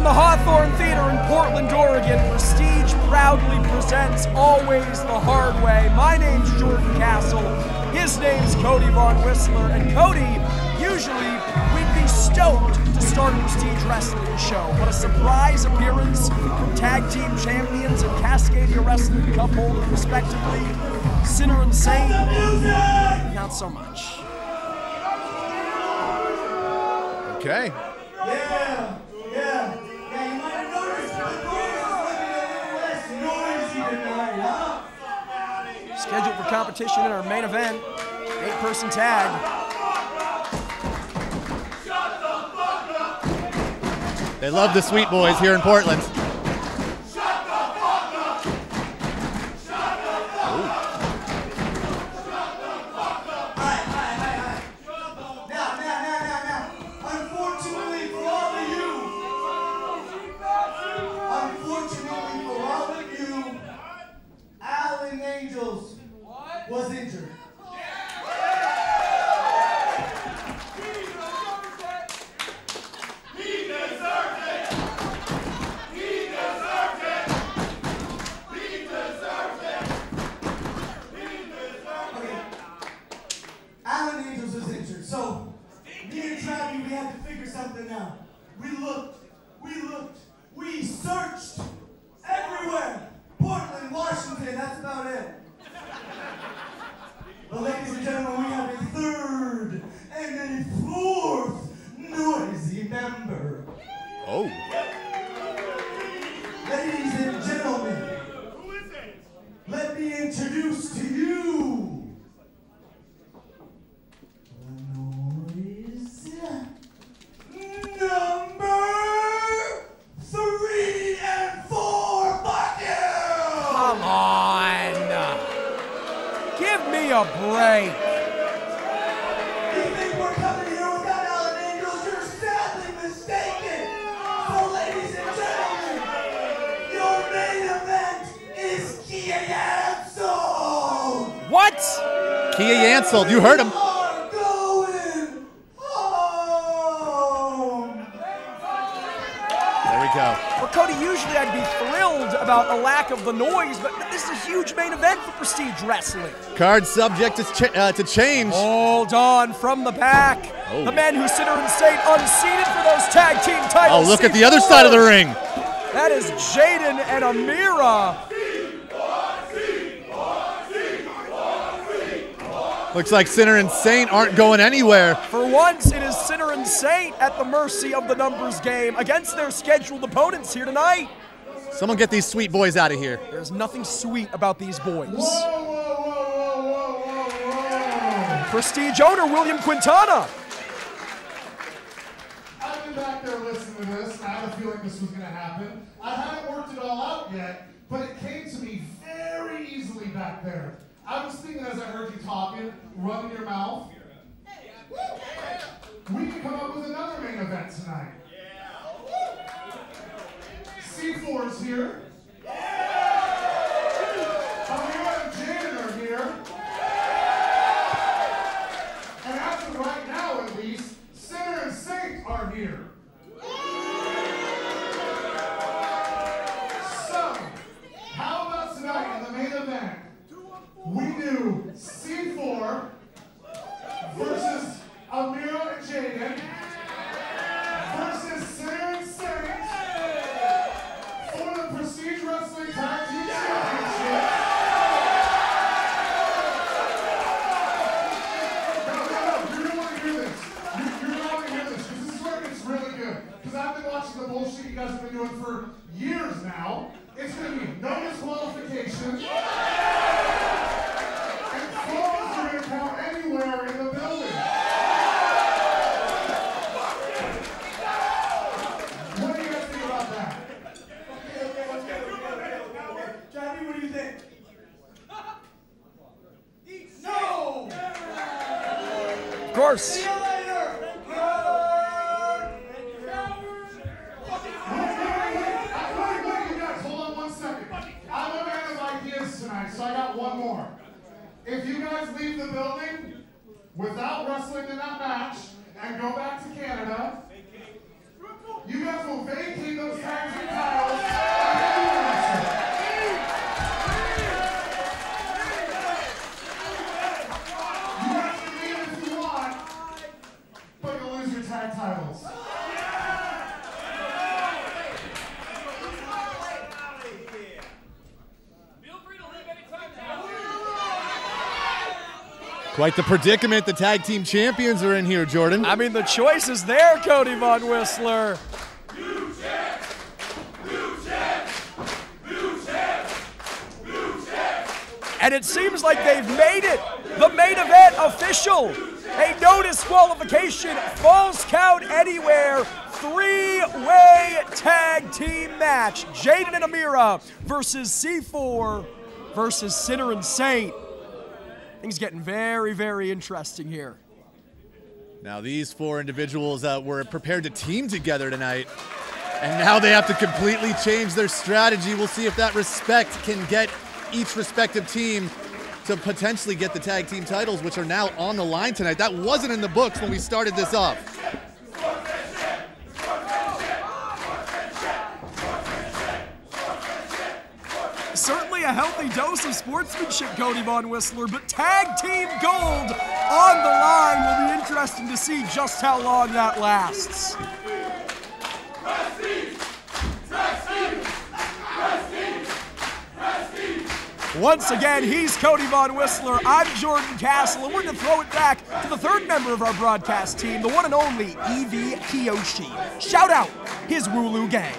from the Hawthorne Theater in Portland, Oregon, Prestige proudly presents Always the Hard Way. My name's Jordan Castle. His name's Cody Von Whistler. And Cody, usually we'd be stoked to start a Prestige Wrestling show, but a surprise appearance from tag team champions and Cascadia Wrestling Cup holders, respectively, Sinner and Saint, not so much. Okay. Yeah. You might have noticed the noise is a little less noisy tonight, huh? Scheduled for competition in our main event, 8-person tag. They love the Sweet Boys here in Portland. Was injured. He deserved it. He deserved it. He deserved it. He deserved it. Alan Angels was injured, so me and Travis, we had to figure something out. We looked, we searched everywhere. Portland, Washington, that's about it. But ladies and gentlemen, we have a third and a fourth noisy member. Oh. Ladies and gentlemen, who is it? Let me introduce to you the noise number 3 and 4. Fuck you! Come on! Give me a break. You think we're coming here without Alan Angels? You're sadly mistaken. So, ladies and gentlemen, your main event is Kia Yancel. What? Kia Yancel, you heard him. We are going home. There we go. Well, Cody, usually I'd be thrilled about a lack of the noise, but this is a huge main event for Prestige Wrestling. Card subject to change. Hold on, from the back. Oh. The man who's Sinner and Saint unseated for those tag team titles. Oh, look at the other side of the ring. That is Jaden and Amira. Looks like Sinner and Saint aren't going anywhere. For once, it is Sinner and Saint at the mercy of the numbers game against their scheduled opponents here tonight. Someone get these Sweet Boys out of here. There's nothing sweet about these boys. Whoa. Prestige owner William Quintana. I've been back there listening to this, and I had a feeling this was going to happen. I haven't worked it all out yet, but it came to me very easily back there. I was thinking as I heard you talking, running your mouth, we can come up with another main event tonight. C4's here. Amira and Jaden are here. And as of right now, at least, Sinner and Saint are here. So, how about tonight in the main event? We do C4 versus Amira and Jaden versus Sinner and Saint for the Prestige Wrestling Tag Team Championship. No, you're gonna want to hear this. You're gonna want to hear this because this is where it gets really good. Because I've been watching the bullshit you guys have been doing for years now. It's gonna be no disqualification. Count anywhere in the building. What do you guys think about that? Okay. Johnny, what do you think? No! Of course. See you later! Wait, you guys, hold on 1 second. I'm a man of ideas tonight, so I got one more. If you guys leave the building without wrestling in that match and go back to Canada, You guys will vacate those tag team titles. You guys can leave if you want, but you'll lose your tag titles. Quite the predicament the tag team champions are in here, Jordan. I mean, the choice is there, Cody Von Whistler. And it seems like they've made it. The main event official. A no disqualification, false count anywhere, three-way tag team match. Jaden and Amira versus C4 versus Sinner and Saint. Things getting very, very interesting here. Now these four individuals were prepared to team together tonight, and now they have to completely change their strategy. We'll see if that respect can get each respective team to potentially get the tag team titles, which are now on the line tonight. That wasn't in the books when we started this off. Certainly a healthy dose of sportsmanship, Cody Von Whistler, but tag team gold on the line. Will be interesting to see just how long that lasts. Once again, he's Cody Von Whistler. I'm Jordan Castle, and we're going to throw it back to the third member of our broadcast team, the one and only Evie Kiyoshi. Shout out his Wooloo gang.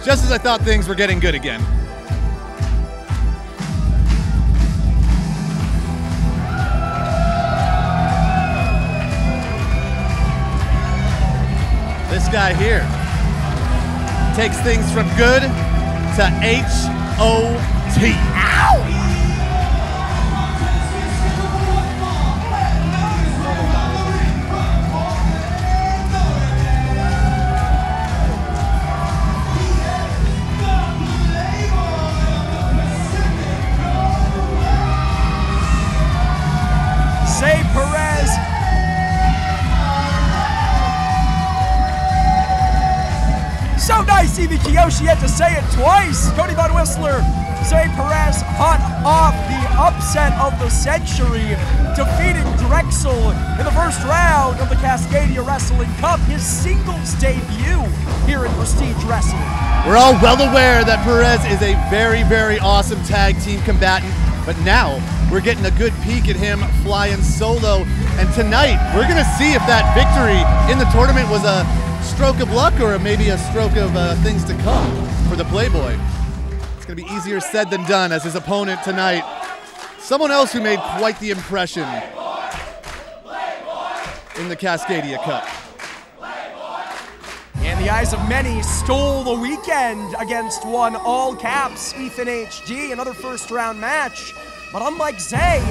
Just as I thought things were getting good again. This guy here takes things from good to H-O-T. Ow! So nice, Evie Kiyoshi had to say it twice. Cody Von Whistler, Zay Perez hot off the upset of the century, defeating Drexel in the first round of the Cascadia Wrestling Cup, his singles debut here in Prestige Wrestling. We're all well aware that Perez is a very, very awesome tag team combatant, but now we're getting a good peek at him flying solo. And tonight, we're gonna see if that victory in the tournament was a stroke of luck or maybe a stroke of things to come for the Playboy. It's gonna be easier said than done as his opponent tonight, someone else who made quite the impression in the Cascadia Cup. In the eyes of many, stole the weekend against one all caps Ethan HG, another first round match. But unlike Zay,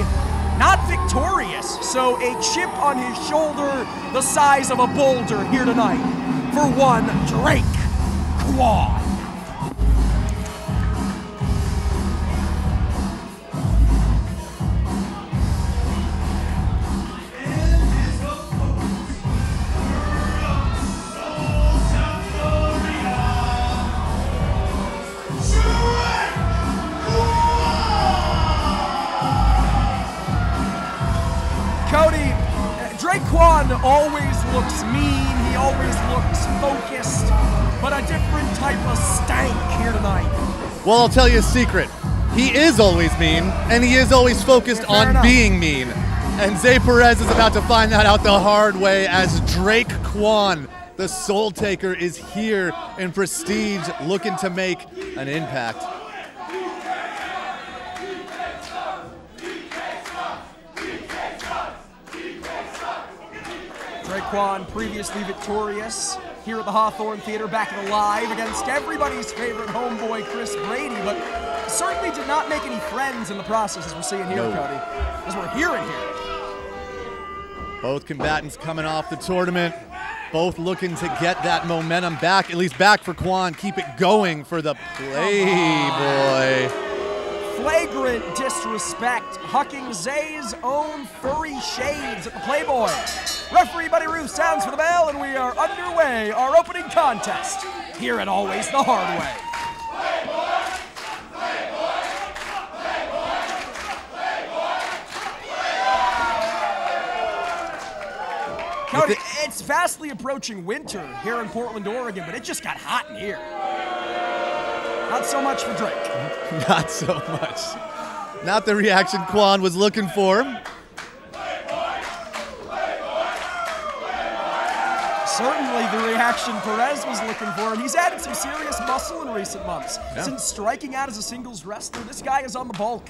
not victorious. So a chip on his shoulder the size of a boulder here tonight for one Drake Quan. Quan always looks mean, he always looks focused, but a different type of stank here tonight. Well, I'll tell you a secret. He is always mean, and he is always focused on being mean. And Zay Perez is about to find that out the hard way as Drake Quan, the Soul Taker, is here in Prestige looking to make an impact. Quan previously victorious here at the Hawthorne Theater, back in the live against everybody's favorite homeboy Chris Brady, but certainly did not make any friends in the process, as we're seeing here, Cody, as we're hearing here. Both combatants coming off the tournament, both looking to get that momentum back, at least back for Quan, keep it going for the Playboy. flagrant disrespect, hucking Zay's own furry shades at the Playboy. Referee Buddy Ruth sounds for the bell, and we are underway our opening contest here at Always the Hard Way. Cody, it's fastly approaching winter here in Portland, Oregon, but it just got hot in here. Not so much for Drake. Not so much. Not the reaction Quan was looking for. Certainly the reaction Perez was looking for, and he's added some serious muscle in recent months. Yeah. Since striking out as a singles wrestler, this guy is on the bulk.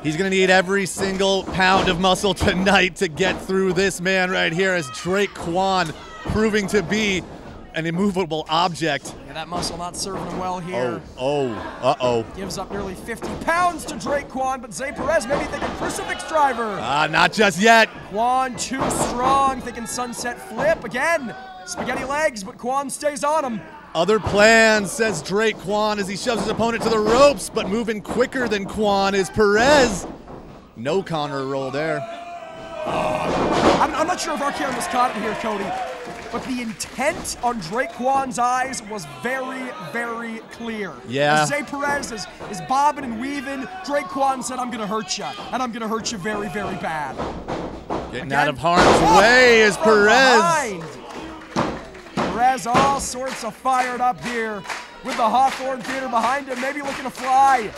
He's going to need every single pound of muscle tonight to get through this man right here, as Drake Quan proving to be an immovable object. Yeah, that muscle not serving him well here. Uh-oh. Gives up nearly 50 pounds to Drake Quan, but Zay Perez maybe thinking crucifix driver. Not just yet. Quan too strong, thinking sunset flip. Again, spaghetti legs, but Quan stays on him. Other plans, says Drake Quan as he shoves his opponent to the ropes, but moving quicker than Quan is Perez. No counter roll there. I'm not sure if our camera's caught it here, Cody, but the intent on Drake Quan's eyes was very, very clear. Yeah. As Zay Perez is bobbing and weaving, Drake Quan said, I'm going to hurt you, and I'm going to hurt you very, very bad. Getting out of harm's way is Perez. Behind. Perez all sorts of fired up here with the Hawthorne Theater behind him, maybe looking to fly.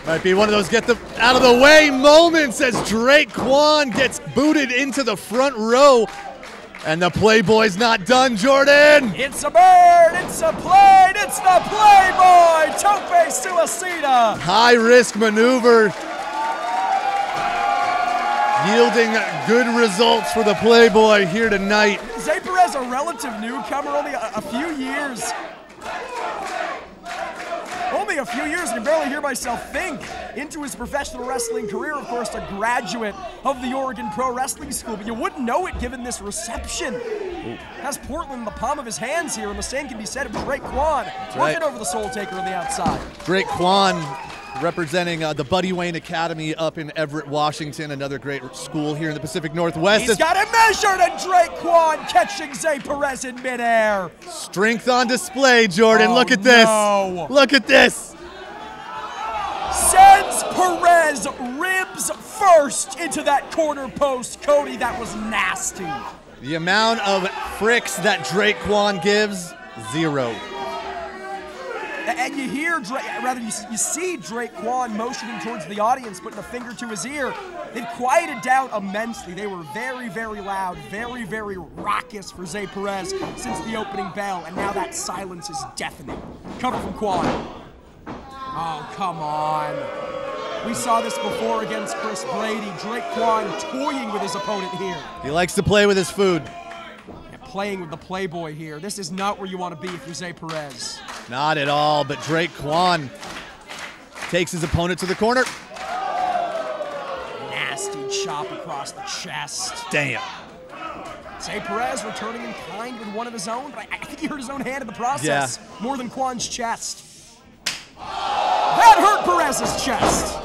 Might be one of those get the out of the way moments as Drake Quan gets booted into the front row. And the Playboy's not done, Jordan. It's a bird, it's a plane, it's the Playboy, Tope Suicida. High risk maneuver. Yielding good results for the Playboy here tonight. Zay Perez, a relative newcomer, only a few years. Only a few years, I can barely hear myself think, into his professional wrestling career. Of course, a graduate of the Oregon Pro Wrestling School, but you wouldn't know it given this reception. Ooh. Has Portland in the palm of his hands here, and the same can be said of Drake Quan, working over the Soul Taker on the outside. Drake Quan representing the Buddy Wayne Academy up in Everett, Washington, another great school here in the Pacific Northwest. He's got it measured, and Drake Quan catching Zay Perez in midair. Strength on display, Jordan. Look at this. Look at this. Sends Perez ribs first into that corner post. Cody, that was nasty. The amount of fricks that Drake Quan gives, 0. And you hear, you see Drake Quan motioning towards the audience, putting a finger to his ear. They've quieted down immensely. They were very, very loud, very, very raucous for Zay Perez since the opening bell, and now that silence is deafening. Cover from Quan. Oh, come on. We saw this before against Chris Brady. Drake Quan toying with his opponent here. He likes to play with his food. Playing with the Playboy here. This is not where you want to be if you're Zay Perez. Not at all, but Drake Quan takes his opponent to the corner. Nasty chop across the chest. Damn. Zay Perez returning in kind with one of his own, but I think he hurt his own hand in the process more than Quan's chest. That hurt Perez's chest.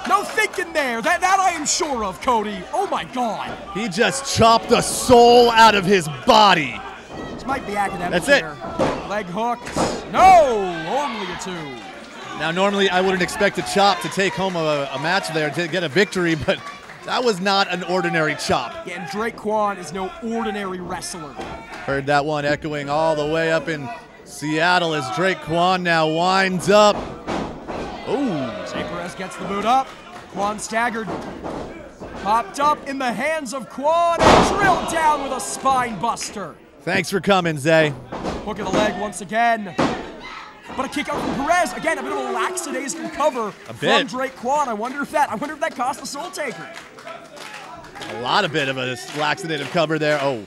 No thinking there. That I am sure of, Cody. Oh my God. He just chopped the soul out of his body. This might be academic. That's here. Leg hooked. No, only a 2. Now, normally I wouldn't expect a chop to take home a match there to get a victory, but that was not an ordinary chop. Yeah, and Drake Quan is no ordinary wrestler. Heard that one echoing all the way up in Seattle as Drake Quan now winds up. Ooh. Zay Perez gets the boot up. Quan staggered. Popped up in the hands of Quan and drilled down with a spine buster. Thanks for coming, Zay. Hook of the leg once again. But a kick out from Perez. Again, a bit of a lackadaisical cover from Drake Quan. I wonder if that cost the Soul Taker. A bit of a laxative cover there. Oh,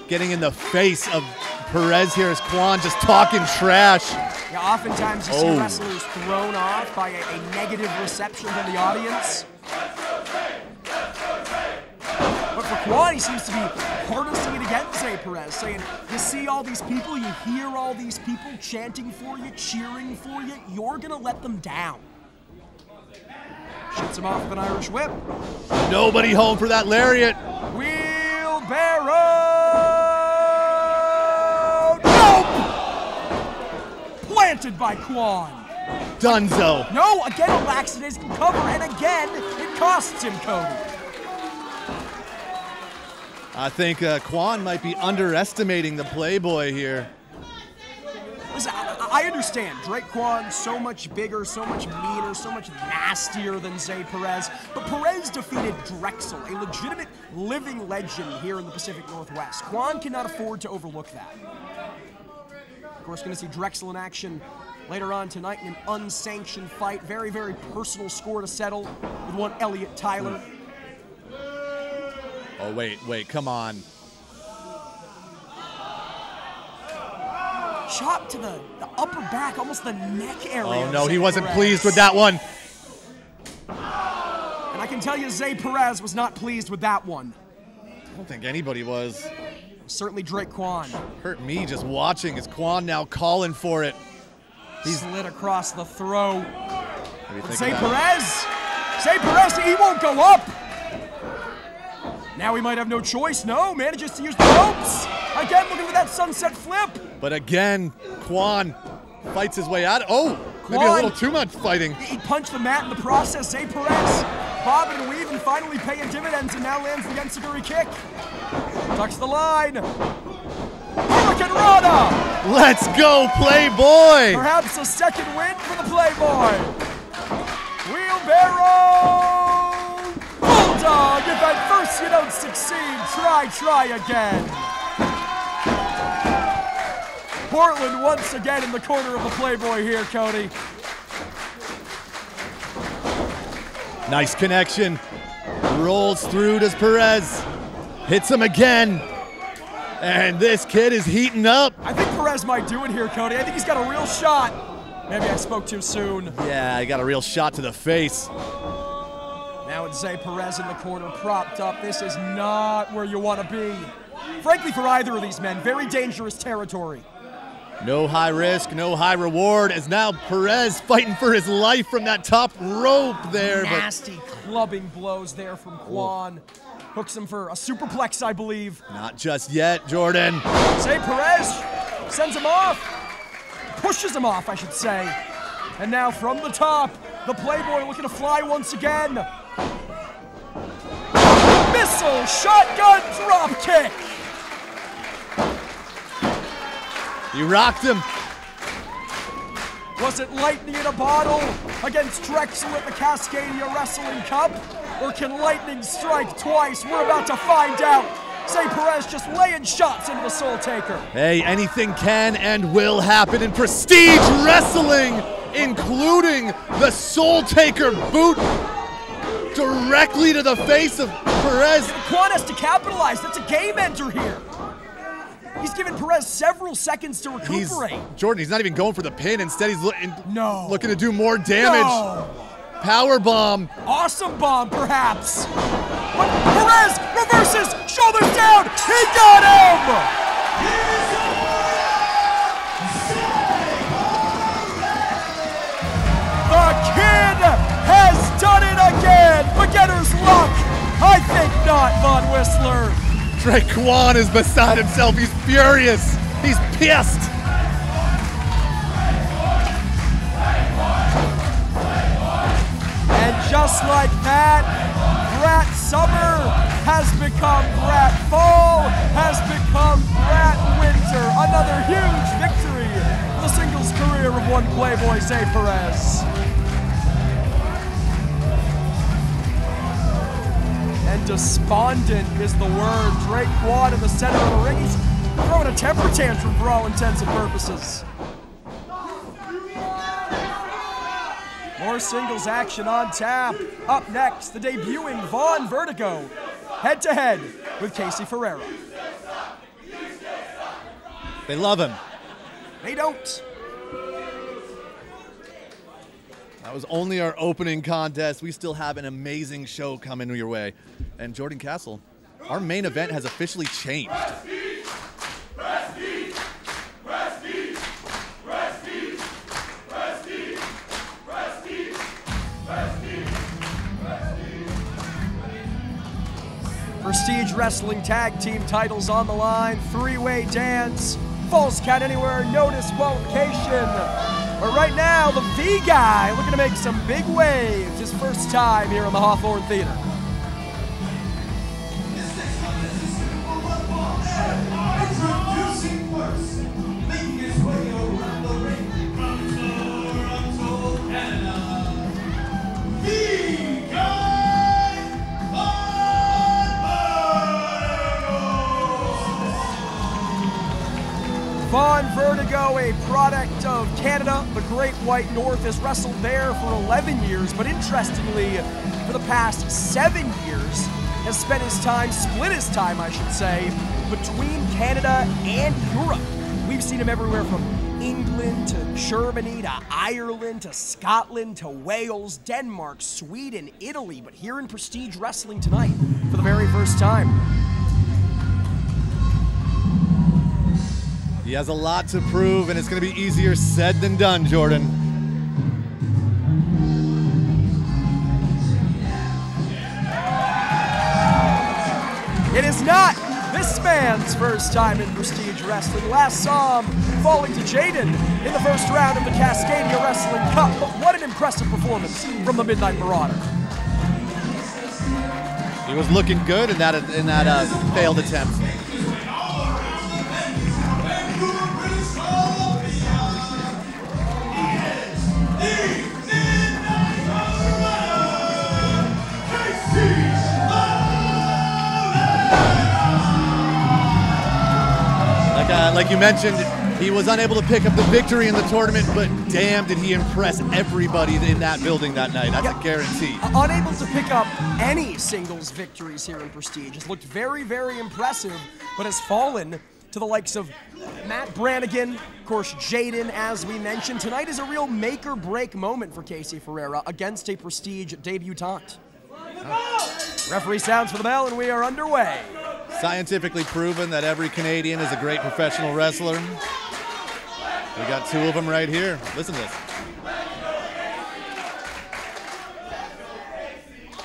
getting in the face of Perez here is Quan just talking trash. Yeah, oftentimes you see wrestlers thrown off by a negative reception from the audience. But for Quan, he seems to be harnessing it against Zay Perez, saying, you see all these people, you hear all these people chanting for you, cheering for you, you're going to let them down. Shoots him off with an Irish whip. Nobody home for that lariat. Wheelbarrow! Nope! Planted by Quan. Dunzo. No, again a lackadaisical cover, and again it costs him, Cody. I think Quan might be underestimating the Playboy here. Listen, I understand. Drake Quan, so much bigger, so much meaner, so much nastier than Zay Perez. But Perez defeated Drexel, a legitimate living legend here in the Pacific Northwest. Quan cannot afford to overlook that. Of course, going to see Drexel in action later on tonight in an unsanctioned fight. Very, very personal score to settle with one Elliot Tyler. Oh, wait, come on. Chop to the upper back, almost the neck area. Oh, no, he wasn't pleased with that one. And I can tell you Zay Perez was not pleased with that one. I don't think anybody was. Certainly Drake Quan. Hurt me just watching. Is Quan now calling for it? He's slid across the throat. Zay Perez, he won't go up. Now he might have no choice. No, manages to use the ropes. Again, looking for that sunset flip. But again, Quan fights his way out. Oh, maybe a little too much fighting. He punched the mat in the process. Zay Perez, bob and weave and finally paying dividends, and now lands the enziguri kick. Tucks the line. Hurricane Rana! Let's go, Playboy! Perhaps a second win for the Playboy. Wheelbarrow! Bulldog! If at first you don't succeed, try again. Portland once again in the corner of the Playboy here, Cody. Nice connection. Rolls through, does Perez. Hits him again. And this kid is heating up. I think Perez might do it here, Cody. I think he's got a real shot. Maybe I spoke too soon. Yeah, he got a real shot to the face. Now it's Zay Perez in the corner, propped up. This is not where you want to be. Frankly, for either of these men, very dangerous territory. No high risk, no high reward, as now Perez fighting for his life from that top rope there. Nasty clubbing blows there from Quan. Hooks him for a superplex, I believe. Not just yet, Jordan. Zay Perez sends him off. Pushes him off, I should say. And now from the top, the Playboy looking to fly once again. Missile shotgun drop kick. He rocked him. Was it lightning in a bottle against Drexel at the Cascadia Wrestling Cup? Or can lightning strike twice? We're about to find out. Zay Perez just laying shots into the Soul Taker. Hey, anything can and will happen in Prestige Wrestling, including the Soul Taker boot directly to the face of Perez. Quan has to capitalize. That's a game ender here. He's given Perez several seconds to recuperate. Jordan, he's not even going for the pin. Instead, he's looking to do more damage. No. Power bomb. Awesome bomb, perhaps. But Perez reverses, shoulders down. He got him. The kid has done it again. Beginner's luck. I think not, Von Whistler. Drake Quan is beside himself. He's furious. He's pissed. And just like that, Brat Summer has become Brat Fall, has become Brat Winter. Another huge victory for the singles career of one Playboy, Zay Perez. And despondent is the word. Drake Quan in the center of the ring. He's throwing a temper tantrum for all intents and purposes. More singles action on tap. Up next, the debuting Vaughn Vertigo, head-to-head with Casey Ferreira. They love him. They don't. That was only our opening contest. We still have an amazing show coming your way. And Jordan Castle, our main event has officially changed. Prestige! Prestige! Prestige! Prestige! Prestige! Prestige! Wrestling Tag Team titles on the line. Three-way dance. Falls count anywhere, no disqualification. But right now, the V guy looking to make some big waves. His first time here in the Hawthorne Theater. Introducing first, making his way around the ring from Toronto, Canada, Von Vertigo, a product of Canada, the Great White North, has wrestled there for 11 years, but interestingly, for the past 7 years, has spent his time, split his time, I should say, between Canada and Europe. We've seen him everywhere from England to Germany to Ireland to Scotland to Wales, Denmark, Sweden, Italy, but here in Prestige Wrestling tonight for the very first time. He has a lot to prove, and it's going to be easier said than done, Jordan. It is not this man's first time in Prestige Wrestling. Last saw him falling to Jaden in the first round of the Cascadia Wrestling Cup. But what an impressive performance from the Midnight Marauder. He was looking good in that failed attempt. Like you mentioned, he was unable to pick up the victory in the tournament, but damn did he impress everybody in that building that night. That's a guarantee. Unable to pick up any singles victories here in Prestige. Has looked very, very impressive, but has fallen to the likes of Matt Brannigan, of course, Jaden, as we mentioned. Tonight is a real make-or-break moment for Casey Ferreira against a Prestige debutante. Referee sounds for the bell, and we are underway. Scientifically proven that every Canadian is a great professional wrestler. We got two of them right here. Listen to this.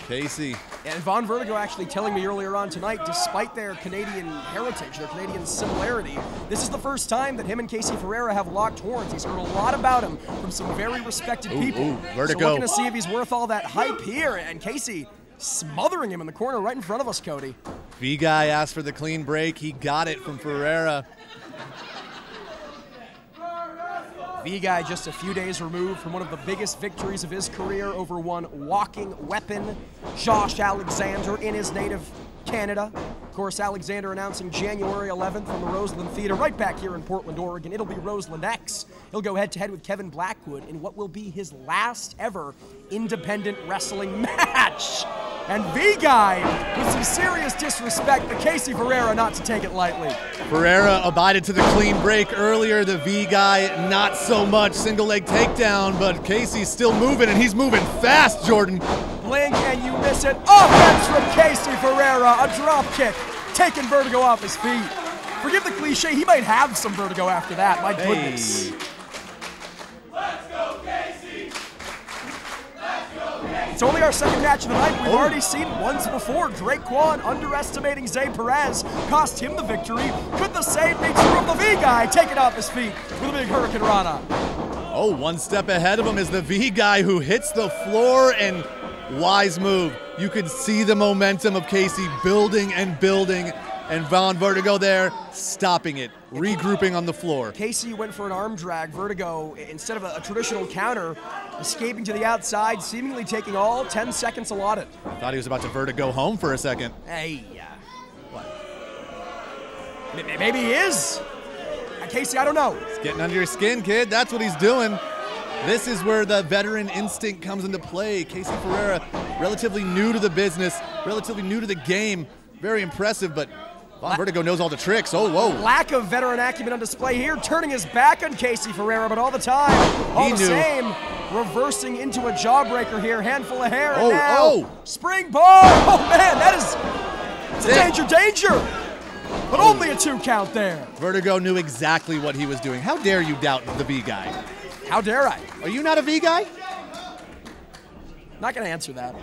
Casey. And Von Vertigo actually telling me earlier on tonight, despite their Canadian heritage, their Canadian similarity, this is the first time that him and Casey Ferreira have locked horns. He's heard a lot about him from some very respected people. Vertigo. So looking to see if he's worth all that hype here. And Casey smothering him in the corner right in front of us, Cody. V-Guy asked for the clean break. He got it from Ferreira. V-Guy just a few days removed from one of the biggest victories of his career over one walking weapon, Josh Alexander, in his native Canada. Of course, Alexander announcing January 11th from the Roseland Theater right back here in Portland, Oregon. It'll be Roseland X. He'll go head-to-head with Kevin Blackwood in what will be his last ever independent wrestling match. And V-Guy with some serious disrespect, but Casey Ferreira not to take it lightly. Ferreira abided to the clean break earlier. The V-Guy not so much. Single leg takedown, but Casey's still moving, and he's moving fast, Jordan. Blink and you miss it. Offense from Casey Ferreira. A drop kick, taking Vertigo off his feet. Forgive the cliche, he might have some vertigo after that. My goodness. Let's go, Casey! Let's go, Casey! It's only our second match of the night. We've already seen it once before. Drake Quan underestimating Zay Perez cost him the victory. Could the save be true of the V-Guy? Take it off his feet with a big Hurricane Rana. Oh, one step ahead of him is the V-Guy who hits the floor, and wise move. You could see the momentum of Casey building and building, and Von Vertigo there stopping it, regrouping on the floor. Casey went for an arm drag. Vertigo, instead of a traditional counter, escaping to the outside, seemingly taking all 10 seconds allotted. Thought he was about to Vertigo home for a second. Hey, what? Maybe he is. Casey, I don't know. He's getting under your skin, kid. That's what he's doing. This is where the veteran instinct comes into play. Casey Ferreira, relatively new to the business, relatively new to the game. Very impressive, but Von Vertigo knows all the tricks. Oh, whoa. Lack of veteran acumen on display here, turning his back on Casey Ferreira, but all the time, all the same, reversing into a jawbreaker here, handful of hair, and now, springboard! Oh man, that is, it's danger! But only a 2 count there. Vertigo knew exactly what he was doing. How dare you doubt the V-Guy? How dare I? Are you not a V-Guy? Not gonna answer that.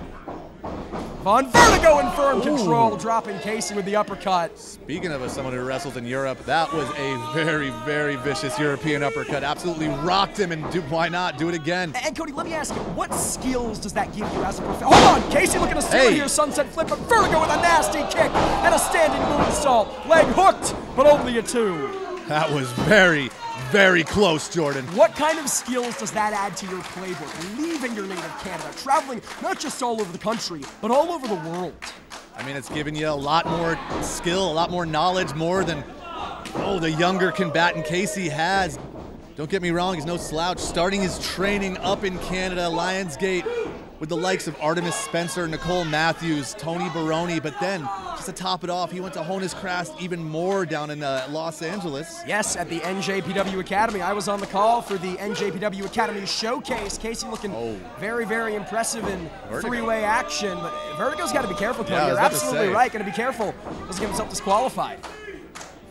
Von Vertigo in firm control, dropping Casey with the uppercut. Speaking of someone who wrestles in Europe, that was a very, very vicious European uppercut. Absolutely rocked him, and why not? Do it again. And Cody, let me ask you, what skills does that give you as a professional? Hold on, Casey looking to steal it here, sunset flip, but Vertigo with a nasty kick and a standing moonsault. Leg hooked, but only a 2. That was very, very close, Jordan. What kind of skills does that add to your playbook? Leaving your native Canada, traveling not just all over the country, but all over the world. I mean, it's giving you a lot more skill, a lot more knowledge, more than, the younger combatant Casey has. Don't get me wrong, he's no slouch. Starting his training up in Canada, Lionsgate, with the likes of Artemis Spencer, Nicole Matthews, Tony Baroni, but then, just to top it off, he went to hone his craft even more down in Los Angeles. Yes, at the NJPW Academy. I was on the call for the NJPW Academy showcase. Casey looking very, very impressive in three-way action, but Vertigo's got to be careful, Cody. You're absolutely right, got to be careful. Doesn't get himself disqualified.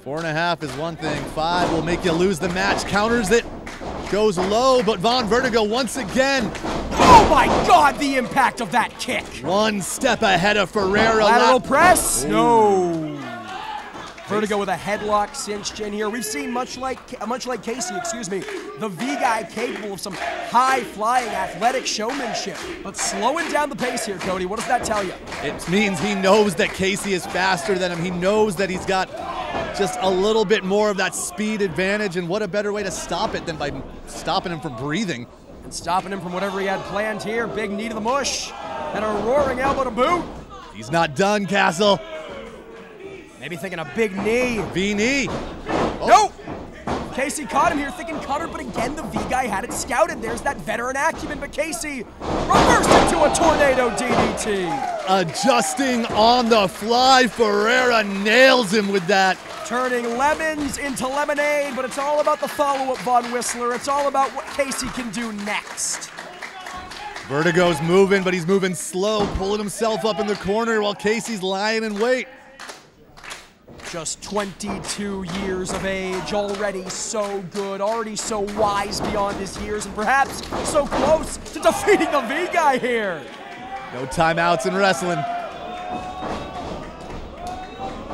4.5 is one thing, 5 will make you lose the match, counters it, goes low, but Von Vertigo once again. Oh my God, the impact of that kick. One step ahead of Ferreira. Lateral press, no. Vertigo with a headlock cinched in here. We've seen, much like Casey, the V guy capable of some high-flying athletic showmanship, but slowing down the pace here, Cody. What does that tell you? It means he knows that Casey is faster than him. He knows that he's got just a little bit more of that speed advantage, and what a better way to stop it than by stopping him from breathing. And stopping him from whatever he had planned here. Big knee to the mush, and a roaring elbow to boot. He's not done, Castle. Maybe thinking a big knee. V-knee. Nope. Casey caught him here thinking cutter, but again, the V-guy had it scouted. There's that veteran acumen, but Casey reversed into a tornado DDT. Adjusting on the fly, Ferreira nails him with that. Turning lemons into lemonade, but it's all about the follow-up, Von Whistler. It's all about what Casey can do next. Vertigo's moving, but he's moving slow, pulling himself up in the corner while Casey's lying in wait. Just 22 years of age, already so good, already so wise beyond his years, and perhaps so close to defeating the V-guy here. No timeouts in wrestling.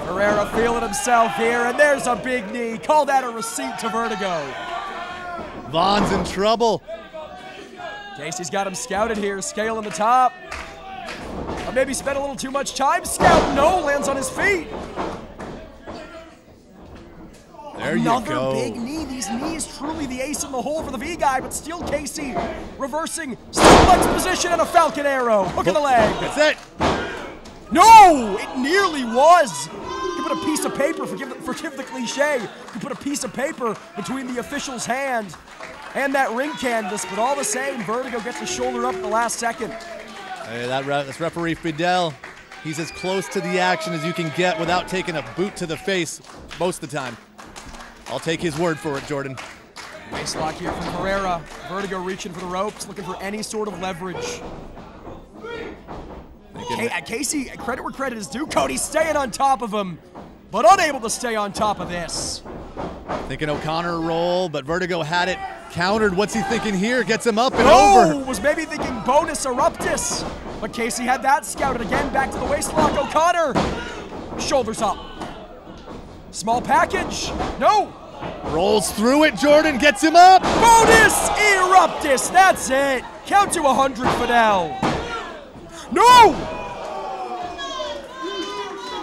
Ferreira feeling himself here, and there's a big knee. Call that a receipt to Vertigo. Von's in trouble. Casey's got him scouted here, scaling the top. Or maybe spent a little too much time scouting. No, lands on his feet. There you go. Another big knee. These knees truly the ace in the hole for the V-guy, but still Casey reversing suplex position and a Falcon Arrow. Hook in the leg. That's it. No, it nearly was. You put a piece of paper, forgive the cliche, you put a piece of paper between the official's hand and that ring canvas, but all the same, Vertigo gets the shoulder up at the last second. Hey, that's referee Fidel. He's as close to the action as you can get without taking a boot to the face most of the time. I'll take his word for it, Jordan. Waistlock here from Ferreira. Vertigo reaching for the ropes, looking for any sort of leverage. Casey, credit where credit is due. Cody's staying on top of him, but unable to stay on top of this. Thinking O'Connor roll, but Vertigo had it countered. What's he thinking here? Gets him up and over. Was maybe thinking bonus eruptus, but Casey had that scouted again. Back to the waistlock. O'Connor, shoulders up. Small package. No. Rolls through it. Jordan gets him up. Bonus eruptus. That's it. Count to 100, Fidel. No.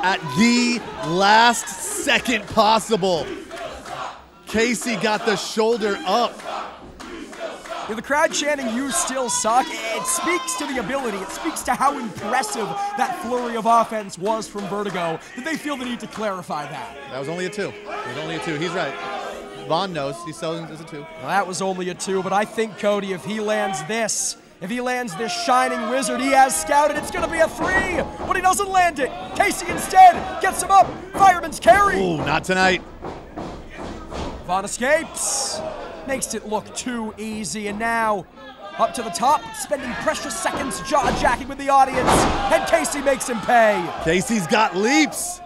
At the last second possible, Casey got the shoulder up. Yeah, the crowd chanting, "You still suck." It speaks to the ability. It speaks to how impressive that flurry of offense was from Vertigo, that they feel the need to clarify that. That was only a 2. It was only a 2. He's right. Von knows. He saw it as a 2. Well, that was only a 2, but I think, Cody, if he lands this shining wizard he has scouted, it's going to be a 3, but he doesn't land it. Casey instead gets him up. Fireman's carry. Ooh, not tonight. Von escapes. Makes it look too easy, and now up to the top, spending precious seconds jaw-jacking with the audience, and Casey makes him pay. Casey's got leaps.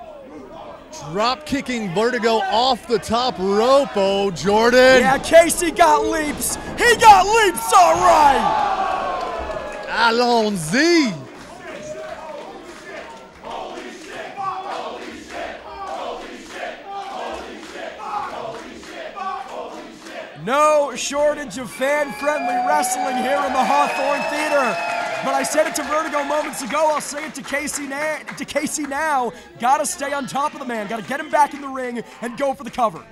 Drop kicking Vertigo off the top rope. Oh, Jordan. Yeah, Casey got leaps. He got leaps, all right. Allons-y. No shortage of fan-friendly wrestling here in the Hawthorne Theater. But I said it to Vertigo moments ago, I'll say it to Casey now. Gotta stay on top of the man, gotta get him back in the ring and go for the cover.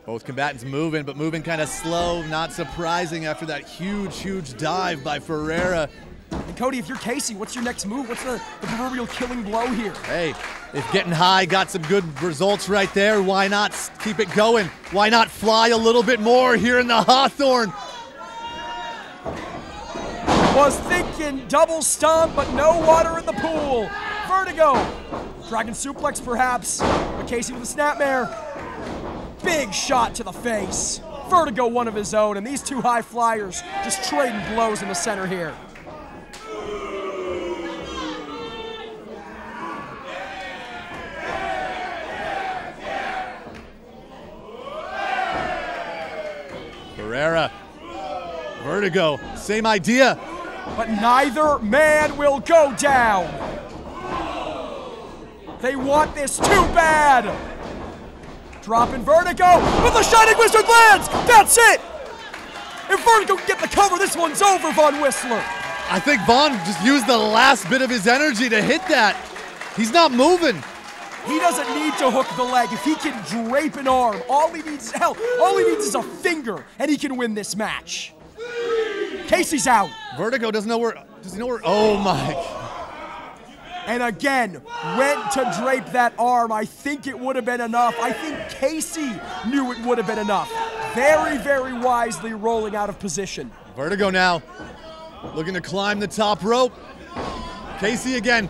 Both combatants moving, but moving kind of slow, not surprising after that huge dive by Ferreira. And Cody, if you're Casey, what's your next move? What's the proverbial killing blow here? Hey, if getting high got some good results right there, why not keep it going? Why not fly a little bit more here in the Hawthorne? Was thinking double stomp, but no water in the pool. Vertigo. Dragon suplex perhaps, but Casey with a snapmare. Big shot to the face. Vertigo one of his own, and these two high flyers just trading blows in the center here. Ferreira, Vertigo, same idea. But neither man will go down. They want this too bad. Dropping Vertigo, but the Shining Wizard lands! That's it! If Vertigo can get the cover, this one's over, Von Whistler. I think Von just used the last bit of his energy to hit that. He's not moving. He doesn't need to hook the leg. If he can drape an arm, all he needs is a finger, and he can win this match. Casey's out. Vertigo doesn't know where, does he know where? Oh my. And again, went to drape that arm. I think it would have been enough. I think Casey knew it would have been enough. Very wisely rolling out of position. Vertigo now, looking to climb the top rope. Casey again,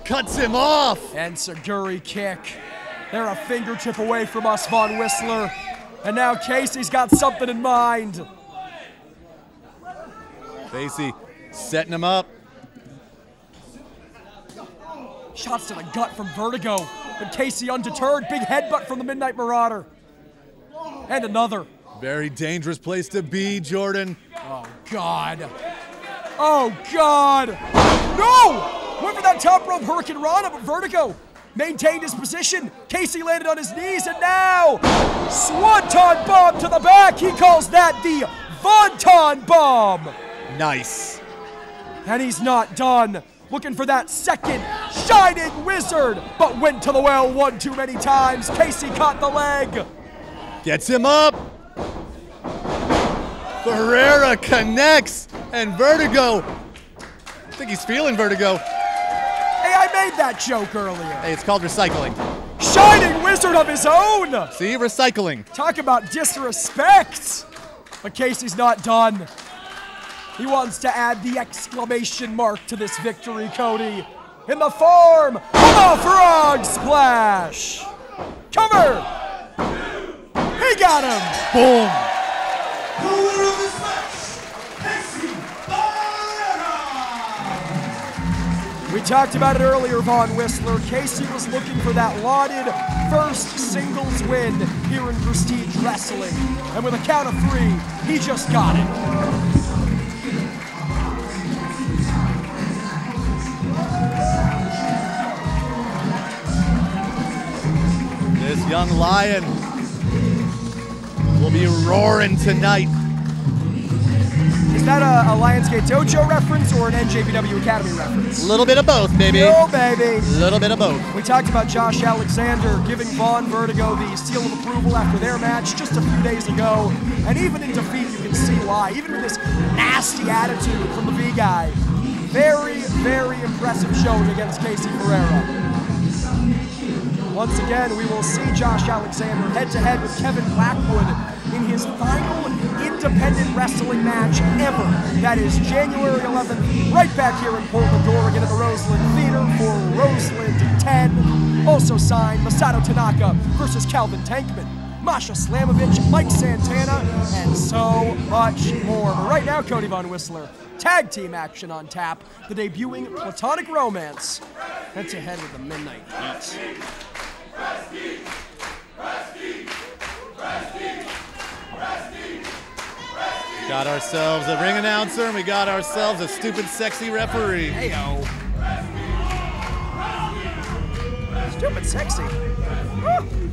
cuts him off. And Saguri kick. They're a fingertip away from us, Von Whistler. And now Casey's got something in mind. Casey setting him up. Shots to the gut from Vertigo, but Casey undeterred. Big headbutt from the Midnight Marauder. And another. Very dangerous place to be, Jordan. Oh, God. Oh, God. No! Went for that top rope Hurricane Rana, but Vertigo maintained his position. Casey landed on his knees, and now Swanton Bomb to the back. He calls that the Vonton Bomb. Nice. And he's not done. Looking for that second Shining Wizard, but went to the well one too many times. Casey caught the leg. Gets him up. Ferreira connects, and Vertigo. I think he's feeling Vertigo. Hey, I made that joke earlier. Hey, it's called recycling. Shining Wizard of his own. See, recycling. Talk about disrespect. But Casey's not done. He wants to add the exclamation mark to this victory, Cody, in the form of a frog splash. Cover. He got him. Boom. The winner of this match, Casey Ferreira. We talked about it earlier, Von Whistler. Casey was looking for that lauded first singles win here in Prestige Wrestling. And with a count of 3, he just got it. This young lion will be roaring tonight. Is that a Lionsgate Dojo reference or an NJPW Academy reference? A little bit of both, baby. No, baby. A little bit of both. We talked about Josh Alexander giving Von Vertigo the seal of approval after their match just a few days ago. And even in defeat, you can see why. Even with this nasty attitude from the V guy. Very impressive showing against Casey Ferreira. Once again, we will see Josh Alexander head-to-head with Kevin Blackwood in his final independent wrestling match ever. That is January 11th, right back here in Portland, Oregon at the Roseland Theater for Roseland 10. Also signed Masato Tanaka versus Calvin Tankman, Masha Slamovich, Mike Santana, and so much more. But right now, Cody Von Whistler, tag team action on tap. The debuting Platonic Romance head-to-head with the Midnight Heat. Got ourselves a ring announcer, and we got ourselves a stupid, sexy referee. Heyo. Stupid sexy. Woo.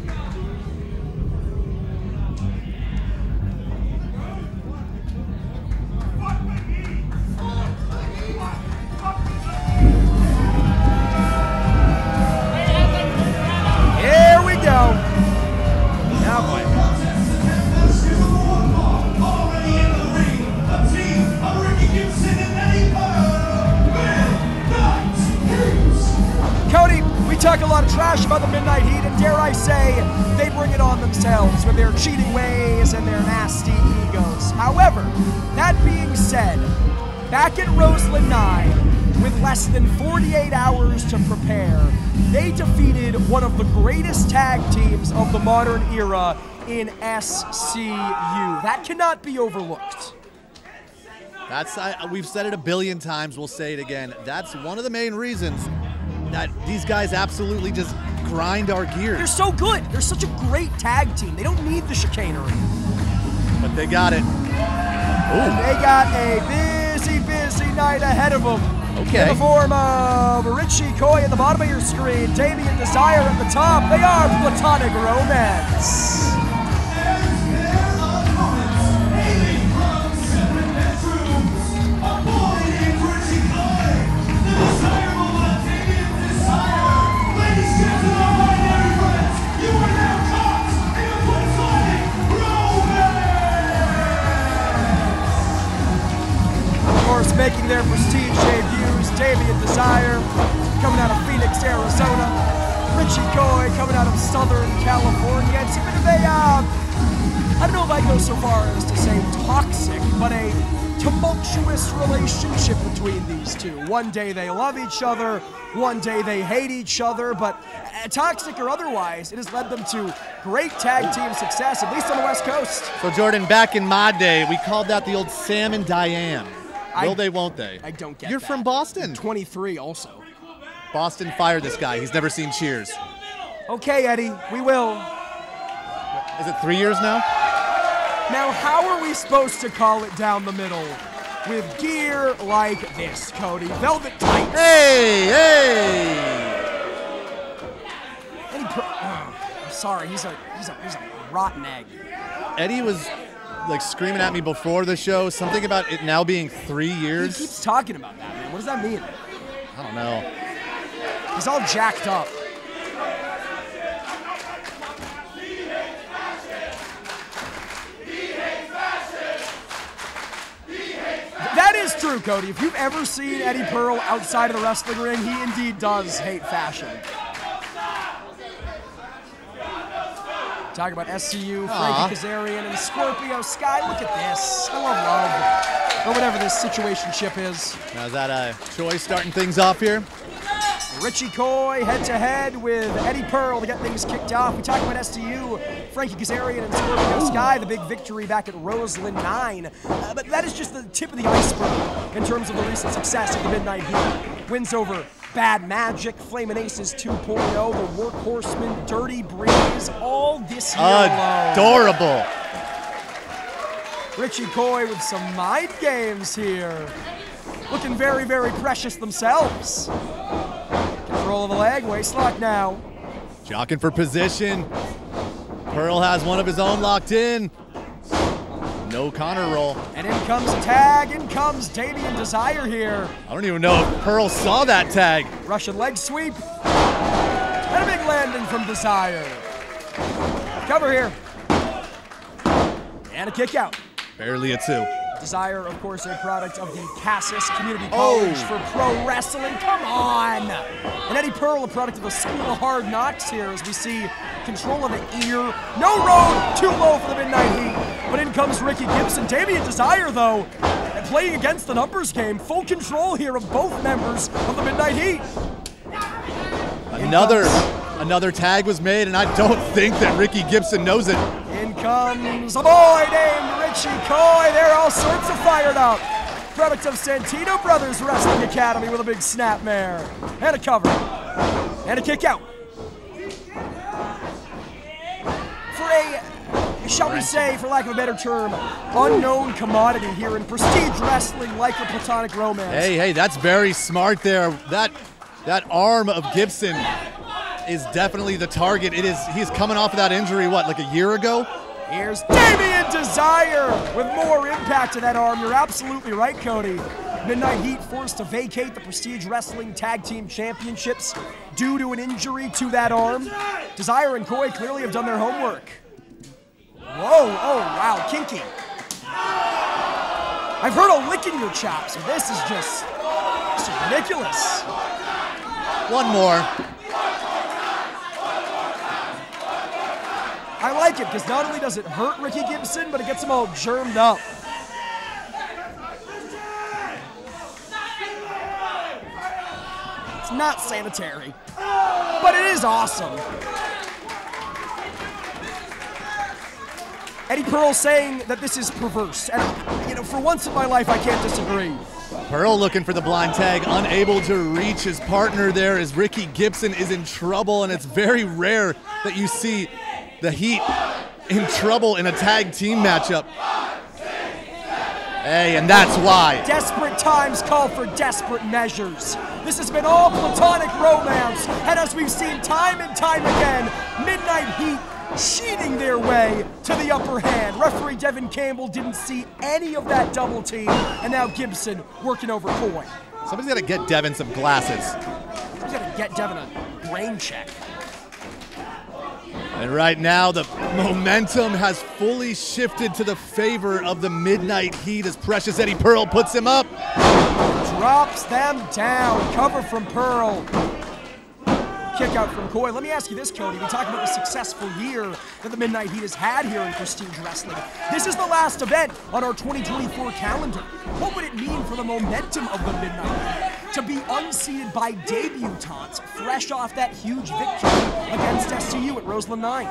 trash about the Midnight Heat, and dare I say, they bring it on themselves with their cheating ways and their nasty egos. However, that being said, back at Roseland 9, with less than 48 hours to prepare, they defeated one of the greatest tag teams of the modern era in SCU. That cannot be overlooked. We've said it a billion times, we'll say it again. That's one of the main reasons that these guys absolutely just grind our gears. They're so good. They're such a great tag team. They don't need the chicanery. But they got it. And they got a busy night ahead of them. Okay. In the form of Richie Coy at the bottom of your screen, Damien Desire at the top. They are Platonic Romance. Making their prestige debuts, Damien Desire coming out of Phoenix, Arizona, Richie Coy coming out of Southern California. It's a bit of a, I don't know if I go so far as to say toxic, but a tumultuous relationship between these two. One day they love each other, one day they hate each other, but toxic or otherwise, it has led them to great tag team success, at least on the West Coast. So Jordan, back in my day, we called that the old Sam and Diane. Will they, won't they? I don't get You're that. from Boston. 23 also. Boston fired this guy. He's never seen Cheers. Okay, Eddie, we will. Is it 3 years now? Now, how are we supposed to call it down the middle with gear like this, Cody? Velvet tights. Hey! I'm sorry, he's a rotten egg. Eddie was like screaming at me before the show, something about it now being 3 years. He keeps talking about that, man. What does that mean? I don't know. He's all jacked up. That is true, Cody. If you've ever seen Eddie Pearl outside of the wrestling ring, he indeed does hate fashion. Talking about SCU, Frankie Kazarian, and Scorpio Sky. Look at this. I love. Or whatever this situationship is. Now, is that a choice starting things off here? Richie Coy head-to-head with Eddie Pearl to get things kicked off. We talked about SCU, Frankie Kazarian, and Scorpio Sky, the big victory back at Roseland 9. But that is just the tip of the iceberg in terms of the recent success of the Midnight Heat. Wins over Bad Magic, Flamin' Aces 2.0, the Workhorsemen, Dirty Breeze, all this year alone. Adorable. Richie Coy with some mind games here. Looking very, very precious themselves. Control of the leg, waist lock now. Jockeying for position. Pearl has one of his own locked in. No Connor roll. And in comes a tag, in comes Damien Desire here. I don't even know if Pearl saw that tag. Russian leg sweep. And a big landing from Desire. Cover here. And a kick out. Barely a 2. Desire, of course, a product of the Cassis Community College for Pro Wrestling. Come on! And Eddie Pearl, a product of the School of Hard Knocks here as we see control of the ear. No road, too low for the Midnight Heat. But in comes Ricky Gibson. Damien Desire, though, playing against the numbers game. Full control here of both members of the Midnight Heat. Another tag was made, and I don't think that Ricky Gibson knows it. In comes a boy named Richie Coy. They're all sorts of fired up. Product of Santino Brothers Wrestling Academy with a big snapmare. And a cover. And a kick out. For a, shall we say, for lack of a better term, unknown commodity here in prestige wrestling like a Platonic Romance. Hey, that's very smart there. That arm of Gibson is definitely the target. He's coming off of that injury, what, like a year ago? Here's Damien Desire with more impact to that arm. You're absolutely right, Cody. Midnight Heat forced to vacate the Prestige Wrestling Tag Team Championships due to an injury to that arm. Desire and Coy clearly have done their homework. Whoa, oh wow, kinky. I've heard a lick in your chops, and this is just ridiculous. One more. I like it because not only does it hurt Ricky Gibson, but it gets him all germed up. It's not sanitary, but it is awesome. Eddie Pearl saying that this is perverse, and you know, for once in my life, I can't disagree. Pearl looking for the blind tag, unable to reach his partner there as Ricky Gibson is in trouble, and it's very rare that you see the Heat in trouble in a tag team matchup. Hey, and that's why. Desperate times call for desperate measures. This has been all platonic romance, and as we've seen time and time again, Midnight Heat cheating their way to the upper hand. Referee Devin Campbell didn't see any of that double team, and now Gibson working over Coy. Somebody's got to get Devin some glasses. Somebody's got to get Devin a brain check. And right now, the momentum has fully shifted to the favor of the Midnight Heat as Precious Eddie Pearl puts him up. Drops them down. Cover from Pearl. Kick out from Coy. Let me ask you this, Cody. We talk about the successful year that the Midnight Heat has had here in Prestige Wrestling. This is the last event on our 2024 calendar. What would it mean for the momentum of the Midnight Heat to be unseated by debutantes fresh off that huge victory against SCU at Roseland 9?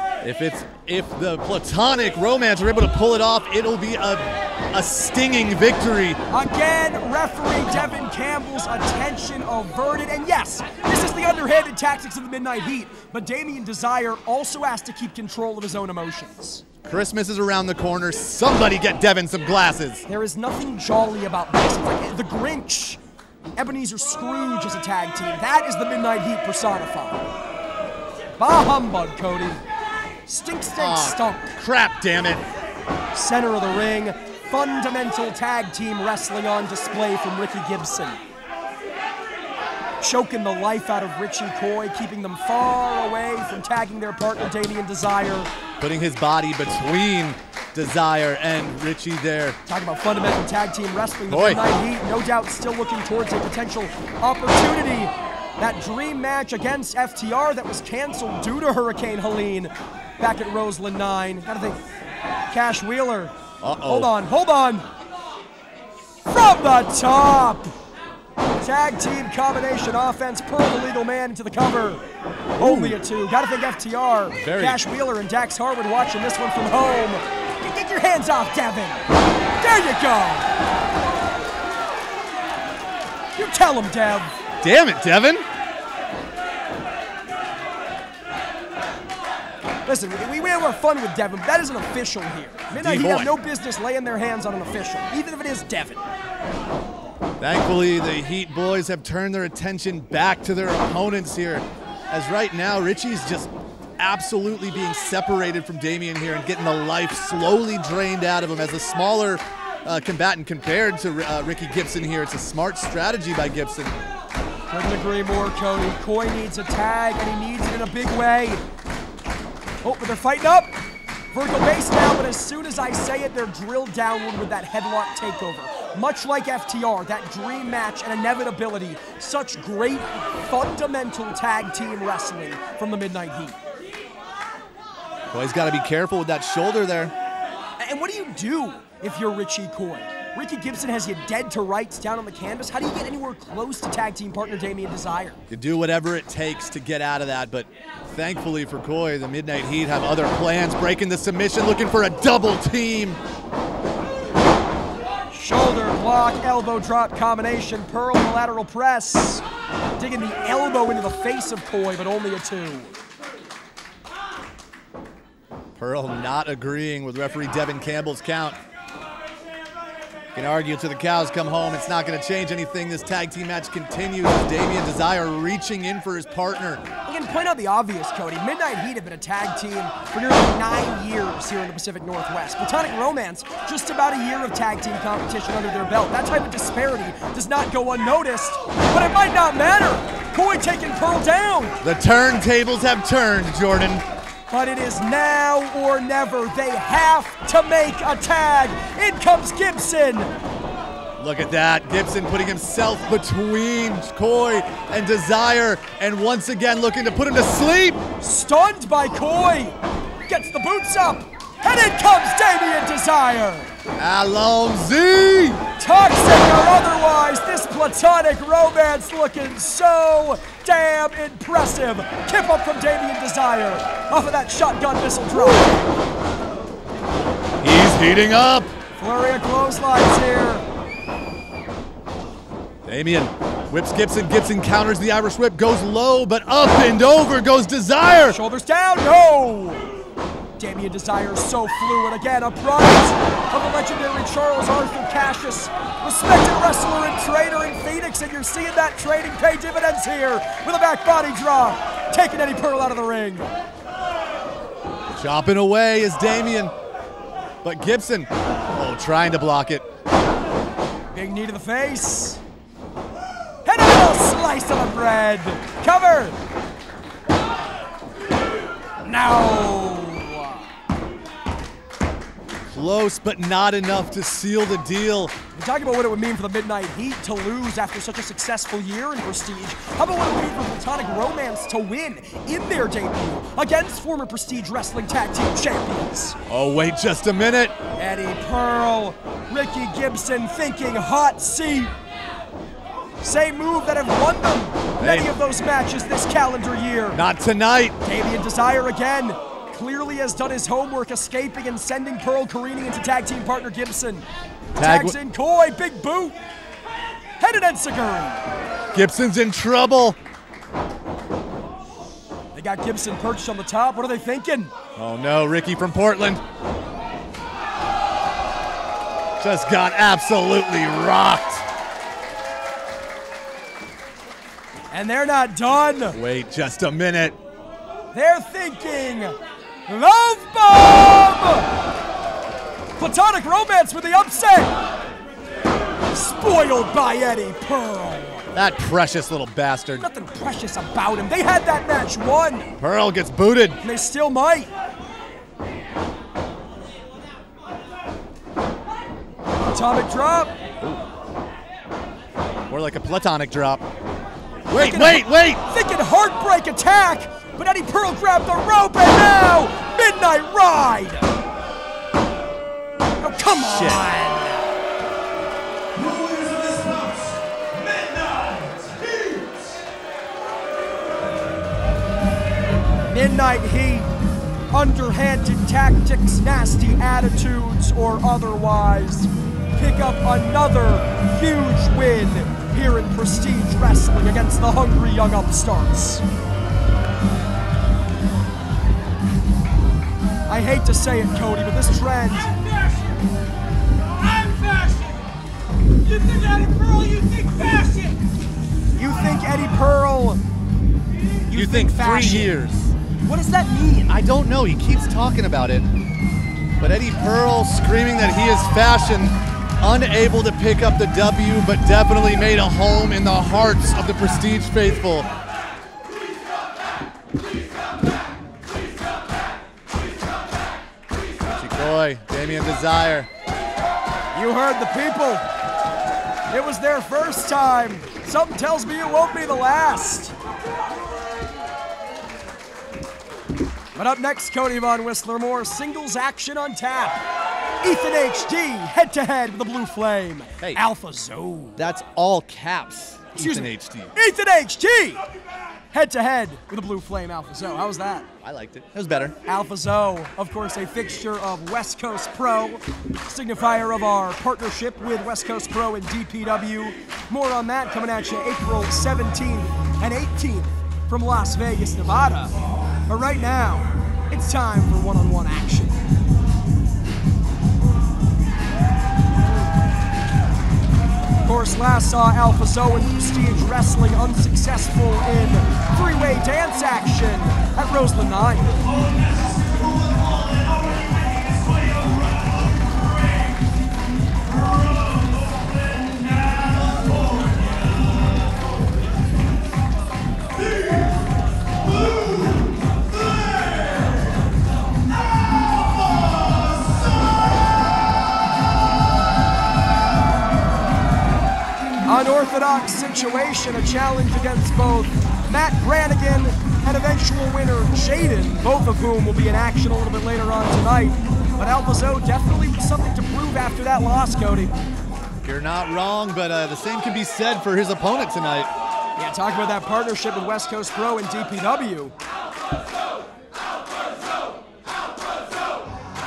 If the platonic romance are able to pull it off, it'll be a stinging victory. Again, referee Devin Campbell's attention averted. And yes, this is the underhanded tactics of the Midnight Heat, but Damien Desire also has to keep control of his own emotions. Christmas is around the corner. Somebody get Devin some glasses. There is nothing jolly about this. It's like the Grinch. Ebenezer Scrooge is a tag team. That is the Midnight Heat personified. Bah humbug, Cody. Stink, stunk. Crap, damn it. Center of the ring. Fundamental tag team wrestling on display from Ricky Gibson. Choking the life out of Richie Coy, keeping them far away from tagging their partner Damien Desire. Putting his body between Desire and Richie there. Talking about fundamental tag team wrestling, the Midnight Heat no doubt still looking towards a potential opportunity. That dream match against FTR that was canceled due to Hurricane Helene back at Roseland 9. Gotta think, Cash Wheeler. Hold on. From the top. Tag team combination offense. Pearl the legal man into the cover. Only a 2. Gotta think FTR. Cash Wheeler and Dax Harwood watching this one from home. Get your hands off, Devin. There you go. You tell him, Dev. Damn it, Devin. Listen, we have fun with Devin, but that isn't official here. Midnight Heat have no business laying their hands on an official, even if it is Devin. Thankfully, the Heat boys have turned their attention back to their opponents here, as right now, Richie's just absolutely being separated from Damien here and getting the life slowly drained out of him as a smaller combatant compared to Ricky Gibson here. It's a smart strategy by Gibson. Couldn't agree more, Cody. Coy needs a tag, and he needs it in a big way. Oh, but they're fighting up. Vertical base now, but as soon as I say it, they're drilled downward with that headlock takeover. Much like FTR, that dream match and inevitability. Such great fundamental tag team wrestling from the Midnight Heat. Coy's got to be careful with that shoulder there. And what do you do if you're Richie Coy? Ricky Gibson has you dead to rights down on the canvas. How do you get anywhere close to tag team partner Damien Desire? You do whatever it takes to get out of that, but thankfully for Coy, the Midnight Heat have other plans, breaking the submission, looking for a double team. Shoulder block, elbow drop combination, Pearl in the lateral press. Digging the elbow into the face of Coy, but only a 2. Pearl not agreeing with referee Devin Campbell's count. You can argue till the cows come home. It's not going to change anything. This tag team match continues with Damien Desire reaching in for his partner. I can point out the obvious, Cody. Midnight Heat have been a tag team for nearly 9 years here in the Pacific Northwest. Platonic Romance, just about a year of tag team competition under their belt. That type of disparity does not go unnoticed, but it might not matter. Coy taking Pearl down. The turntables have turned, Jordan. But it is now or never. They have to make a tag. In comes Gibson. Look at that. Gibson putting himself between Coy and Desire, and once again looking to put him to sleep. Stunned by Coy. gets the boots up, and in comes Damien Desire. Alonzi! Toxic or otherwise, this platonic romance looking so damn impressive. Kip up from Damien Desire off of that shotgun missile drop. He's heating up. Flurry of clotheslines here. Damien whips Gibson. Gibson counters the Irish whip, goes low, but up and over goes Desire. Shoulders down, no! Damien Desire so fluid. Again, a product of the legendary Charles Arthur Cassius. Respected wrestler and trainer in Phoenix, and you're seeing that training pay dividends here with a back body drop. Taking Eddie Pearl out of the ring. Chopping away is Damien, but Gibson, trying to block it. Big knee to the face. And a little slice of the bread. Cover. Now. Close, but not enough to seal the deal. We're talking about what it would mean for the Midnight Heat to lose after such a successful year in Prestige. How about what it would mean for Platonic Romance to win in their debut against former Prestige Wrestling Tag Team Champions? Oh, wait just a minute. Eddie Pearl, Ricky Gibson thinking hot seat. Same move that have won them many of those matches this calendar year. Not tonight. Damien Desire again. Clearly has done his homework, escaping and sending Pearl careening into tag team partner Gibson. Tags in Coy, big boot. Headed Enziguri. Gibson's in trouble. They got Gibson perched on the top. What are they thinking? Oh no, Ricky from Portland. Just got absolutely rocked. And they're not done. Wait just a minute. They're thinking Love Bomb! Platonic Romance with the upset. Spoiled by Eddie Pearl. That precious little bastard. Nothing precious about him. They had that match won. Pearl gets booted. And they still might. Atomic drop. More like a platonic drop. Wait! Thinking heartbreak attack, but Eddie Pearl grabbed the rope, and now Midnight Ride. Oh, come on. The winners of this bout, Midnight Heat. Midnight Heat, underhanded tactics, nasty attitudes, or otherwise, pick up another huge win here in Prestige Wrestling against the hungry young upstarts. I hate to say it, Cody, but this trend... I'm fashion! You think Eddie Pearl, you think fashion! You think Eddie Pearl... You think fashion. 3 years. What does that mean? I don't know, he keeps talking about it. But Eddie Pearl screaming that he is fashion, unable to pick up the W, but definitely made a home in the hearts of the Prestige faithful. Chikoy, Damien Desire. You heard the people. It was their first time. Something tells me it won't be the last. But up next, Cody Von Whistler, more singles action on tap. Ethan HD, head-to-head with the Blue Flame. Hey. Alpha Zone. That's all caps. Excuse Ethan me. HD. Ethan HD, head-to-head with the Blue Flame Alpha Zone. How was that? I liked it. It was better. Alpha Zoe, of course, a fixture of West Coast Pro, signifier of our partnership with West Coast Pro and DPW. More on that coming at you April 17th and 18th from Las Vegas, Nevada. But right now, it's time for one-on-one action. Of course, last saw Alpha Zoe and Prestige Wrestling unsuccessful in three-way dance action at Roseland 9. Unorthodox situation, a challenge against both Matt Brannigan and eventual winner Jaden, both of whom will be in action a little bit later on tonight. But Alpha Zo definitely with something to prove after that loss, Cody. You're not wrong, but the same can be said for his opponent tonight. Yeah, talk about that partnership with West Coast Pro and DPW.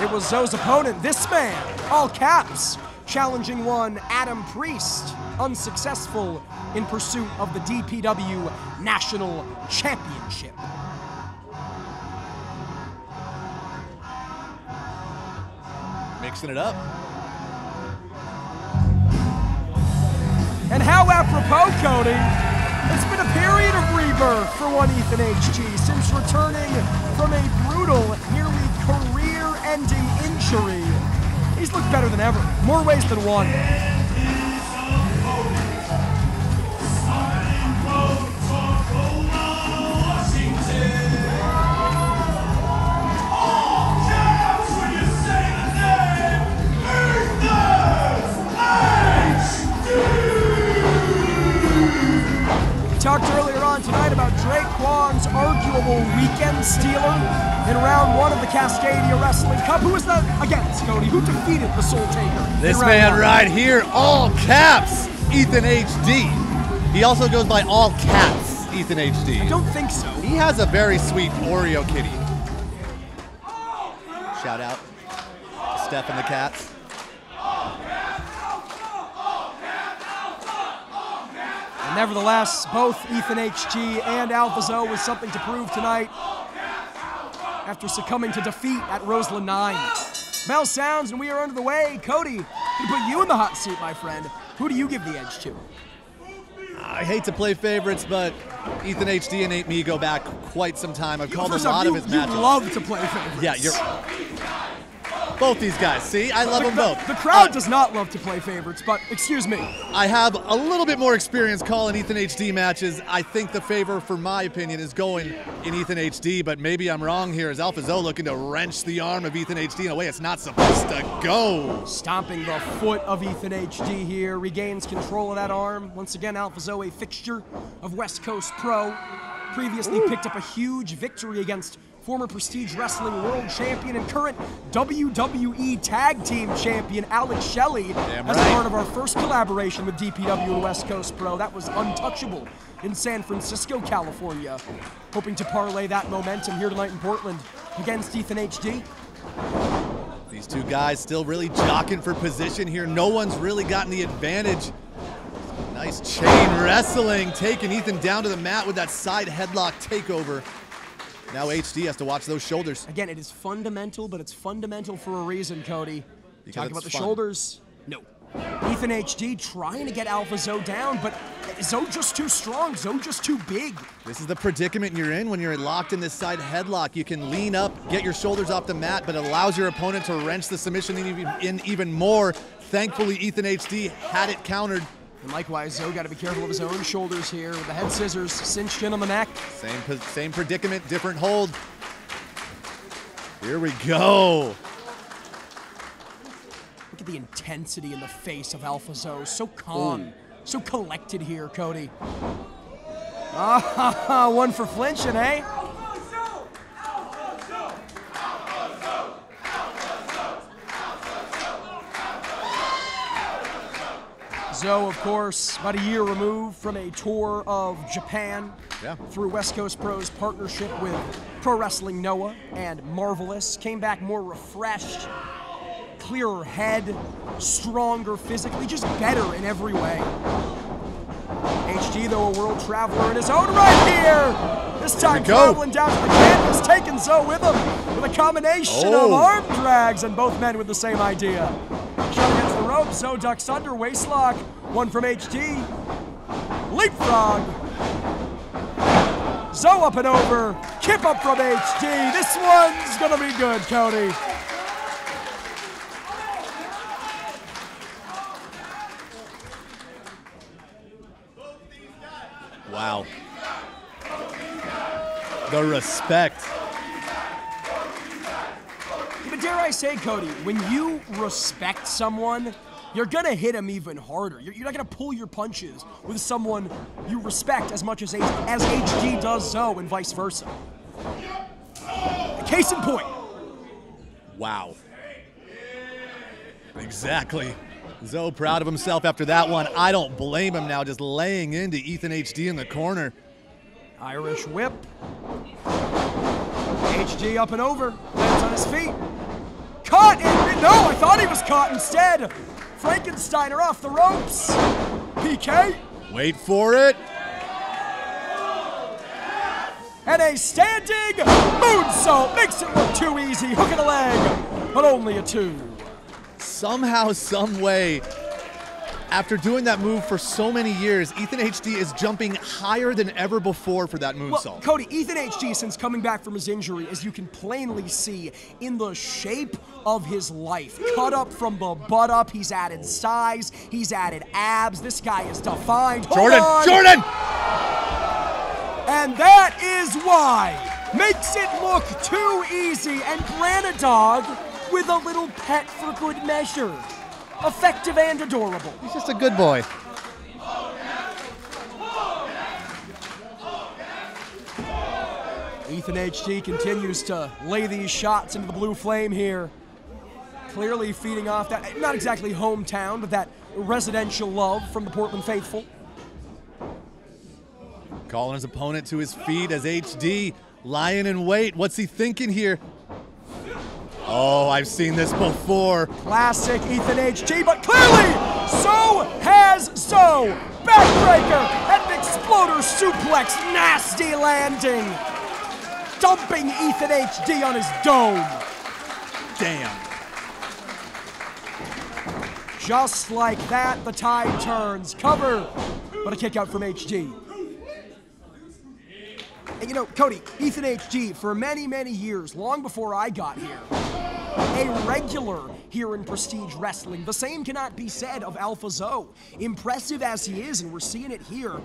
It was Zo's opponent, this man, all caps, challenging one Adam Priest, unsuccessful in pursuit of the DPW National Championship. Mixing it up. And how apropos, Cody, it's been a period of rebirth for one Ethan HG since returning from a brutal, nearly career-ending injury. He's looked better than ever, more ways than one. Talked earlier on tonight about Drake Kwong's arguable weekend stealer in round 1 of the Cascadia Wrestling Cup. Who was that against, Cody? Who defeated the Soul Taker? This man right here, all caps, Ethan HD. He also goes by all cats, Ethan HD. I don't think so. He has a very sweet Oreo kitty. Shout out to Steph and the cats. Nevertheless, both Ethan HG and Alpha Zo with something to prove tonight after succumbing to defeat at Roseland 9. Bell sounds and we are under the way. Cody, we put you in the hot seat, my friend. Who do you give the edge to? I hate to play favorites, but Ethan HD and Nate Me go back quite some time. I've called a lot of his matches. You love to play favorites. Yeah, you're... Both these guys, see? I love them both. The crowd does not love to play favorites, but excuse me. I have a little bit more experience calling Ethan HD matches. I think the favor, for my opinion, is going in Ethan HD, but maybe I'm wrong here. Is Alpha Zo looking to wrench the arm of Ethan HD in a way it's not supposed to go? Stomping the foot of Ethan HD here, regains control of that arm. Once again, Alpha Zo, a fixture of West Coast Pro. Previously picked up a huge victory against former Prestige Wrestling World Champion and current WWE Tag Team Champion Alex Shelley as part of our first collaboration with DPW and West Coast Pro. That was Untouchable in San Francisco, California. Hoping to parlay that momentum here tonight in Portland against Ethan HD. These two guys still really jockeying for position here. No one's really gotten the advantage. Nice chain wrestling, taking Ethan down to the mat with that side headlock takeover. Now HD has to watch those shoulders. Again, it is fundamental, but it's fundamental for a reason, Cody. Talking about the shoulders, no. Ethan HD trying to get Alpha Zo down, but Zo just too strong, Zo just too big. This is the predicament you're in when you're locked in this side headlock. You can lean up, get your shoulders off the mat, but it allows your opponent to wrench the submission in even more. Thankfully, Ethan HD had it countered. And likewise, Zo got to be careful of his own shoulders here with the head scissors cinched in on the neck. Same predicament, different hold. Here we go. Look at the intensity in the face of Alpha Zo. So calm, so collected here, Cody. Ah, one for flinching, eh? Zo, of course, about a year removed from a tour of Japan through West Coast Pro's partnership with Pro Wrestling Noah and Marvelous. Came back more refreshed, clearer head, stronger physically, just better in every way. HD, though, a world traveler in his own right here. This time traveling down to the canvas, taking Zo with him with a combination of arm drags, and both men with the same idea. Shot against the rope, Zo ducks under, waistlock, one from HD. Leapfrog. Zo up and over, kip up from HD. This one's gonna be good, Cody. Wow. The respect. But dare I say, Cody, when you respect someone, you're gonna hit him even harder. You're not gonna pull your punches with someone you respect as much as HG does Zoe, and vice versa. Case in point. Wow. Exactly. Zoe proud of himself after that one. I don't blame him now, just laying into Ethan HD in the corner. Irish whip. HG up and over, lands on his feet. Caught in, no, I thought he was caught instead. Frankensteiner off the ropes. PK. Wait for it. And a standing moonsault makes it look too easy. Hook and a leg, but only a 2. Somehow, some way, after doing that move for so many years, Ethan HD is jumping higher than ever before for that moonsault. Well, Cody, Ethan HD, since coming back from his injury, as you can plainly see, in the shape of his life. Cut up from the butt up, he's added size, he's added abs. This guy is defined. Jordan! And that is why. Makes it look too easy, and Granadog with a little pet for good measure. Effective and adorable. He's just a good boy. Ethan HD continues to lay these shots into the blue flame here. Clearly feeding off that, not exactly hometown, but that residential love from the Portland faithful. Calling his opponent to his feet as HD lying in wait. What's he thinking here? Oh, I've seen this before. Classic Ethan HD, but clearly, so has Zoe. Backbreaker and exploder suplex, nasty landing. Dumping Ethan HD on his dome. Damn. Just like that, the tide turns. Cover, but a kick out from HG. And you know, Cody, Ethan HG, for many, many years, long before I got here, a regular here in Prestige Wrestling. The same cannot be said of Alpha Zoe. Impressive as he is, and we're seeing it here,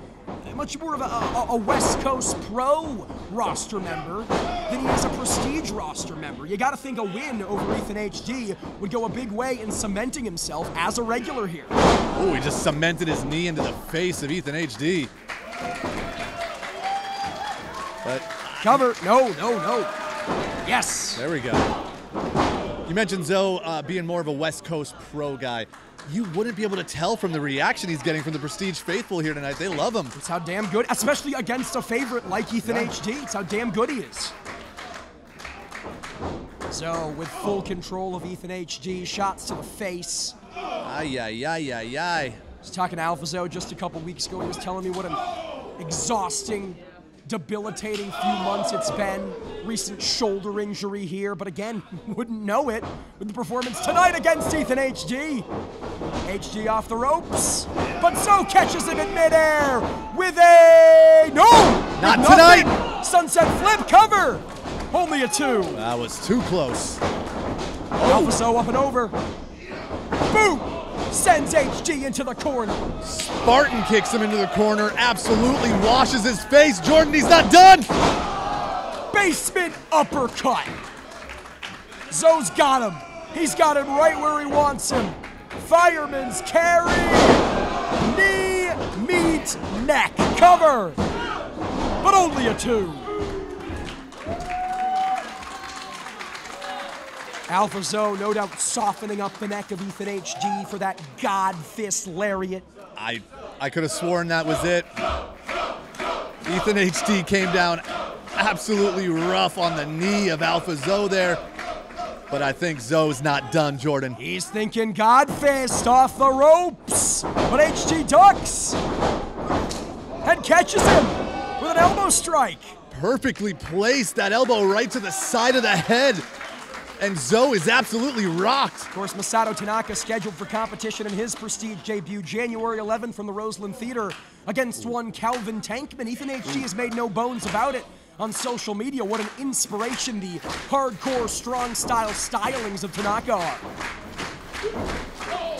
much more of a West Coast Pro roster member than he is a Prestige roster member. You gotta think a win over Ethan HD would go a big way in cementing himself as a regular here. Oh, he just cemented his knee into the face of Ethan HD. But cover, no. Yes. There we go. You mentioned Zoe being more of a West Coast Pro guy. You wouldn't be able to tell from the reaction he's getting from the Prestige faithful here tonight. They love him. It's how damn good, especially against a favorite like Ethan HD. It's how damn good he is. Zoe with full control of Ethan HD. Shots to the face. Ay. I was talking to Alpha Zoe just a couple weeks ago. He was telling me what an exhausting, debilitating few months it's been. Recent shoulder injury here, but again, wouldn't know it with the performance tonight against Ethan HD. HD off the ropes, but Zoe catches him in midair with a not tonight. Sunset flip cover, only a 2. That was too close. Alpha Zoe up and over. Boom! Sends HG into the corner. Spartan kicks him into the corner, absolutely washes his face. Jordan, he's not done. Basement uppercut. Zoe's got him. He's got him right where he wants him. Fireman's carry. Knee, meet, neck. Cover. But only a 2. Alpha Zoe, no doubt, softening up the neck of Ethan HD for that God Fist Lariat. I could have sworn that was it. Ethan HD came down absolutely rough on the knee of Alpha Zoe there. But I think Zoe's not done, Jordan. He's thinking God Fist off the ropes. But HG ducks and catches him with an elbow strike. Perfectly placed, that elbow right to the side of the head. And Zoe is absolutely rocked. Of course, Masato Tanaka scheduled for competition in his Prestige debut January 11th from the Hawthorne Theater against one Calvin Tankman. Ethan HG has made no bones about it on social media. What an inspiration the hardcore, strong style stylings of Tanaka are.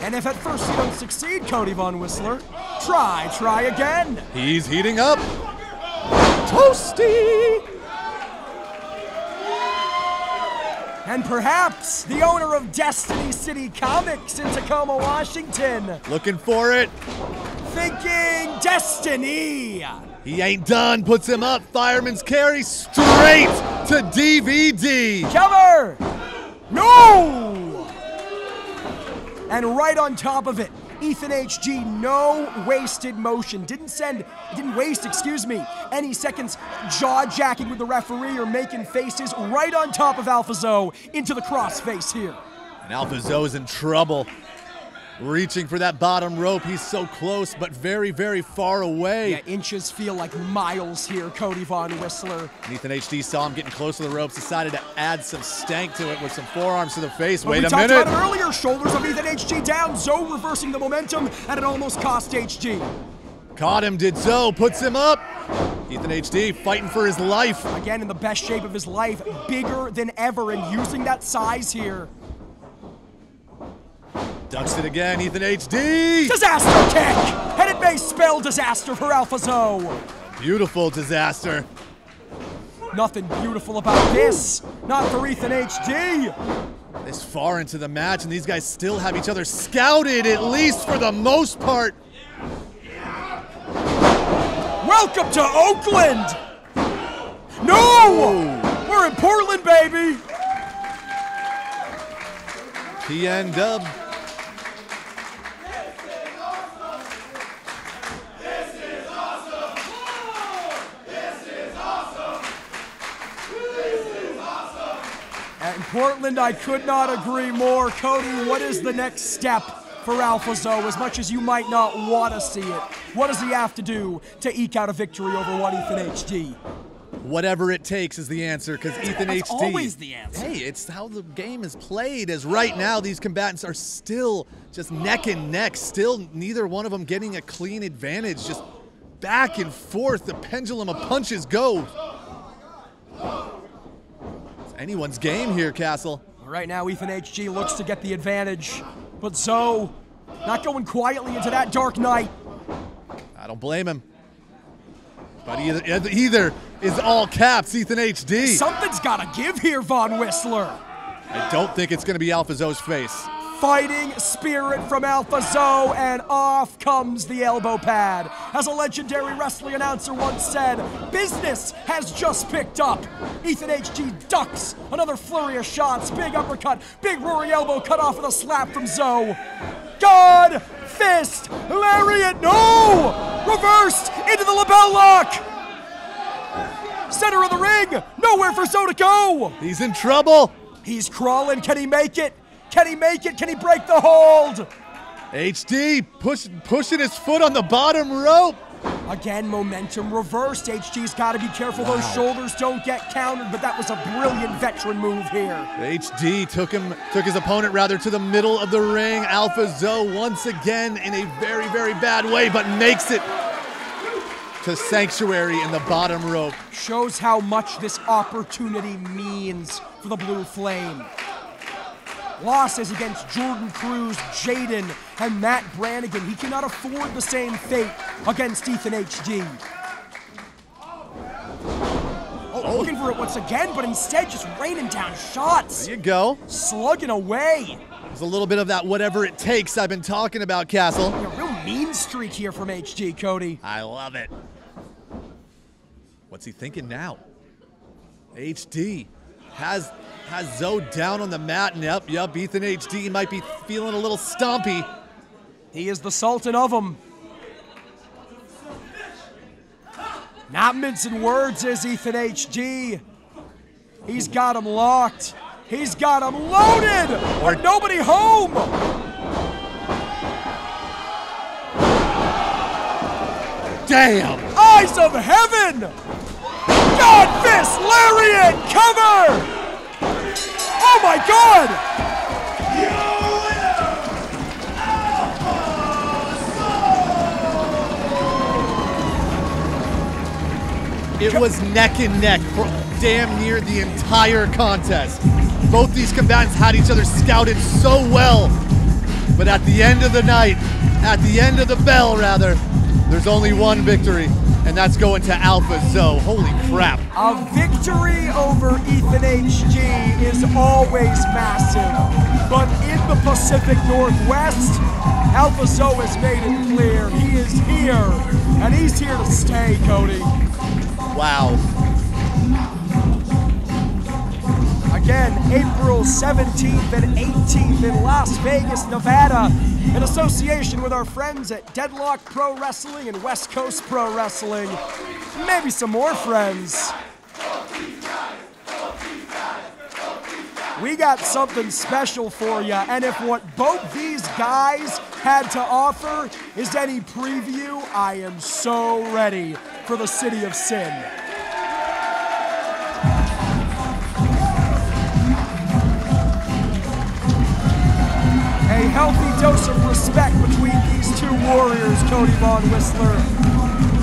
And if at first you don't succeed, Cody Von Whistler, try again. He's heating up. Toasty! And perhaps the owner of Destiny City Comics in Tacoma, Washington. Looking for it. Thinking Destiny. He ain't done. Puts him up. Fireman's carry straight to DVD. Cover. No. And right on top of it, Ethan HG, no wasted motion. Didn't waste, any seconds jaw-jacking with the referee or making faces right on top of AlphaZo into the crossface here. And AlphaZo's in trouble. Reaching for that bottom rope. He's so close, but very, very far away. Yeah, inches feel like miles here, Cody Von Whistler. And Ethan HD saw him getting close to the ropes, decided to add some stank to it with some forearms to the face. But Wait we a talked minute. about it earlier, shoulders of Ethan HG down, Zo reversing the momentum, and it almost cost HG. Caught him, did Zo, puts him up. Ethan HD fighting for his life. Again, in the best shape of his life, bigger than ever, and using that size here. Ducks it again, Ethan HD. Disaster kick! And it may spell disaster for AlphaZo. Beautiful disaster. Nothing beautiful about this. Not for Ethan HD. This far into the match, and these guys still have each other scouted, at least for the most part. Welcome to Oakland! No! We're in Portland, baby! PN Dub. In Portland, I could not agree more. Cody, what is the next step for AlphaZo? As much as you might not want to see it, what does he have to do to eke out a victory over one Ethan HD? Whatever it takes is the answer, because Ethan That's HD. always the answer. Hey, it's how the game is played. As right now, these combatants are still just neck and neck. Still, neither one of them getting a clean advantage. Just back and forth. The pendulum of punches go. It's anyone's game here, Castle. Right now, Ethan HG looks to get the advantage, but Zo not going quietly into that dark night. I don't blame him. But either is all caps Ethan HD. Something's got to give here, Von Whistler. I don't think it's going to be AlphaZo's face. Fighting spirit from AlphaZo, and off comes the elbow pad. As a legendary wrestling announcer once said, business has just picked up. Ethan HG ducks another flurry of shots, big uppercut, big roaring elbow cut off with a slap from Zo. God fist, lariat, no! Reversed into the lapel lock. Center of the ring, nowhere for Zo to go. He's in trouble. He's crawling, can he make it? Can he make it? Can he break the hold? HD pushing his foot on the bottom rope. Again, momentum reversed. HG's got to be careful those shoulders don't get countered, but that was a brilliant veteran move here. HD took his opponent rather to the middle of the ring. AlphaZo once again in a very, very bad way, but makes it to Sanctuary in the bottom rope. Shows how much this opportunity means for the Blue Flame. Losses against Jordan Cruz, Jaden, and Matt Brannigan. He cannot afford the same fate against Ethan HG. Looking for it once again, but instead just raining down shots. There you go. Slugging away. There's a little bit of that whatever it takes I've been talking about, Castle. A real mean streak here from HG, Cody. I love it. What's he thinking now? HD has Zo down on the mat, and yep, Ethan HD might be feeling a little stompy. He is the Sultan of them. Not mincing words is Ethan HG. He's got him locked. He's got him loaded, but nobody home. Damn! Eyes of heaven! God fist lariat cover! Oh my God! It was neck and neck for damn near the entire contest. Both these combatants had each other scouted so well, but at the end of the night, at the end of the bell rather, there's only one victory. and that's going to Alpha Zoe. Holy crap. A victory over Ethan HG is always massive, but in the Pacific Northwest, Alpha Zoe has made it clear he is here, and he's here to stay, Cody. Wow. Again, April 17th and 18th in Las Vegas, Nevada, in association with our friends at Deadlock Pro Wrestling and West Coast Pro Wrestling. Maybe some more friends. We got something special for you, and if what both these guys had to offer is any preview, I am so ready for the City of Sin. A healthy dose of respect between these two warriors, Cody Von Whistler.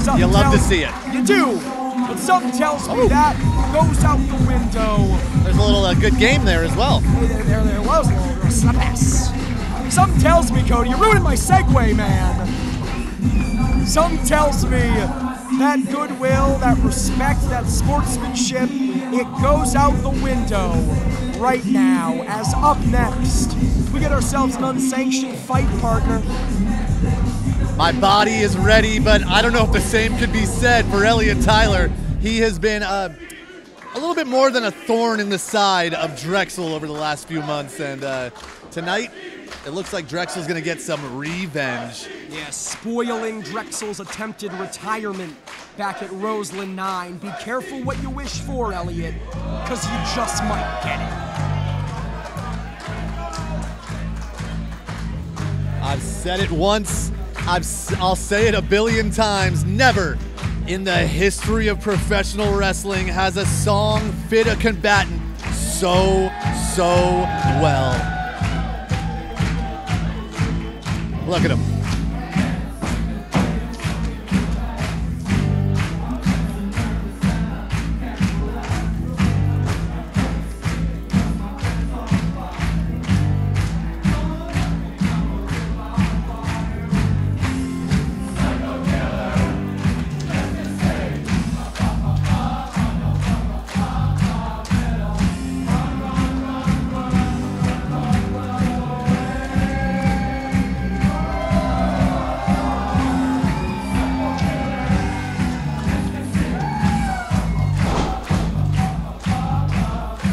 Something You love to see it. You do, but something tells me that goes out the window. There's a little good game there as well. There was a little mess. Something tells me, Cody, you're ruining my segue, man. Something tells me that goodwill, that respect, that sportsmanship, it goes out the window right now, as up next, we get ourselves an unsanctioned fight partner. My body is ready, but I don't know if the same could be said for Elliot Tyler. He has been a little bit more than a thorn in the side of Drexel over the last few months, and tonight, it looks like Drexel's gonna get some revenge. Yeah, spoiling Drexel's attempted retirement back at Roseland 9. Be careful what you wish for, Elliot, because you just might get it. I've said it once, I'll say it a billion times. Never in the history of professional wrestling has a song fit a combatant so well. Look at him.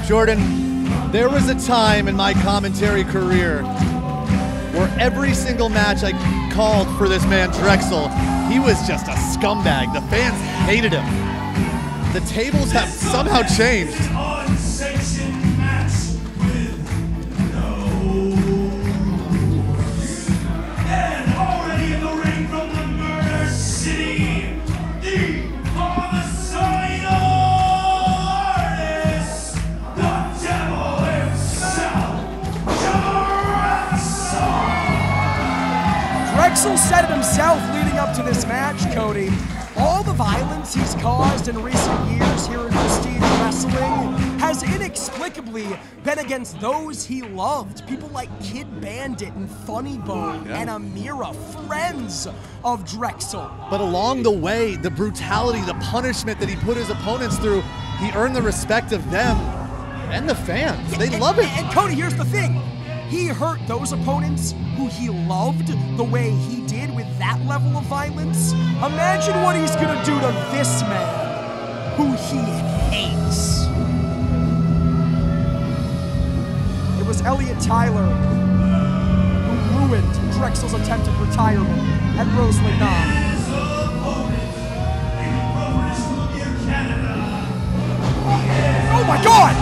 Jordan, there was a time in my commentary career where every single match I called for this man Drexel, he was just a scumbag. The fans hated him. The tables have somehow changed. Unsanctioned match with no rules. And already in the ring from the Murder City, the homicidal artist, the devil himself, Drexel. Drexel said it himself leading up to this match, Cody. All the violence he's caused in recent years here in Prestige Wrestling has inexplicably been against those he loved. People like Kid Bandit and Funny Bone and Amira, friends of Drexel. But along the way, the brutality, the punishment that he put his opponents through, he earned the respect of them and the fans. They love it. And Cody, here's the thing. He hurt those opponents who he loved the way he did with that level of violence. Imagine what he's gonna do to this man who he hates. It was Elliot Tyler who ruined Drexel's attempted retirement at Roseland 9. His opponent in British Columbia, Canada. Oh my God!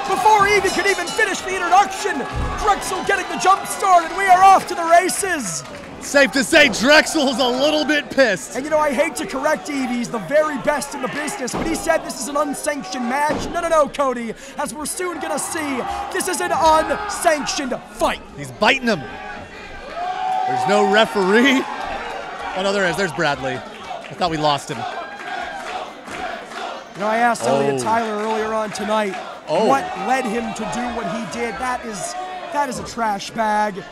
Before he could even finish the introduction, Drexel getting the jump start, and we are off to the races. Safe to say, Drexel's a little bit pissed. And you know, I hate to correct Evie, he's the very best in the business, but he said this is an unsanctioned match. No, Cody, as we're soon gonna see, this is an unsanctioned fight. He's biting him. There's no referee. Oh no, there is. There's Bradley. I thought we lost him. You know, I asked Elliot Tyler earlier on tonight what led him to do what he did. That is a trash bag.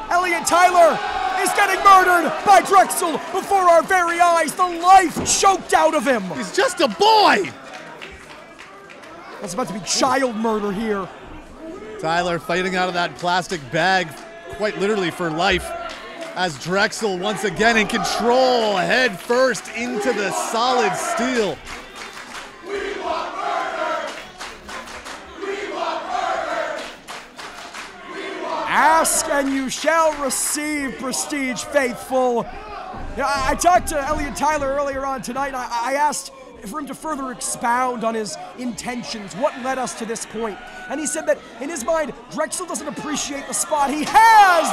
Elliot Tyler is getting murdered by Drexel before our very eyes. The life choked out of him. He's just a boy. That's about to be child murder here. Tyler fighting out of that plastic bag, quite literally for life, as Drexel once again in control, head first into the solid steel. Ask and you shall receive, Prestige faithful. I talked to Elliot Tyler earlier on tonight. I asked for him to further expound on his intentions, what led us to this point. And he said that in his mind, Drexel doesn't appreciate the spot he has.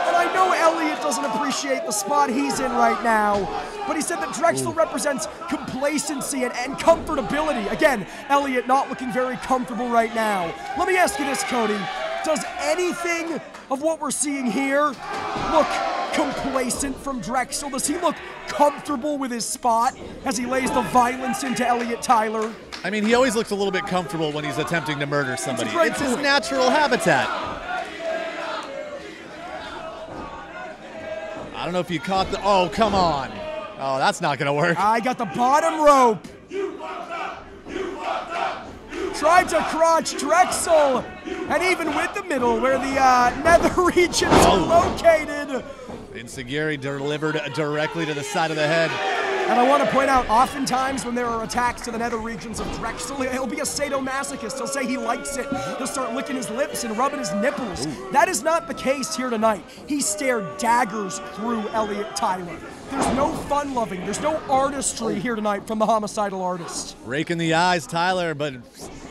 And I know Elliot doesn't appreciate the spot he's in right now. But he said that Drexel represents complacency and comfortability. Again, Elliot not looking very comfortable right now. Let me ask you this, Cody. Does anything of what we're seeing here look complacent from Drexel? Does he look comfortable with his spot as he lays the violence into Elliot Tyler? I mean, he always looks a little bit comfortable when he's attempting to murder somebody. It's his natural habitat. I don't know if you caught the... Oh, come on. Oh, that's not going to work. I got the bottom rope. Tried to crotch Drexel, and even with the middle where the nether regions are located. Insiguri delivered directly to the side of the head. And I want to point out, oftentimes when there are attacks to the nether regions of Drexel, he'll be a sadomasochist. He'll say he likes it. He'll start licking his lips and rubbing his nipples. Ooh. That is not the case here tonight. He stared daggers through Elliot Tyler. There's no fun-loving, there's no artistry here tonight from the homicidal artist. Raking the eyes, Tyler, but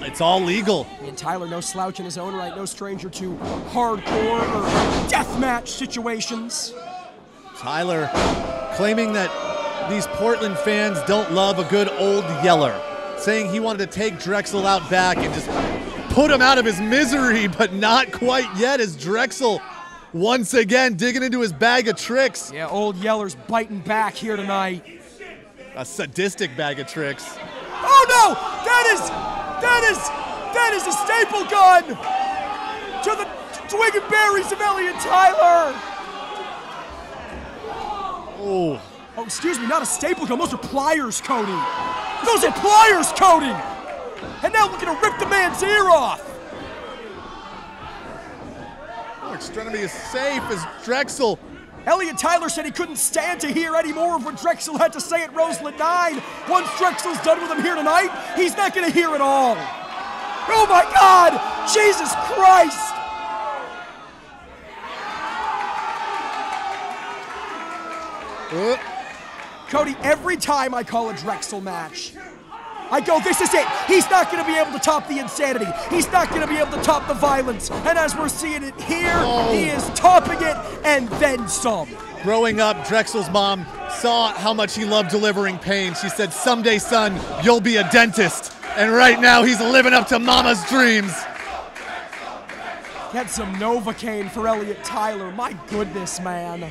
it's all legal. And Tyler, no slouch in his own right, no stranger to hardcore or deathmatch situations. Tyler claiming that these Portland fans don't love a good old yeller, saying he wanted to take Drexel out back and just put him out of his misery, but not quite yet as Drexel once again digging into his bag of tricks. Yeah, old Yeller's biting back here tonight. A sadistic bag of tricks. Oh no! That is a staple gun to the twig and berries of Elliot Tyler. Oh. Oh, excuse me, not a staple gun. Those are pliers, Cody. Those are pliers, Cody. And now we're gonna rip the man's ear off. Extremity is safe as Drexel. Elliot Tyler said he couldn't stand to hear any more of what Drexel had to say at Roseland 9. Once Drexel's done with him here tonight, he's not going to hear it all. Oh my God! Jesus Christ! Cody, every time I call a Drexel match, I go, this is it. He's not going to be able to top the insanity. He's not going to be able to top the violence. And as we're seeing it here, he is topping it and then some. Growing up, Drexel's mom saw how much he loved delivering pain. She said, someday, son, you'll be a dentist. And right now, he's living up to mama's dreams. Get some Novocaine for Elliot Tyler. My goodness, man.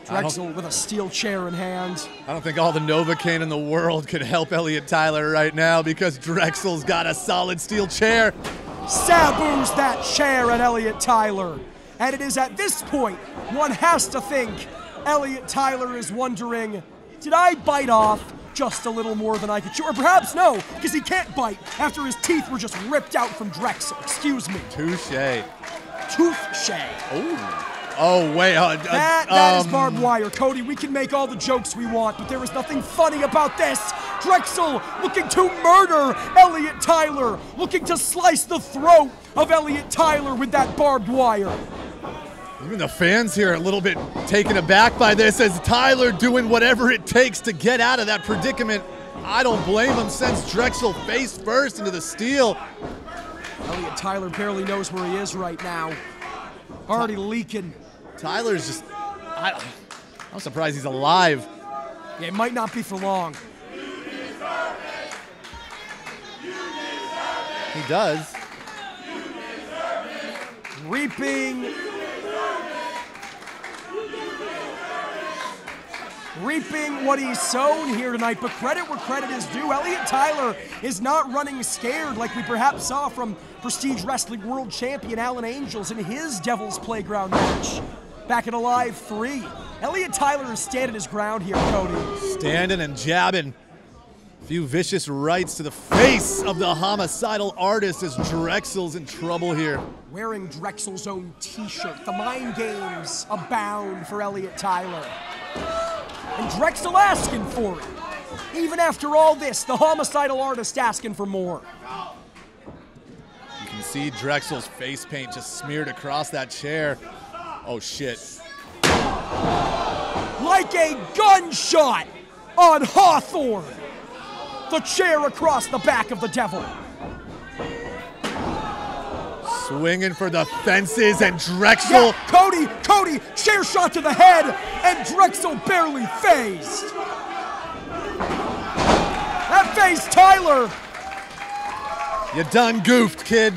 Drexel with a steel chair in hand. I don't think all the Novocaine in the world could help Elliot Tyler right now because Drexel's got a solid steel chair. Saboos that chair at Elliot Tyler. And it is at this point, one has to think Elliot Tyler is wondering, did I bite off just a little more than I could chew? Or perhaps no, because he can't bite after his teeth were just ripped out from Drexel. Excuse me. Touche. Touche. Oh. Oh, wait. That is barbed wire. Cody, we can make all the jokes we want, but there is nothing funny about this. Drexel looking to murder Elliot Tyler, looking to slice the throat of Elliot Tyler with that barbed wire. Even the fans here are a little bit taken aback by this as Tyler doing whatever it takes to get out of that predicament. I don't blame him, sends Drexel face first into the steel. Elliot Tyler barely knows where he is right now. Already leaking. Tyler's just, I'm surprised he's alive. Yeah, it might not be for long. He does. Reaping reaping what he's sown here tonight, but credit where credit is due. Elliot Tyler is not running scared like we perhaps saw from Prestige Wrestling World Champion Alan Angels in his Devil's Playground match back in Alive 3. Elliot Tyler is standing his ground here, Cody. Standing and jabbing. A few vicious rights to the face of the homicidal artist as Drexel's in trouble here. Wearing Drexel's own t-shirt. The mind games abound for Elliot Tyler. And Drexel asking for it. Even after all this, the homicidal artist asking for more. You can see Drexel's face paint just smeared across that chair. Oh, shit. Like a gunshot on Hawthorne. The chair across the back of the Devil. Swinging for the fences, and Drexel. Yeah, Cody, chair shot to the head, and Drexel barely phased. That phased Tyler. You done goofed, kid.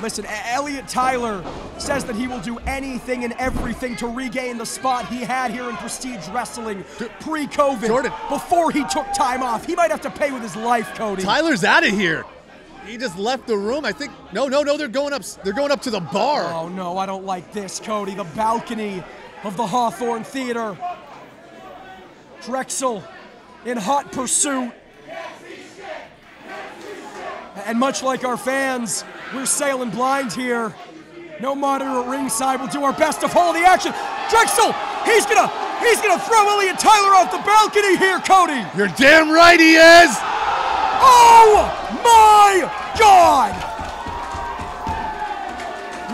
Listen, Elliot Tyler says that he will do anything and everything to regain the spot he had here in Prestige Wrestling pre-COVID. Jordan. Before he took time off. He might have to pay with his life, Cody. Tyler's out of here. He just left the room. I think, no, they're going up to the bar. Oh no, I don't like this, Cody. The balcony of the Hawthorne Theater. Drexel in hot pursuit. And much like our fans, we're sailing blind here. No monitor at ringside. We'll do our best to follow the action. Drexel, he's gonna throw Elliot Tyler off the balcony here, Cody. You're damn right he is. Oh my God!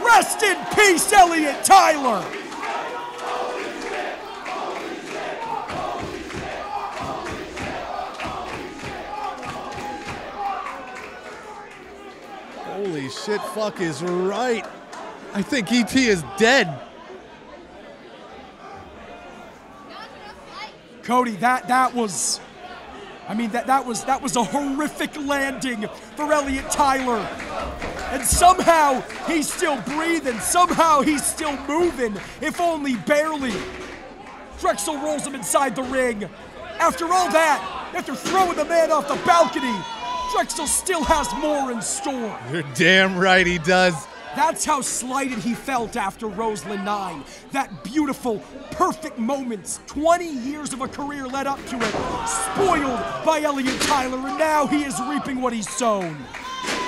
Rest in peace, Elliot Tyler. Holy shit, fuck is right. I think E.T. is dead. Cody, that was a horrific landing for Elliot Tyler. And somehow he's still breathing, somehow he's still moving, if only barely. Drexel rolls him inside the ring. After all that, after throwing the man off the balcony, Drexel still has more in store. You're damn right he does. That's how slighted he felt after Roseland 9. That beautiful, perfect moments, 20 years of a career led up to it, spoiled by Elliot Tyler, and now he is reaping what he's sown.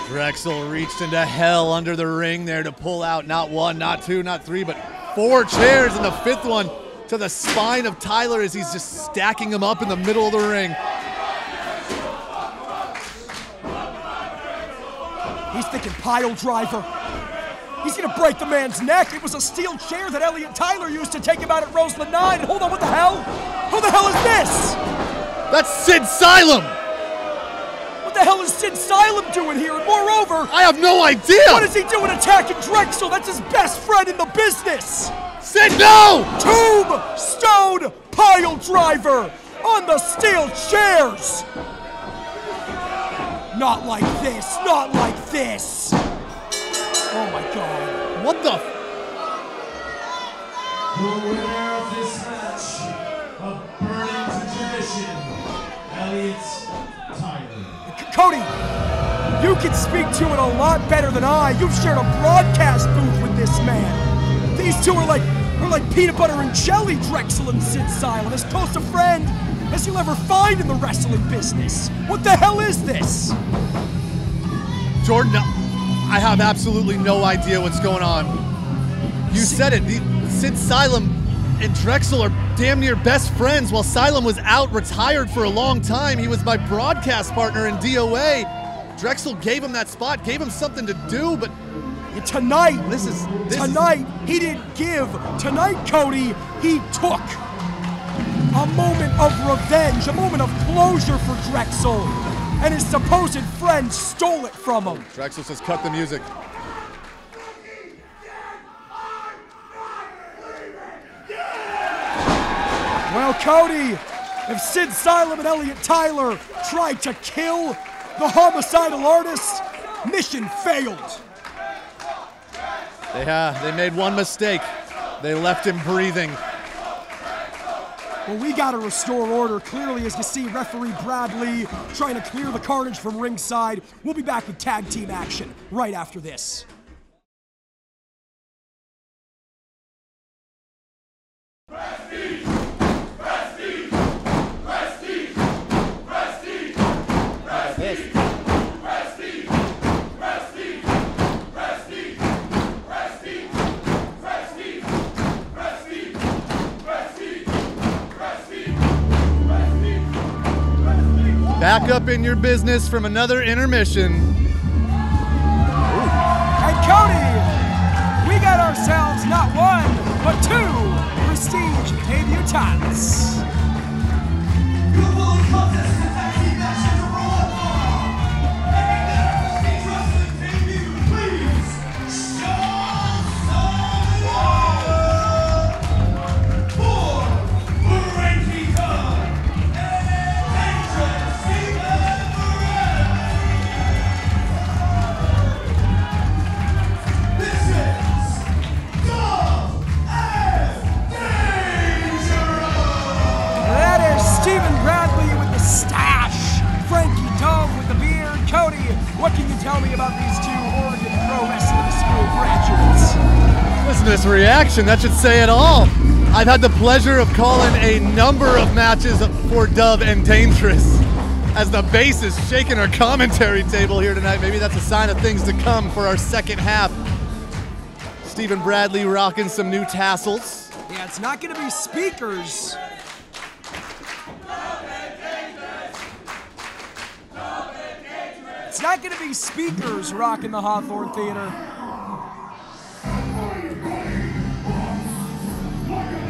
Drexel reached into hell under the ring there to pull out not one, not two, not three, but 4 chairs, and the 5th one to the spine of Tyler as he's just stacking them up in the middle of the ring. He's thinking pile driver. He's gonna break the man's neck. It was a steel chair that Elliot Tyler used to take him out at Roseland 9. Hold on, what the hell? Who the hell is this? That's Sid Silem! What the hell is Sid Silem doing here? And moreover, I have no idea! What is he doing attacking Drexel? That's his best friend in the business! Sid, no! Tombstone pile driver on the steel chairs! Not like this, not like this! Oh my God. What the? The winner of this match, of Burning to Tradition, Elliot Tyler. Cody, you can speak to it a lot better than I. You've shared a broadcast booth with this man. These two are like peanut butter and jelly, Drexel and Sid Silem. As close a friend as you'll ever find in the wrestling business. What the hell is this? Jordan, I have absolutely no idea what's going on. You said it. Sid Silem and Drexel are damn near best friends. While Silem was out, retired for a long time, he was my broadcast partner in DOA. Drexel gave him that spot, gave him something to do, but tonight, tonight, he didn't give. Tonight, Cody, he took. A moment of revenge, a moment of closure for Drexel. And his supposed friend stole it from him. Drexel says, cut the music. Well, Cody, if Sid Silem and Elliot Tyler tried to kill the homicidal artist, mission failed. They made one mistake. They left him breathing. Well, we got to restore order. Clearly, as you see, referee Bradley trying to clear the carnage from ringside. We'll be back with tag team action right after this. Prestige! Prestige! Prestige! Prestige! Prestige! Prestige! Prestige! Prestige! Prestige! Prestige! Prestige! Prestige! Prestige! Back up in your business from another intermission. And Cody, we got ourselves not one, but two Prestige debutants. What can you tell me about these two Oregon Pro Wrestling School graduates? Listen to this reaction, that should say it all. I've had the pleasure of calling a number of matches for Dove and Dangerous. As the bass is shaking our commentary table here tonight, maybe that's a sign of things to come for our second half. Stephen Bradley rocking some new tassels. Yeah, it's not going to be speakers. It's not going to be speakers rocking the Hawthorne Theater.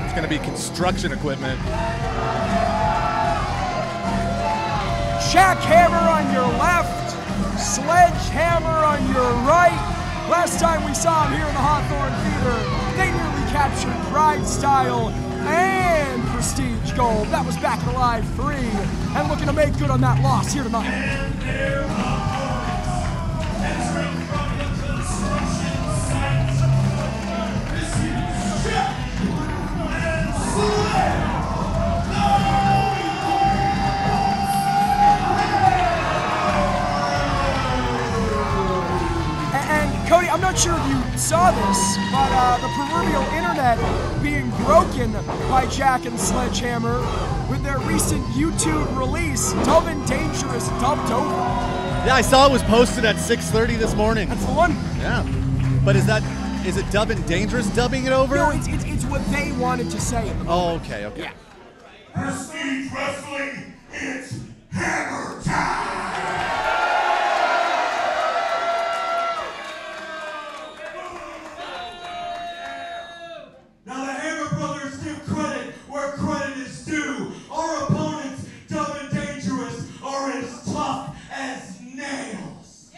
It's going to be construction equipment. Jackhammer on your left, sledgehammer on your right. Last time we saw him here in the Hawthorne Theater, they nearly captured Pride Style and Prestige Gold. That was back in Live 3, and looking to make good on that loss here tonight. And Cody, I'm not sure if you saw this, but the proverbial internet being broken by Jack and Sledgehammer with their recent YouTube release, Dove and Dangerous dubbed over. Yeah, I saw it was posted at 6:30 this morning. That's the one. Yeah, but is it Dove and Dangerous dubbing it over? No, it's what they wanted to say. In the Oh, okay. Yeah. Prestige Wrestling, it's hammer time! Now the Hammer Brothers give credit where credit is due. Our opponents, Dove and Dangerous, are as tough as nails.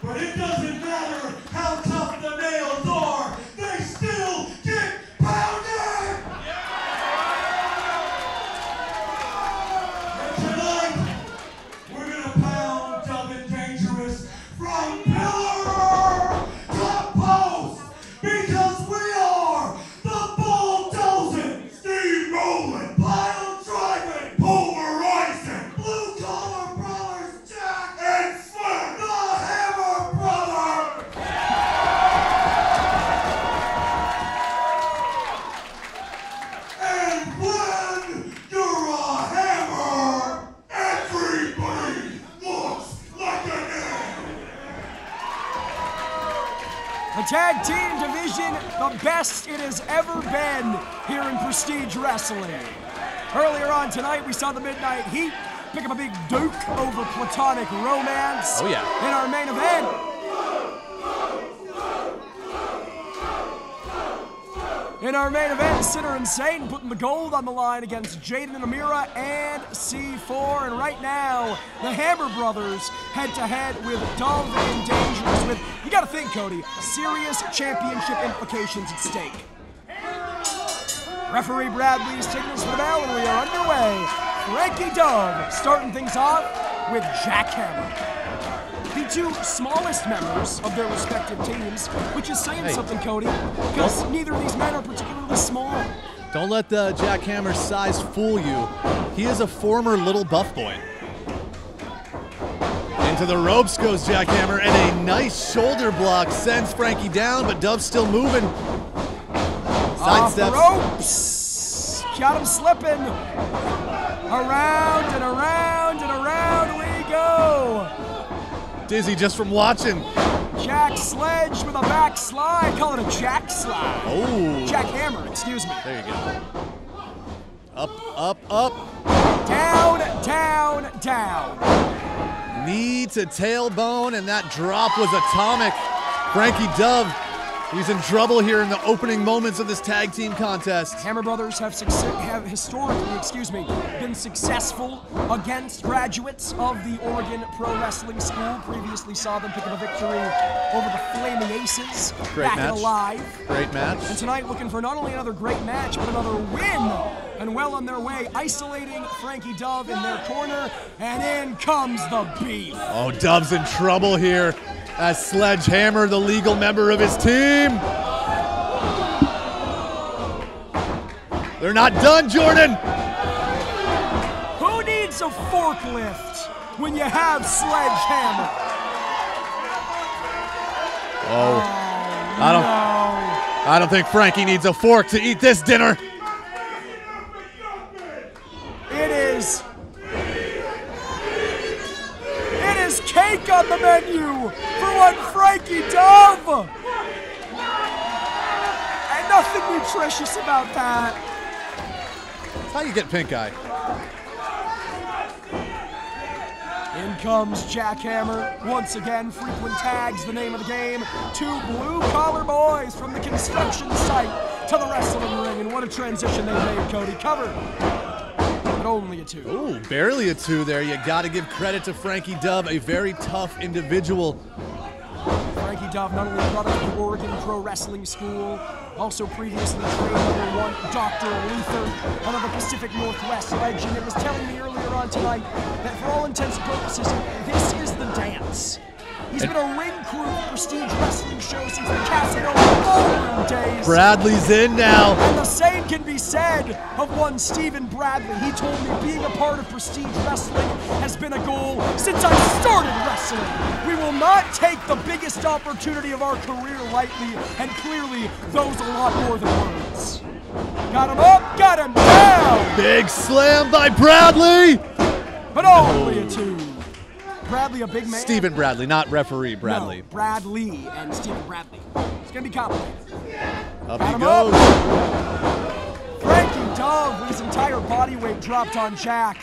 But it doesn't matter how tough the nails are, they still get pounded! And tonight, we're gonna pound Dove and Dangerous from pillar to post, because we are the bulldozing, steamrolling, pile driving, pulverizing, blue collar brothers Jack and Slim, the Hammer Brothers! And when you're a hammer, everybody looks like an egg! The tag team division, the best it has ever been here in Prestige Wrestling. Earlier on tonight, we saw the Midnight Heat pick up a big duke over Platonic Romance. Oh, yeah. In our main event. In our main event, Sinner and Satan putting the gold on the line against Jaden and Amira and C4. And right now, the Hammer Brothers head-to-head with Dove and Dangerous with, you gotta think, Cody, serious championship implications at stake. Referee Bradley signals for the bell and we are underway. Frankie Dove starting things off with Jackhammer. The two smallest members of their respective teams, which is saying something, Cody, because neither of these men are particularly small. Don't let the jackhammer size fool you. He is a former little buff boy. Into the ropes goes Jackhammer, and a nice shoulder block sends Frankie down, but Dove's still moving. Off the Sidesteps. ropes. Got him slipping. Around and around and around we go. Dizzy just from watching. Jack Sledge with a back slide. Call it a jack slide. Oh. Jackhammer, excuse me. There you go. Up, up, up. Down, down, down. Knee to tailbone, and that drop was atomic. Frankie Dove, he's in trouble here in the opening moments of this tag team contest. Hammer Brothers have historically, been successful against graduates of the Oregon Pro Wrestling School. Previously saw them pick up a victory over the Flaming Aces. Great back match. and alive. Great match. And tonight looking for not only another great match, but another win. And well on their way, isolating Frankie Dove in their corner, and in comes the beef. Oh, Dove's in trouble here as Sledgehammer, the legal member of his team. They're not done, Jordan. Who needs a forklift when you have Sledgehammer? Oh, I don't think Frankie needs a fork to eat this dinner. It is cake on the menu for one Frankie Dove. And nothing nutritious about that. That's how you get pink eye. In comes Jackhammer. Once again, frequent tags, the name of the game. Two blue-collar boys from the construction site to the wrestling ring. And what a transition they made, Cody. Covered. But only a 2. Ooh, barely a 2 there. You got to give credit to Frankie Dove, a very tough individual. Frankie Dove not only brought up the Oregon Pro Wrestling School, also previously trained under one Dr. Luther, another Pacific Northwest legend. It was telling me earlier on tonight that for all intents and purposes, this is the dance. He's been a ring crew of prestige wrestling shows since the Casino Ballroom days. Bradley's in now. And the same can be said of one Stephen Bradley. He told me being a part of prestige wrestling has been a goal since I started wrestling. We will not take the biggest opportunity of our career lightly, and clearly those a lot more than words. Got him up, got him down. Big slam by Bradley. But only a 2. Bradley, a big man. Stephen Bradley, not referee Bradley. No, Bradley and Stephen Bradley. It's going to be complicated. Up Got he him goes. Up. Frankie Dove with his entire body weight dropped on Jack.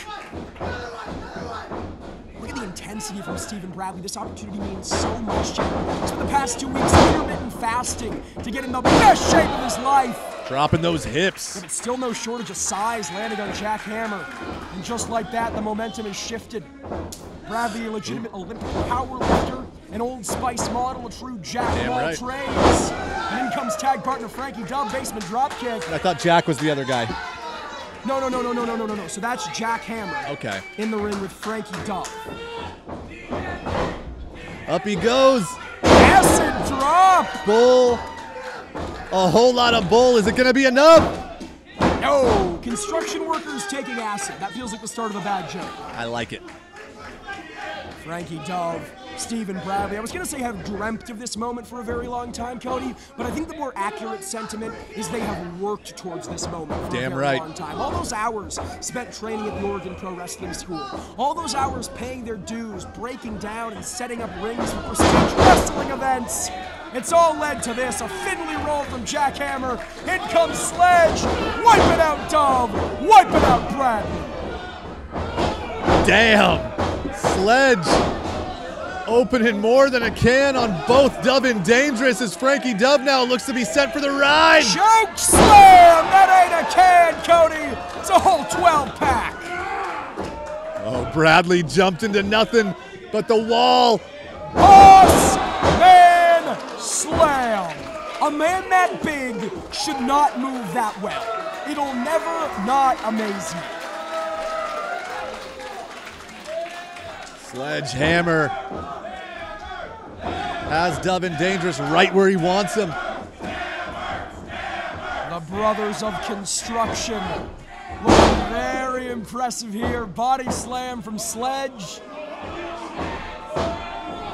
Look at the intensity from Stephen Bradley. This opportunity means so much to him. He's spent the past 2 weeks intermittent fasting to get in the best shape of his life. Dropping those hips. Yeah, but still no shortage of size landing on Jackhammer. And just like that, the momentum is shifted. Bradley, a legitimate Olympic powerlifter, an Old Spice model, a true jack of all trades. And in comes tag partner Frankie Dove, basement dropkick. I thought Jack was the other guy. No. So that's Jackhammer. Okay. In the ring with Frankie Dove. Up he goes. Acid drop. Bull. A whole lot of bull. Is it going to be enough? No. Construction workers taking acid. That feels like the start of a bad joke. I like it. Frankie Dove, Stephen Bradley. I was going to say have dreamt of this moment for a very long time, Cody, but I think the more accurate sentiment is they have worked towards this moment for a very long time. All those hours spent training at the Oregon Pro Wrestling School, all those hours paying their dues, breaking down and setting up rings for prestige wrestling events. It's all led to this, a fiddly roll from Jackhammer. In comes Sledge, wiping out Dove, wiping out Bradley. Damn. Sledge opening more than a can on both Dove and Dangerous as Frankie Dove now looks to be set for the ride. Choke slam! That ain't a can, Cody. It's a whole 12-pack. Oh, Bradley jumped into nothing but the wall. Horseman slam. A man that big should not move that well. It'll never not amaze me. Sledgehammer Has Dove and Dangerous right where he wants him. The Brothers of Construction looking very impressive here. Body slam from Sledge.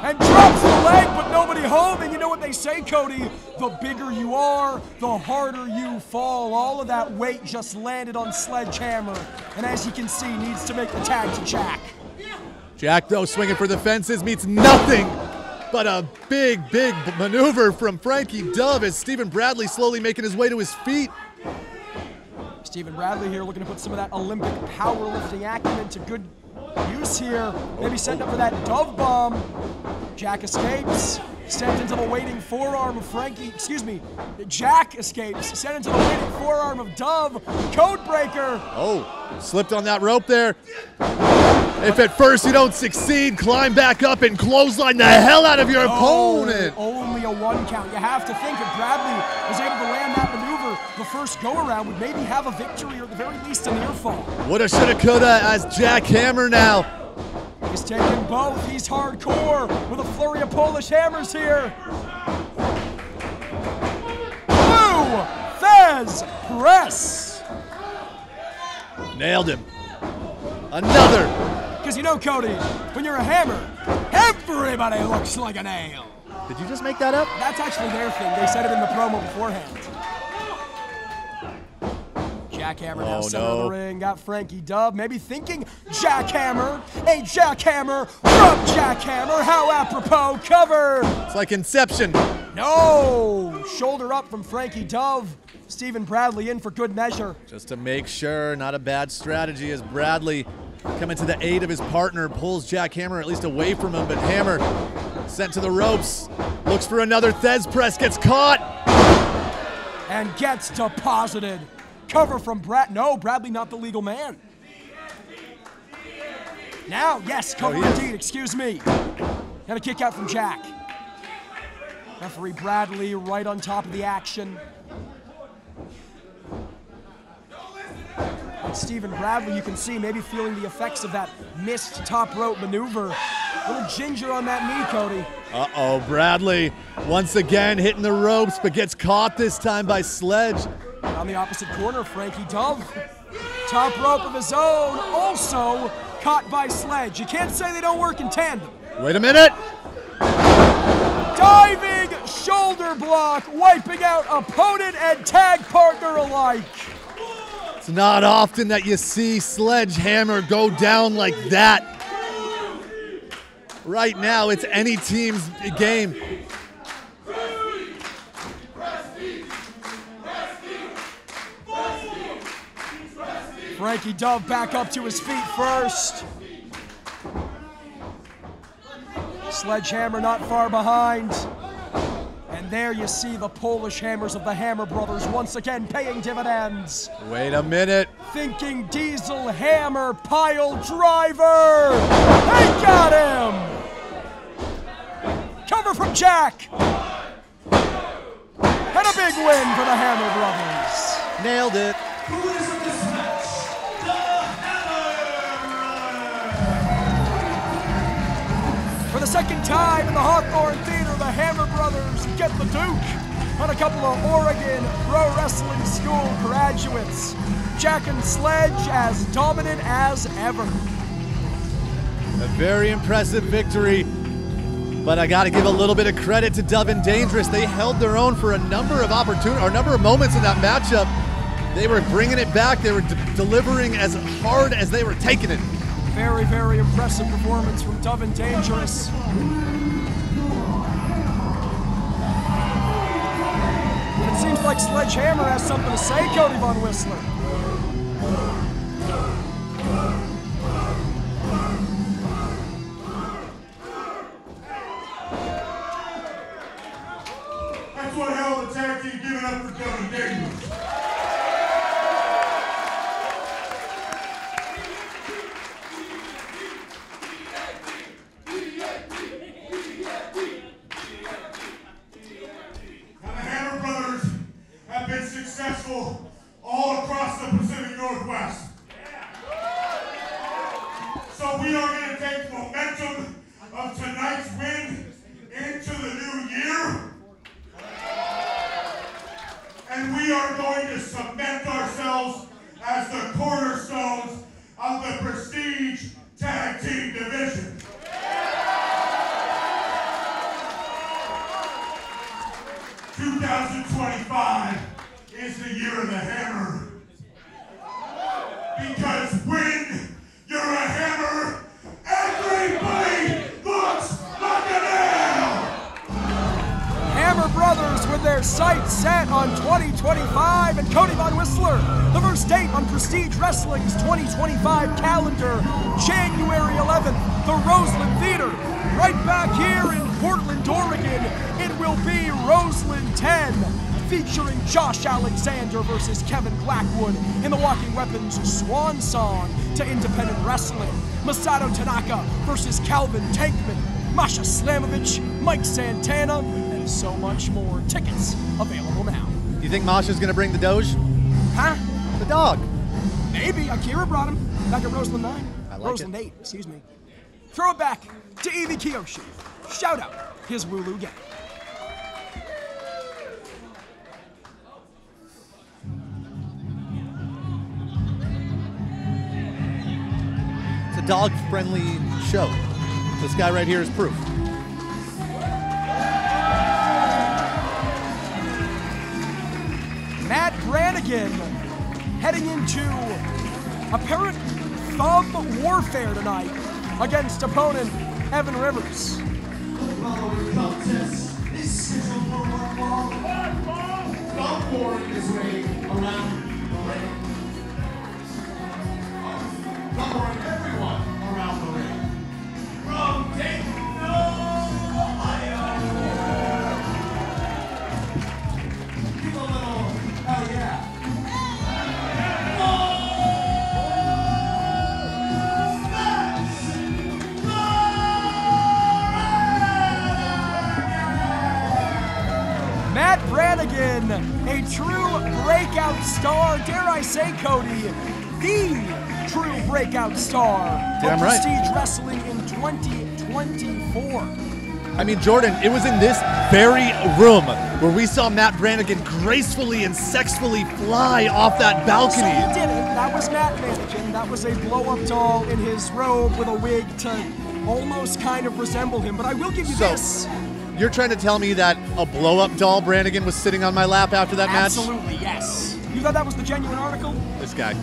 And drops the leg, but nobody home. And you know what they say, Cody? The bigger you are, the harder you fall. All of that weight just landed on Sledgehammer. And as you can see, needs to make the tag to Jack. Jack, though, swinging for the fences, meets nothing but a big, big maneuver from Frankie Dove as Stephen Bradley slowly making his way to his feet. Stephen Bradley here looking to put some of that Olympic powerlifting acumen to good use here. Maybe setting up for that Dove bomb. Jack escapes, sent into the waiting forearm of Frankie, Jack escapes, sent into the waiting forearm of Dove. Codebreaker. Oh, slipped on that rope there. If at first you don't succeed, climb back up and clothesline the hell out of your opponent. Only a 1 count. You have to think if Bradley was able to land that maneuver the first go-around, would maybe have a victory or at the very least a near fall. Woulda, shoulda, coulda as Jack Hammer now. He's taking both. He's hardcore with a flurry of Polish hammers here. Blue Fez press. Nailed him. Another. Because you know, Cody, when you're a hammer, everybody looks like a nail. Did you just make that up? That's actually their thing. They said it in the promo beforehand. Jackhammer now center of the ring. Got Frankie Dove maybe thinking Jackhammer. A Jackhammer from Jackhammer. How apropos. Cover. It's like Inception. No. Shoulder up from Frankie Dove. Stephen Bradley in for good measure. Just to make sure, not a bad strategy as Bradley coming to the aid of his partner, pulls Jack Hammer at least away from him, but Hammer sent to the ropes, looks for another Thez press, gets caught. And gets deposited. Cover from Bradley not the legal man. Now, yes, cover indeed, excuse me. And a kick out from Jack. Referee Bradley right on top of the action. And Stephen Bradley, you can see, maybe feeling the effects of that missed top rope maneuver. A little ginger on that knee, Cody. Uh-oh, Bradley once again hitting the ropes, but gets caught this time by Sledge. On the opposite corner, Frankie Dove. Top rope of his own, also caught by Sledge. You can't say they don't work in tandem. Wait a minute. Diving shoulder block, wiping out opponent and tag partner alike. It's not often that you see Sledgehammer go down like that. Right now, it's any team's game. Frankie Dove back up to his feet first. Sledgehammer not far behind. And there you see the Polish hammers of the Hammer Brothers once again paying dividends. Wait a minute. Thinking Diesel Hammer pile driver. They got him. Cover from Jack. And a big win for the Hammer Brothers. Nailed it. Who is in this match? For the second time in the Hawthorne Theater, the Hammer Brothers get the Duke on a couple of Oregon Pro Wrestling School graduates. Jack and Sledge as dominant as ever. A very impressive victory, but I got to give a little bit of credit to Dove and Dangerous. They held their own for a number of moments in that matchup. They were bringing it back. They were delivering as hard as they were taking it. Very, very impressive performance from Dove and Dangerous. It seems like Sledgehammer has something to say, Cody Von Whistler. That's one hell of a tag team. Give it up for Dove and Dangerous. Successful all across the Pacific Northwest. So we are going to take the momentum of tonight's win into the new 2025 is the year of the hammer. Because when you're a hammer, everybody looks like a nail! Hammer Brothers with their sights set on 2025, and Cody Von Whistler, the first date on Prestige Wrestling's 2025 calendar, January 11th, the Roseland Theater. Right back here in Portland, Oregon, it will be Roseland 10, featuring Josh Alexander versus Kevin Blackwood in the Walking Weapons swan song to independent wrestling. Masato Tanaka versus Calvin Tankman, Masha Slamovich, Mike Santana, and so much more. Tickets available now. You think Masha's gonna bring the Doge? Huh? The dog. Maybe. Akira brought him back at Roseland 9. I like Roseland 8, excuse me. Throw it back to Evie Kiyoshi. Shout out his Wooloo gang. It's a dog-friendly show. This guy right here is proof. Matt Brannigan heading into apparent thumb warfare tonight against opponent Evan Rivers. Following contest is scheduled for one ball. Thumb war is way around the ring. Covering everyone around the ring. From Dayton, Ohio. Give a little hell yeah. Matt Brannigan, a true breakout star, dare I say, Cody, the true breakout star Damn of right. Prestige Wrestling in 2024. I mean, Jordan, it was in this very room where we saw Matt Brannigan gracefully and sexfully fly off that So balcony. he didn't. That was Matt Brannigan. That was a blow-up doll in his robe with a wig to almost kind of resemble him. But I will give you So, this. you're trying to tell me that a blow-up doll Brannigan was sitting on my lap after that match? Absolutely, yes. You thought that was the genuine article? This guy.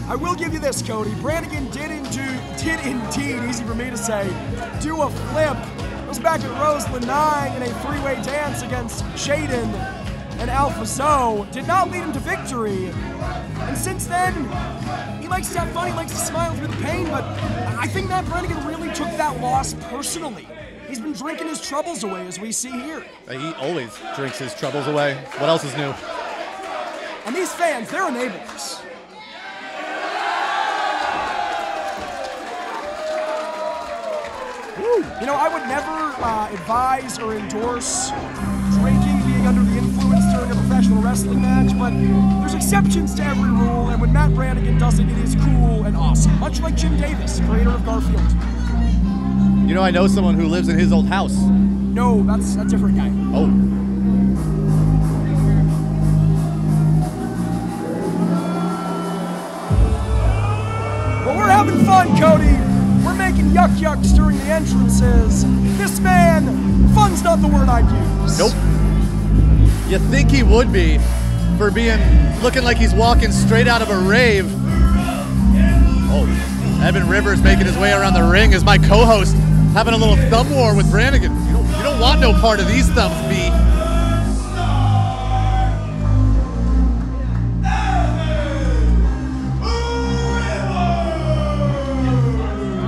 I will give you this, Cody. Brannigan did indeed, easy for me to say, do a flip. It was back at Roseland 9 in a three-way dance against Shaden and Alpha So. Did not lead him to victory. And since then, he likes to have fun, he likes to smile through the pain, but I think Matt Brannigan really took that loss personally. He's been drinking his troubles away, as we see here. He always drinks his troubles away. What else is new? And these fans, they're enablers. You know, I would never advise or endorse drinking, being under the influence during a professional wrestling match, but there's exceptions to every rule, and when Matt Brannigan does it, it is cool and awesome. Much like Jim Davis, creator of Garfield. You know, I know someone who lives in his old house. No, that's a different guy. Oh. But we're having fun, Cody. We're making yuck-yucks during the entrances. This man, fun's not the word I'd use. Nope. You think he would be for looking like he's walking straight out of a rave. Oh, Evan Rivers making his way around the ring as my co-host having a little thumb war with Brannigan. You don't want no part of these thumbs, B.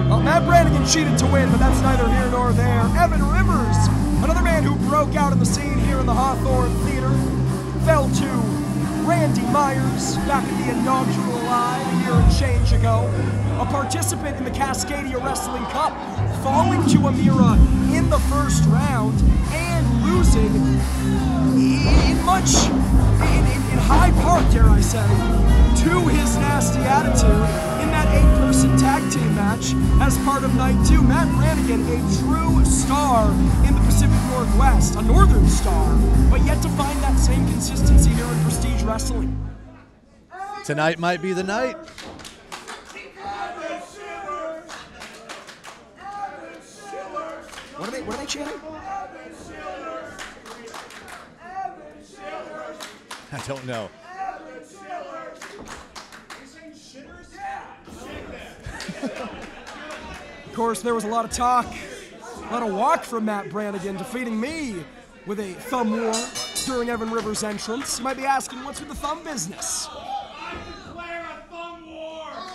Well, Matt Brannigan cheated to win, but that's neither here nor there. Evan Rivers, another man who broke out in the scene here in the Hawthorne Theater, fell to Randy Myers back at the inaugural Live a year and change ago. A participant in the Cascadia Wrestling Cup, falling to Amira in the first round and losing in high part, dare I say, to his nasty attitude in that 8-person tag team match as part of Night 2. Matt Brannigan, a true star in the Pacific Northwest, a northern star, but yet to find that same consistency here in Prestige Wrestling. Tonight might be the night. What are they chanting? I don't know. Of course, there was a lot of talk, a lot of walk from Matt Brannigan, defeating me with a thumb war during Evan Rivers' entrance. You might be asking, what's with the thumb business?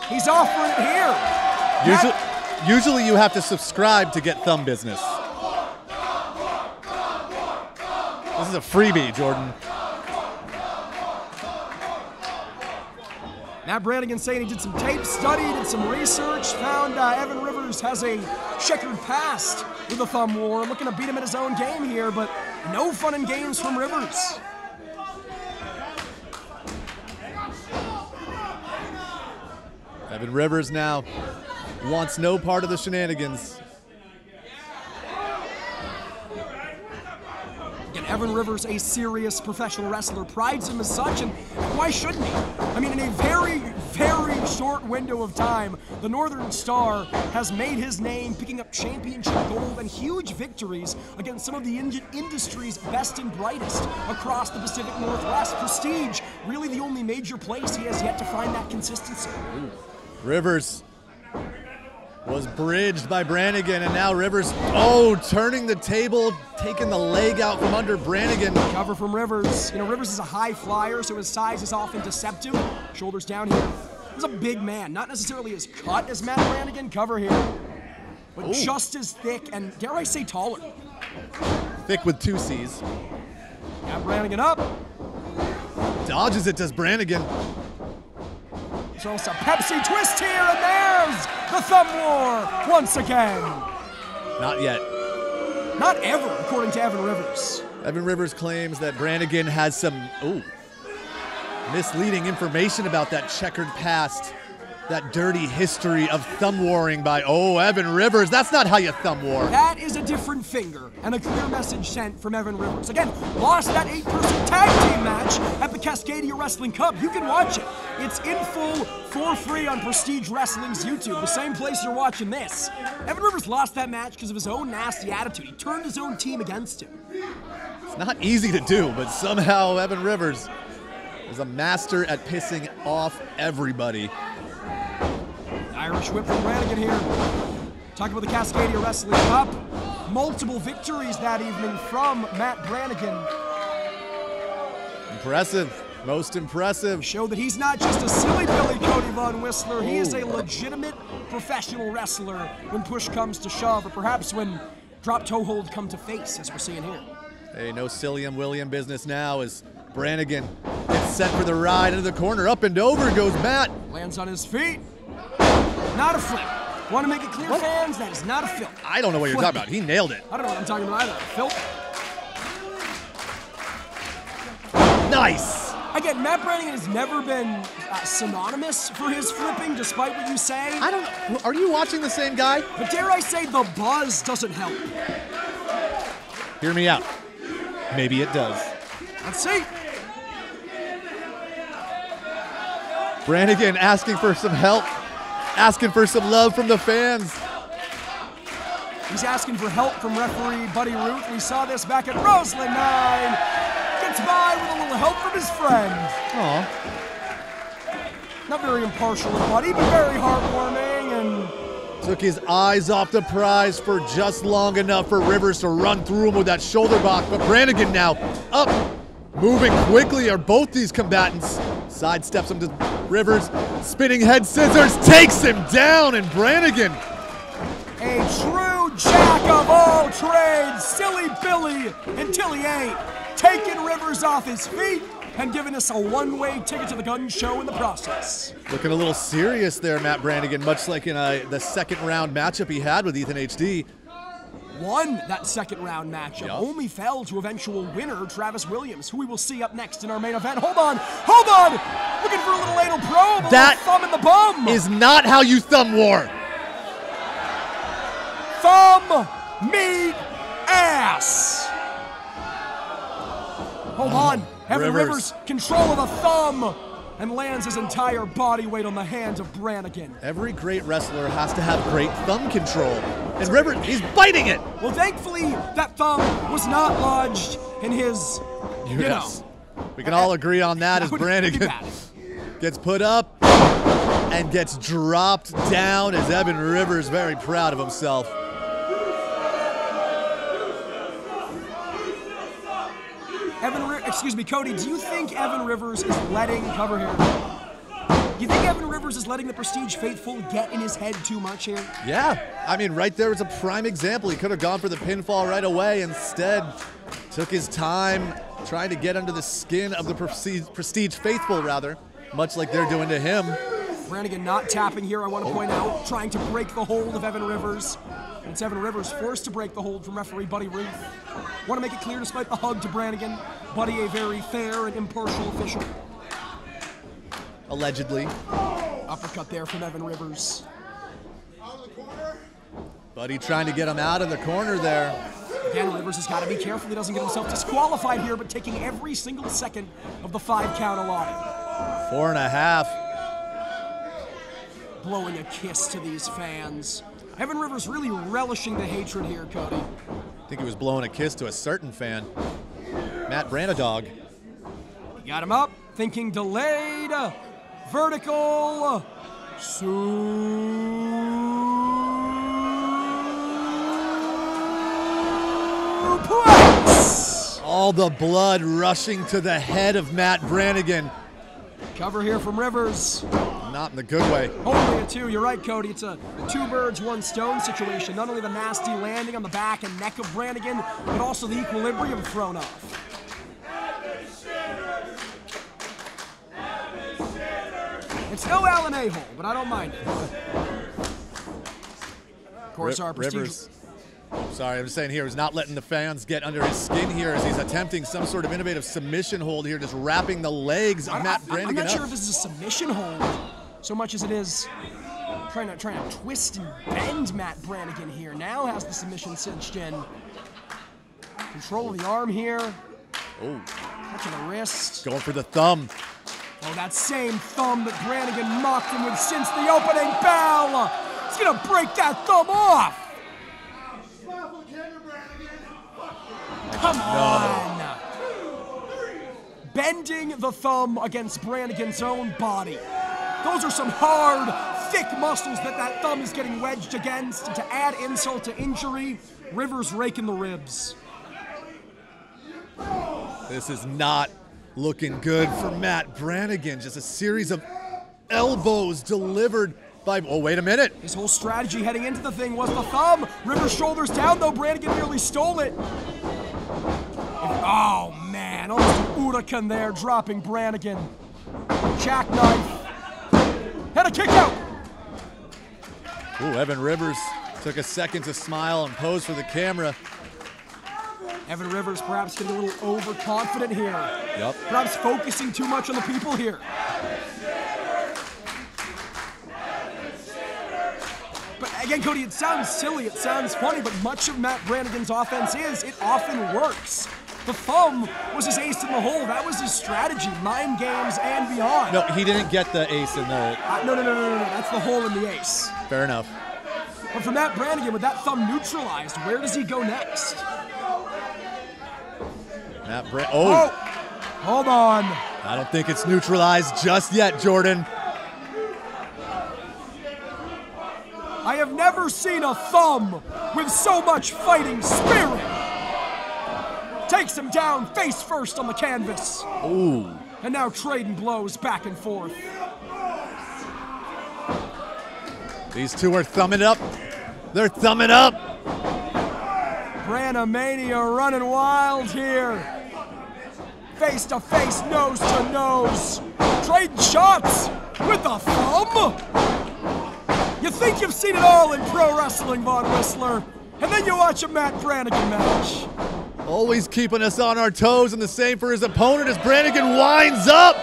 He's offering it here. Usually you have to subscribe to get thumb business. This is a freebie, Jordan. Matt Brannigan saying he did some tape study, did some research, found Evan Rivers has a checkered past with a thumb war, looking to beat him at his own game here, but no fun and games from Rivers. Evan Rivers now wants no part of the shenanigans. Again, Evan Rivers, a serious professional wrestler, prides him as such, and why shouldn't he? I mean, in a very, very short window of time, the Northern Star has made his name, picking up championship gold and huge victories against some of the industry's best and brightest across the Pacific Northwest. Prestige, really the only major place he has yet to find that consistency. Rivers was bridged by Brannigan, and now Rivers, turning the table, taking the leg out from under Brannigan. Cover from Rivers. You know, Rivers is a high flyer, so his size is often deceptive. Shoulders down here. He's a big man, not necessarily as cut as Matt Brannigan. Cover here, but just as thick and, dare I say, taller. Thick with 2 C's. Matt Brannigan up. Dodges it, does Brannigan. So it's a Pepsi twist here, and there's the thumb war once again. Not yet. Not ever, according to Evan Rivers. Evan Rivers claims that Brannigan has some misleading information about that checkered past, that dirty history of thumb warring by, Evan Rivers. That's not how you thumb war. That is a different finger, and a clear message sent from Evan Rivers. Again, lost that 8-person tag team match at the Cascadia Wrestling Cup. You can watch it. It's in full for free on Prestige Wrestling's YouTube, the same place you're watching this. Evan Rivers lost that match because of his own nasty attitude. He turned his own team against him. It's not easy to do, but somehow Evan Rivers is a master at pissing off everybody. Irish whip from Brannigan here. Talking about the Cascadia Wrestling Cup. Multiple victories that evening from Matt Brannigan. Impressive. Most impressive. Show that he's not just a silly Billy Cody Von Whistler. He is a legitimate professional wrestler when push comes to shove, or perhaps when drop toe hold come to face, as we're seeing here. Hey, no Silliam William business now as Brannigan gets set for the ride into the corner. Up and over goes Matt. Lands on his feet. Not a flip. Want to make it clear, fans? That is not a flip. I don't know what you're talking about. He nailed it. I don't know what I'm talking about either. Flip. Nice. Again, Matt Brannigan has never been synonymous for his flipping, despite what you say. I don't know. Are you watching the same guy? But dare I say, the buzz doesn't help. Hear me out. Maybe it does. Let's see. Brannigan asking for some help, asking for some love from the fans. He's asking for help from referee Buddy Root. We saw this back at Roseland 9. Gets by with a little help from his friend. Aw. Not very impartial of Buddy, but very heartwarming, and took his eyes off the prize for just long enough for Rivers to run through him with that shoulder block. But Brannigan now up, moving quickly are both these combatants. Sidesteps him to Rivers, spinning head scissors, takes him down, and Brannigan. A true jack of all trades, silly Billy, until he ain't. Taking Rivers off his feet and giving us a one-way ticket to the gun show in the process. Looking a little serious there, Matt Brannigan, much like in the second round matchup he had with Ethan HD. Won that second round matchup, Yep. only fell to eventual winner Travis Williams, who we will see up next in our main event. Hold on! Looking for a little anal probe, a That little thumb in the bum. Is not how you thumb war. Thumb, meat, ass. Hold on. Evan Rivers, control of the thumb. and lands his entire body weight on the hand of Brannigan. Every great wrestler has to have great thumb control. And Rivers, he's biting it. Well, thankfully, that thumb was not lodged in his, you know. We can all agree on that as Brannigan gets put up and gets dropped down as Evan Rivers very proud of himself. Excuse me, Cody, do you think Evan Rivers is letting, cover here, do you think Evan Rivers is letting the Prestige faithful get in his head too much here? Yeah, I mean, right there was a prime example. He could have gone for the pinfall right away. Instead, took his time trying to get under the skin of the Prestige faithful, rather, much like they're doing to him. Brannigan not tapping here, I want to point out, trying to break the hold of Evan Rivers. And it's Evan Rivers forced to break the hold from referee Buddy Ruth. Want to make it clear, despite the hug to Brannigan, Buddy a very fair and impartial official. Allegedly. Uppercut there from Evan Rivers. Out of the corner. Buddy trying to get him out of the corner there. Again, Rivers has got to be careful he doesn't get himself disqualified here, but taking every single second of the 5 count allotted. 4.5. Blowing a kiss to these fans. Evan Rivers really relishing the hatred here, Cody. I think he was blowing a kiss to a certain fan. Matt Brandadog. He got him up, thinking delayed, vertical, suplex! All the blood rushing to the head of Matt Brannigan. Cover here from Rivers. Not in the good way. Only a 2, you're right, Cody. It's a 2 birds, 1 stone situation. Not only the nasty landing on the back and neck of Brannigan, but also the equilibrium thrown off. It's no Alan A-hole, but I don't mind it. Of course, our Prestige... Rivers. Sorry, I'm just saying here, he's not letting the fans get under his skin here as he's attempting some sort of innovative submission hold here, just wrapping the legs of Matt Brannigan I'm not sure up. if this is a submission hold so much as it is trying to twist and bend Matt Brannigan here. Now has the submission cinched in. Control of the arm here. Oh. Touching the wrist. Going for the thumb. Oh, that same thumb that Brannigan mocked him with since the opening bell. He's gonna break that thumb off. Come on! Bending the thumb against Brannigan's own body. Those are some hard, thick muscles that thumb is getting wedged against. And to add insult to injury, Rivers raking the ribs. This is not looking good for Matt Brannigan. Just a series of elbows delivered by, oh, wait a minute. His whole strategy heading into the thing was the thumb. Rivers' shoulders down, though. Brannigan nearly stole it. Oh, man. Almost an Urakan there, dropping Brannigan. Jackknife. And a kick out. Ooh, Evan Rivers took a second to smile and pose for the camera. Evan Rivers perhaps getting a little overconfident here. Yep. Perhaps focusing too much on the people here. But again, Cody, it sounds silly, it sounds funny, but much of Matt Brannigan's offense it often works. The thumb was his ace in the hole. That was his strategy, mind games and beyond. No, he didn't get the ace in the... No. That's the hole in the ace. Fair enough. But for Matt Brannigan, with that thumb neutralized, where does he go next? Oh, hold on. I don't think it's neutralized just yet, Jordan. I have never seen a thumb with so much fighting spirit. Takes him down face first on the canvas. Ooh. And now trading blows back and forth. These two are thumbing up. They're thumbing up. Branamania running wild here. Face to face, nose to nose. Trading shots with a thumb. You think you've seen it all in pro wrestling, Von Whistler, and then you watch a Matt Brannigan match. Always keeping us on our toes, and the same for his opponent as Brannigan winds up.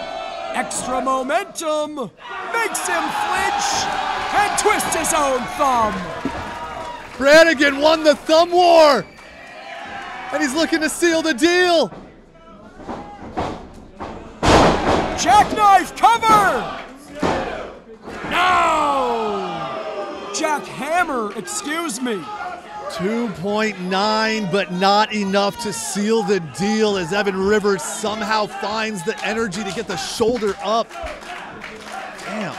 Extra momentum makes him flinch and twist his own thumb. Brannigan won the thumb war, and he's looking to seal the deal. Jackknife cover! No! Jackhammer, excuse me. 2.9, but not enough to seal the deal as Evan Rivers somehow finds the energy to get the shoulder up. Damn.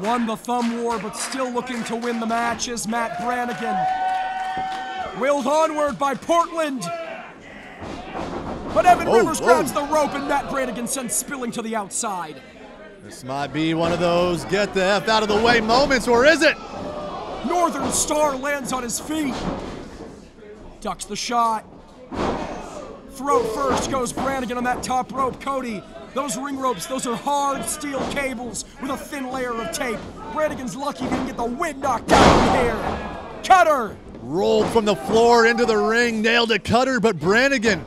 Won the thumb war, but still looking to win the match is Matt Brannigan. Willed onward by Portland. But Evan Rivers grabs the rope and Matt Brannigan sends spilling to the outside. This might be one of those get the F out of the way moments, or is it? Northern Star lands on his feet. Ducks the shot. Throat first goes Brannigan on that top rope. Cody, those ring ropes, those are hard steel cables with a thin layer of tape. Brannigan's lucky he didn't get the wind knocked out of here. Cutter! Rolled from the floor into the ring, nailed a cutter, but Brannigan.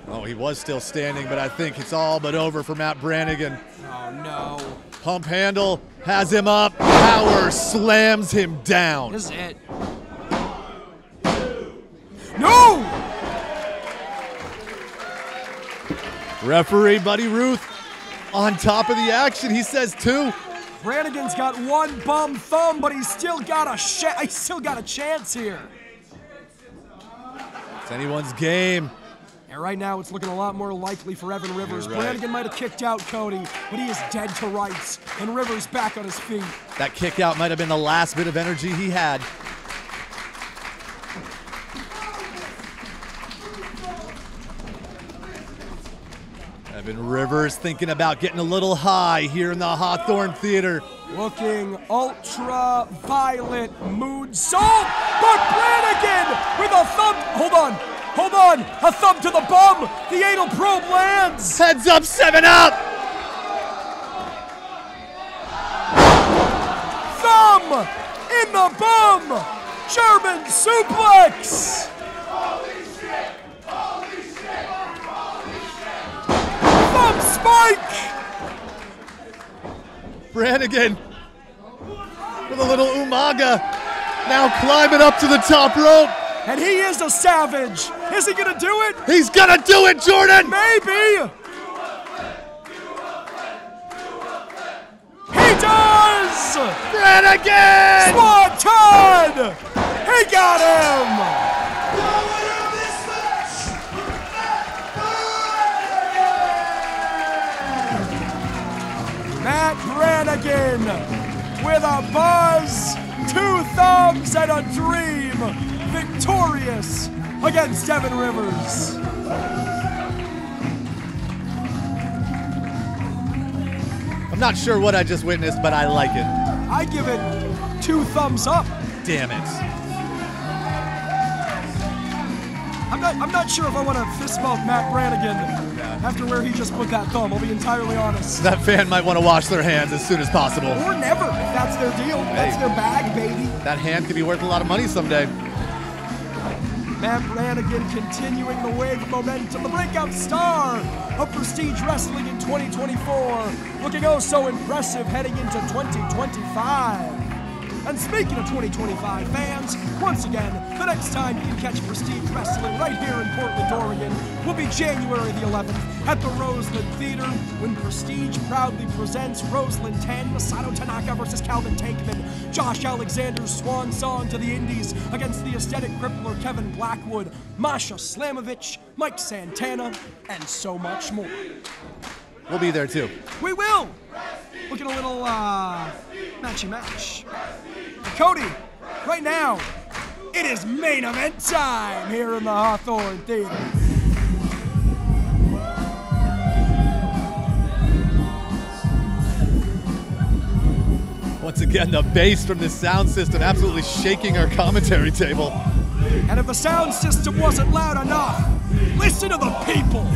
Oh, he was still standing, but I think it's all but over for Matt Brannigan. Oh, no. Pump handle has him up. Power slams him down. This is it. No! Referee Buddy Ruth on top of the action. He says 2. Brannigan's got one bum thumb, but he's still got a chance here. It's anyone's game. And right now, it's looking a lot more likely for Evan Rivers. You're right. Brannigan might have kicked out Cody, but he is dead to rights, and Rivers back on his feet. That kick out might have been the last bit of energy he had. Evan Rivers thinking about getting a little high here in the Hawthorne Theater. Looking ultra-violent moonsault, but Brannigan with a thumb. Hold on, a thumb to the bum. The anal probe lands. Heads up, 7 up. Thumb in the bum. German suplex. Thumb spike. Brannigan with a little umaga. Now climbing up to the top rope. And he is a savage. Is he gonna do it? He's gonna do it, Jordan! Maybe! He does! Brannigan! Swanton! He got him! Matt Brannigan with a buzz, 2 thumbs, and a dream. Victorious against Evan Rivers. I'm not sure what I just witnessed, but I like it. I give it 2 thumbs up. Damn it. I'm not sure if I want to fist bump Matt Brannigan after where he just put that thumb. I'll be entirely honest. That fan might want to wash their hands as soon as possible. Or never, if that's their deal. That's their bag, baby. That hand could be worth a lot of money someday. Matt Brannigan continuing the wave of momentum, the breakout star of Prestige Wrestling in 2024. Looking oh so impressive heading into 2025. And speaking of 2025 fans, once again, the next time you can catch Prestige Wrestling right here in Portland, Oregon will be January the 11th at the Roseland Theater when Prestige proudly presents Roseland 10, Masato Tanaka versus Calvin Tankman, Josh Alexander's swan song to the Indies against the aesthetic crippler Kevin Blackwood, Masha Slamovich, Mike Santana, and so much more. We'll be there too. We will! Looking a little, matchy match. Cody, right now, it is main event time here in the Hawthorne Theater. Once again, the bass from this sound system absolutely shaking our commentary table. And if the sound system wasn't loud enough, listen to the people.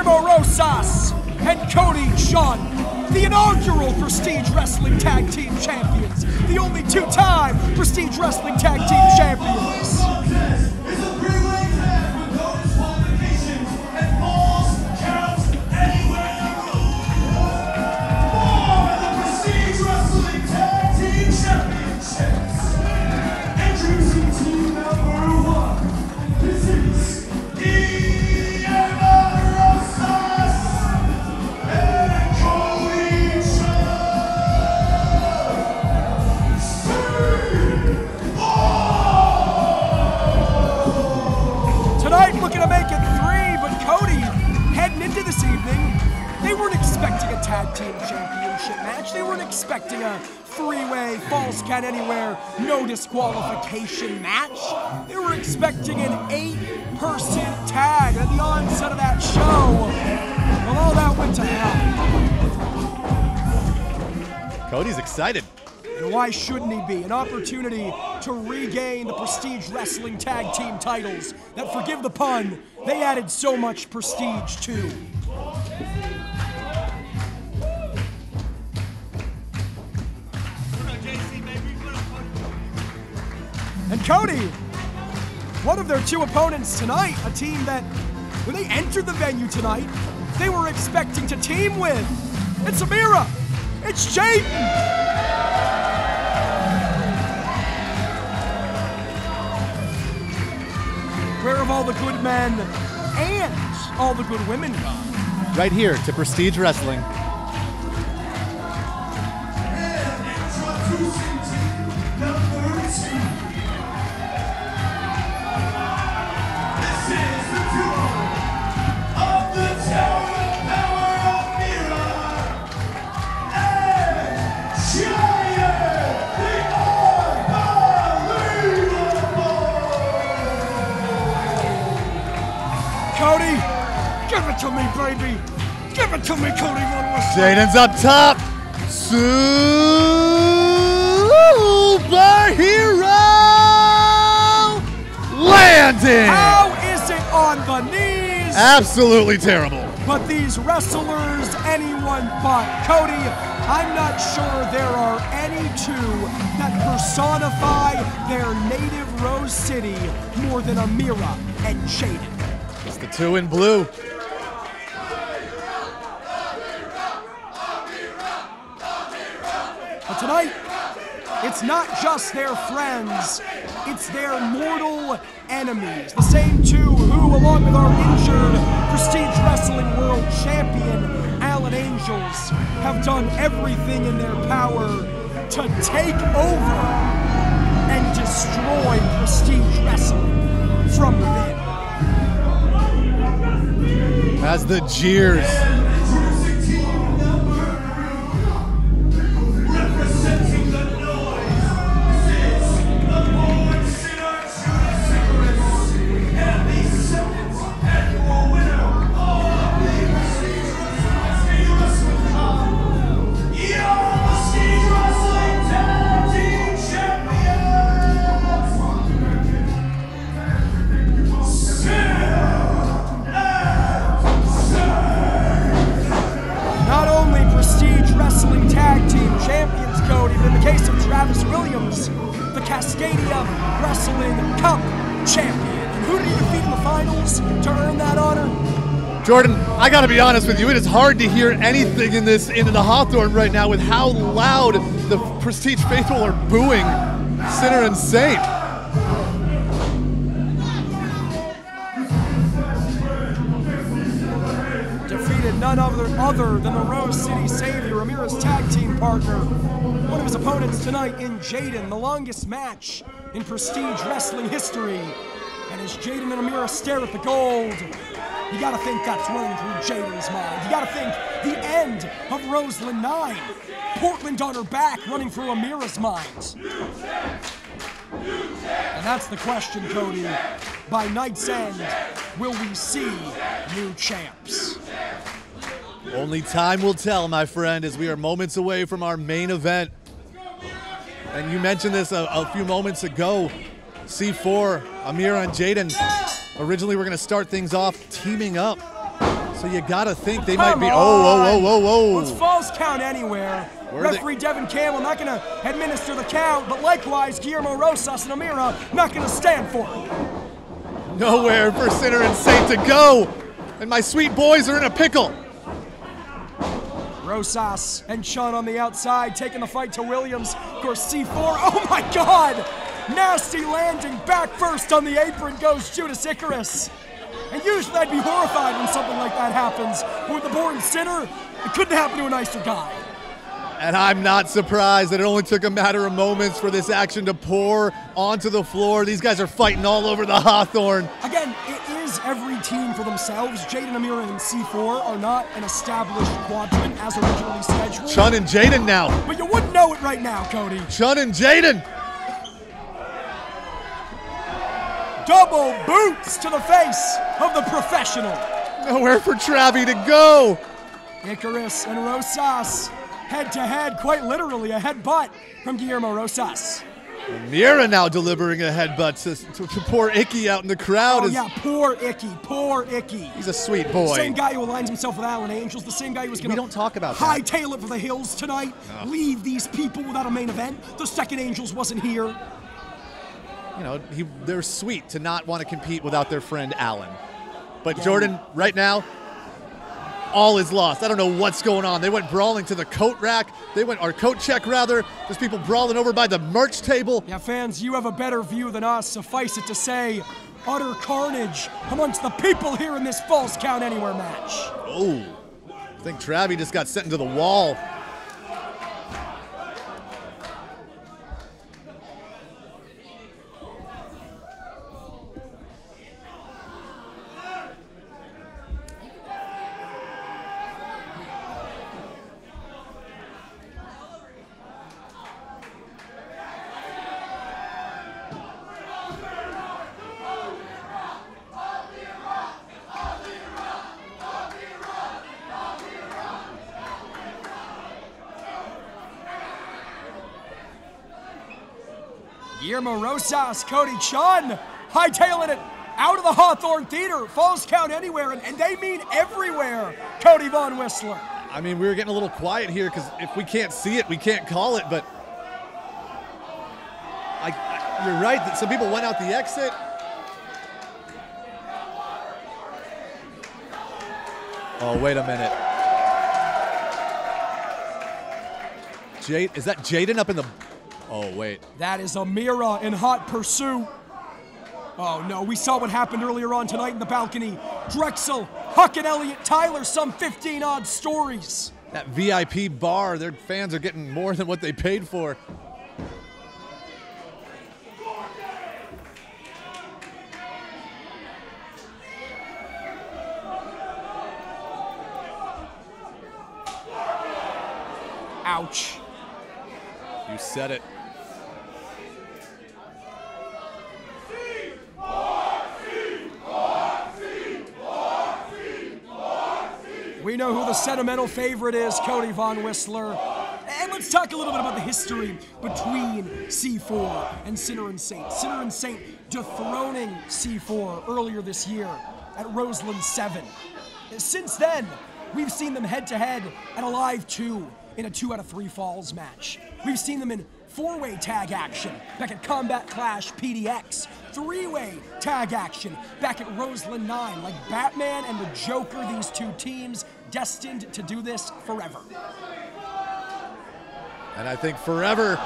Rosas and Cody Sean, the inaugural Prestige Wrestling Tag Team Champions, the only 2-time Prestige Wrestling Tag Team Champions. It's a 3-way match with bonus qualifications and falls count Tag Team Championship match. They weren't expecting a three-way, falls count anywhere, no disqualification match. They were expecting an 8-person tag at the onset of that show. Well, all that went to hell. Cody's excited. And why shouldn't he be? An opportunity to regain the Prestige Wrestling Tag Team titles that, forgive the pun, they added so much prestige to. And Cody, one of their two opponents tonight, a team that, when they entered the venue tonight, they were expecting to team with. It's Amira. It's Jaden. Where have all the good men and all the good women gone? Right here to Prestige Wrestling. Cody, give it to me, baby. Give it to me, Cody Von Whistler. Jaden's up top. Superhero landing. How is it on the knees? Absolutely terrible. But these wrestlers, anyone but Cody, I'm not sure there are any two that personify their native Rose City more than Amira and Jaden. It's the two in blue. But tonight, it's not just their friends, it's their mortal enemies. The same two who, along with our injured Prestige Wrestling World Champion, Alan Angels, have done everything in their power to take over and destroy Prestige Wrestling from within. As the jeers Jordan, I gotta be honest with you, it is hard to hear anything in the Hawthorne right now with how loud the Prestige faithful are booing Sinner and Saint. Defeated none other than the Rose City Savior, Amira's tag team partner. One of his opponents tonight in Jaden, the longest match in Prestige Wrestling history. And as Jaden and Amira stare at the gold, you gotta think that's running through Jaden's mind. You gotta think the end of Roseland 9. Portland on her back running through Amira's mind. And that's the question, Cody. By night's end, will we see new champs? Only time will tell, my friend, as we are moments away from our main event. And you mentioned this a few moments ago. C4, Amira and Jaden. Originally, we're going to start things off teaming up. So you got to think they might be. Well, it's falls count anywhere. Referee Devin Campbell not going to administer the count, but likewise, Guillermo Rosas and Amira not going to stand for it. Nowhere for Sinner and Saint to go. And my sweet boys are in a pickle. Rosas and Sean on the outside, taking the fight to Williams. Of course, C4, oh my God! Nasty landing, back first on the apron goes Judas Icarus. And usually I'd be horrified when something like that happens. But with the born sinner, it couldn't happen to a nicer guy. And I'm not surprised that it only took a matter of moments for this action to pour onto the floor. These guys are fighting all over the Hawthorne. Again, it is is every team for themselves. Jaden, Amira, and C4 are not an established quadrant as originally scheduled. Chun and Jaden now. But you wouldn't know it right now, Cody. Chun and Jaden. Double boots to the face of the professional. Nowhere for Travi to go. Icarus and Rosas head-to-head, quite literally a headbutt from Guillermo Rosas. Mira now delivering a headbutt to poor Icky out in the crowd. Oh yeah, poor Icky, poor Icky. He's a sweet boy. Same guy who aligns himself with Alan Angels, the same guy who was going to We don't talk about that. hightail it for the hills tonight, leave these people without a main event. The second Angels wasn't here. You know, they're sweet to not want to compete without their friend Alan. But Jordan, right now, all is lost. I don't know what's going on. They went brawling to the coat rack. Or coat check, rather. There's people brawling over by the merch table. Yeah, fans, you have a better view than us. Suffice it to say, utter carnage amongst the people here in this Falls Count Anywhere match. Oh, I think Travi just got sent into the wall. Guillermo Rosas, Cody Chun, hightailing it out of the Hawthorne Theater, Falls Count Anywhere, and they mean everywhere, Cody Von Whistler. I mean, we were getting a little quiet here because if we can't see it, we can't call it, but you're right that some people went out the exit. Oh, wait a minute. Is that Jaden up in the... Oh, wait. That is Amira in hot pursuit. Oh, no, we saw what happened earlier on tonight in the balcony. Drexel, Huck and Elliott Tyler, some 15-odd stories. That VIP bar, their fans are getting more than what they paid for. Ouch. You said it. We know who the sentimental favorite is, Cody Von Whistler. And let's talk a little bit about the history between C4 and Sinner and Saint. Sinner and Saint dethroning C4 earlier this year at Roseland 7. Since then, we've seen them head-to-head at a Live 2 in a 2 out of 3 falls match. We've seen them in 4-way tag action back at Combat Clash PDX, 3-way tag action back at Roseland 9. Like Batman and the Joker, these two teams destined to do this forever. And I think forever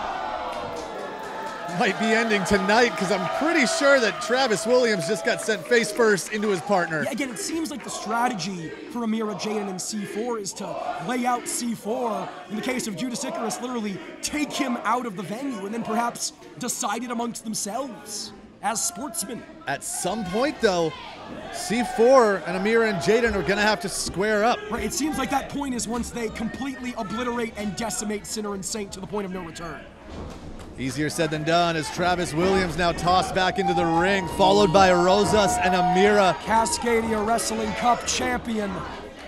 might be ending tonight because I'm pretty sure that Travis Williams just got sent face first into his partner. Yeah, again, it seems like the strategy for Amira, Jaden, and C4 is to lay out C4. In the case of Judas Icarus, literally take him out of the venue and then perhaps decide it amongst themselves as sportsmen. At some point, though, C4 and Amira and Jaden are going to have to square up. Right, it seems like that point is once they completely obliterate and decimate Sinner and Saint to the point of no return. Easier said than done as Travis Williams now tossed back into the ring, followed by Rosas and Amira. Cascadia Wrestling Cup champion.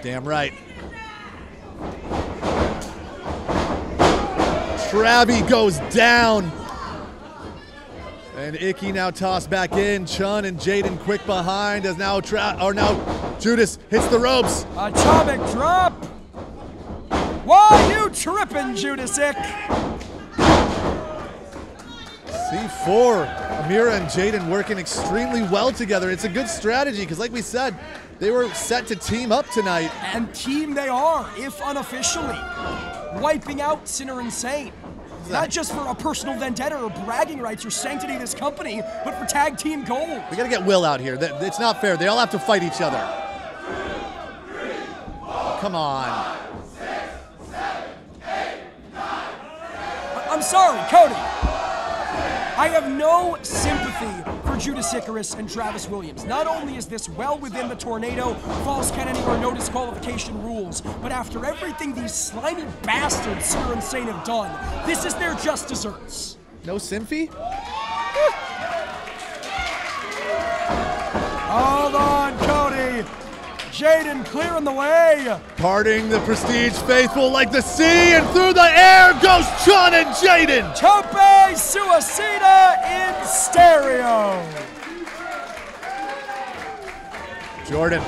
Damn right. Travi goes down. And Icky now tossed back in. Chun and Jaden quick behind as now Judas hits the ropes. Atomic drop. Why you tripping, Judas Ick? C4, Amira and Jaden working extremely well together. It's a good strategy because like we said, they were set to team up tonight. And team they are, if unofficially. Wiping out Sinner and Saint. Not just for a personal vendetta or bragging rights or sanctity of this company, but for tag team gold. We gotta get Will out here. It's not fair. They all have to fight each other. Come on. I'm sorry, Cody. I have no sympathy for Judas Icarus and Travis Williams. Not only is this well within the Tornado, false count anywhere, no disqualification rules, but after everything these slimy bastards Sinner and Saint have done, this is their just desserts. No Symphy? Hold on, Cody. Jaden clearing the way. Parting the Prestige faithful like the sea, and through the air goes Chun and Jaden. Tope Suicida in stereo. Jordan.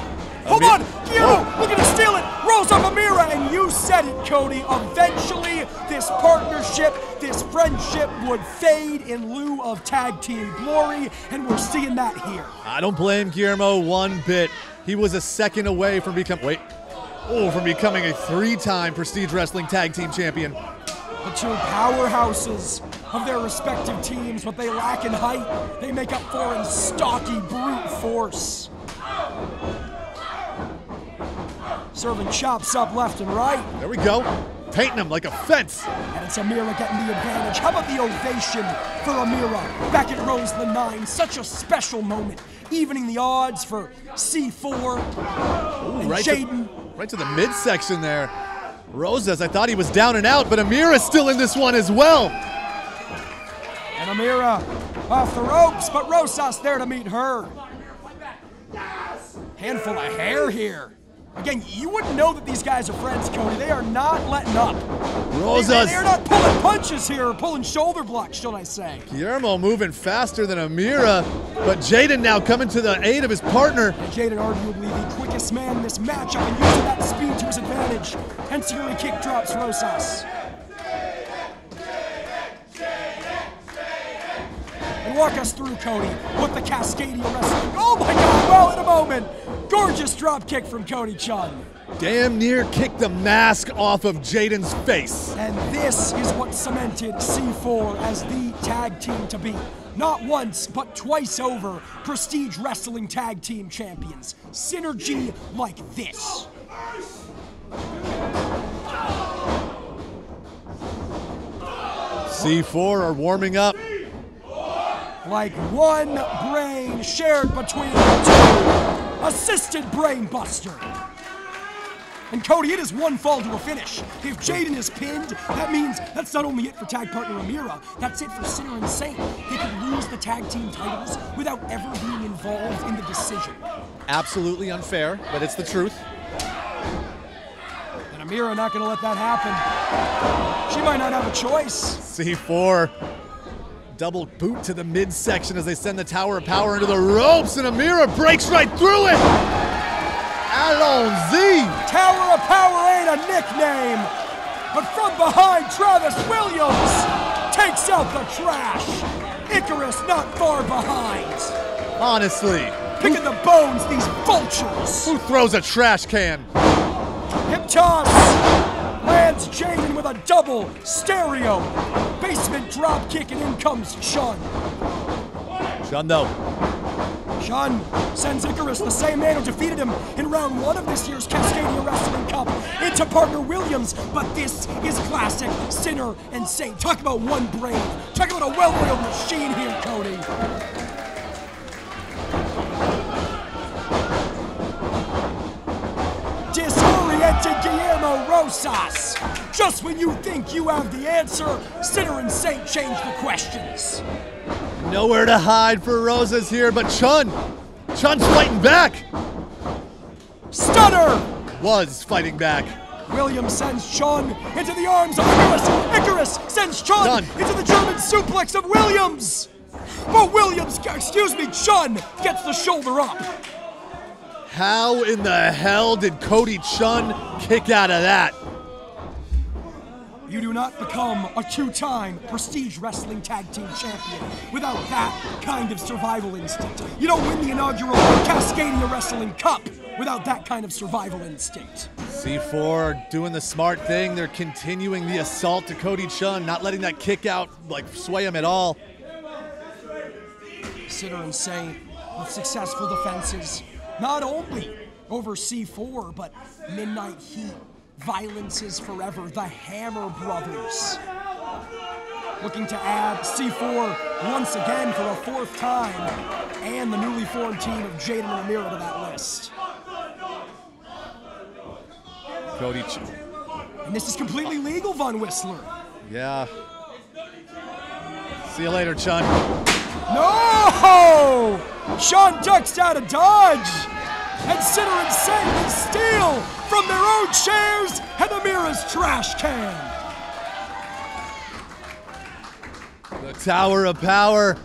Hold on, Guillermo, looking to steal it. Rolls up Amira, and you said it, Cody. Eventually, this partnership, this friendship would fade in lieu of tag team glory, and we're seeing that here. I don't blame Guillermo one bit. He was a second away from becoming a three-time Prestige Wrestling Tag Team Champion. The two powerhouses of their respective teams, what they lack in height, they make up for in stocky brute force. Serving chops up left and right. There we go. Painting him like a fence. And it's Amira getting the advantage. How about the ovation for Amira back at Rose the 9? Such a special moment. Evening the odds for C4 and Jaden. Right to the midsection there. Rosas, I thought he was down and out, but Amira's still in this one as well. And Amira off the ropes, but Rosas there to meet her. Handful of hair here. Again, you wouldn't know that these guys are friends, Cody. They are not letting up. Rosas. They're not pulling punches here, or pulling shoulder blocks, should I say. Guillermo moving faster than Amira, but Jaden now coming to the aid of his partner. And Jaden arguably the quickest man in this matchup and using that speed to his advantage. Hence he really kick drops Rosas. And walk us through, Cody, what the Cascadia wrestling. Oh my God, well in a moment. Gorgeous drop kick from Cody Chun. Damn near kicked the mask off of Jaden's face. And this is what cemented C4 as the tag team to be. Not once, but twice over, Prestige Wrestling Tag Team Champions. Synergy like this. C4 are warming up. Like one brain shared between the two. Assisted brain buster. And Cody, it is one fall to a finish. If Jaden is pinned, that means that's not only it for tag partner Amira, that's it for Sinner and Saint. They could lose the tag team titles without ever being involved in the decision. Absolutely unfair, but it's the truth. And Amira not gonna let that happen. She might not have a choice. C4. Double boot to the midsection as they send the Tower of Power into the ropes, and Amira breaks right through it! Allons-y! Tower of Power ain't a nickname, but from behind, Travis Williams takes out the trash. Icarus not far behind. Honestly. Picking the bones, these vultures. Who throws a trash can? Hip toss. Lands Jaden with a double stereo. Basement drop kick, and in comes Chun. Chun though. Chun sends Icarus, the same man who defeated him in round 1 of this year's Cascadia Wrestling Cup, into partner Williams. But this is classic Sinner and Saint. Talk about one brain. Talk about a well-oiled machine here, Cody. Disoriented Guillermo Rosas. Just when you think you have the answer, Sinner and Saint change the questions. Nowhere to hide for Rosas here, but Chun's fighting back. Stunner! Was fighting back. Williams sends Chun into the arms of Icarus. Icarus sends Chun into the German suplex of Williams. But Chun gets the shoulder up. How in the hell did Cody Chun kick out of that? You do not become a 2-time Prestige Wrestling Tag Team Champion without that kind of survival instinct. You don't win the inaugural Cascadia Wrestling Cup without that kind of survival instinct. C4 doing the smart thing. They're continuing the assault to Cody Chun, not letting that kick out sway him at all. Sinner and Saint with successful defenses, not only over C4, but Midnight Heat, Violence is Forever, the Hammer Brothers. Looking to add C4 once again for a 4th time. and the newly formed team of Jaden and Amira to that list. Cody. And this is completely legal, Von Whistler. Yeah. See you later, Chun. No! Chun ducks out of dodge. And Sinner and Saint steal from their own chairs and Amira's trash can. The Tower of Power.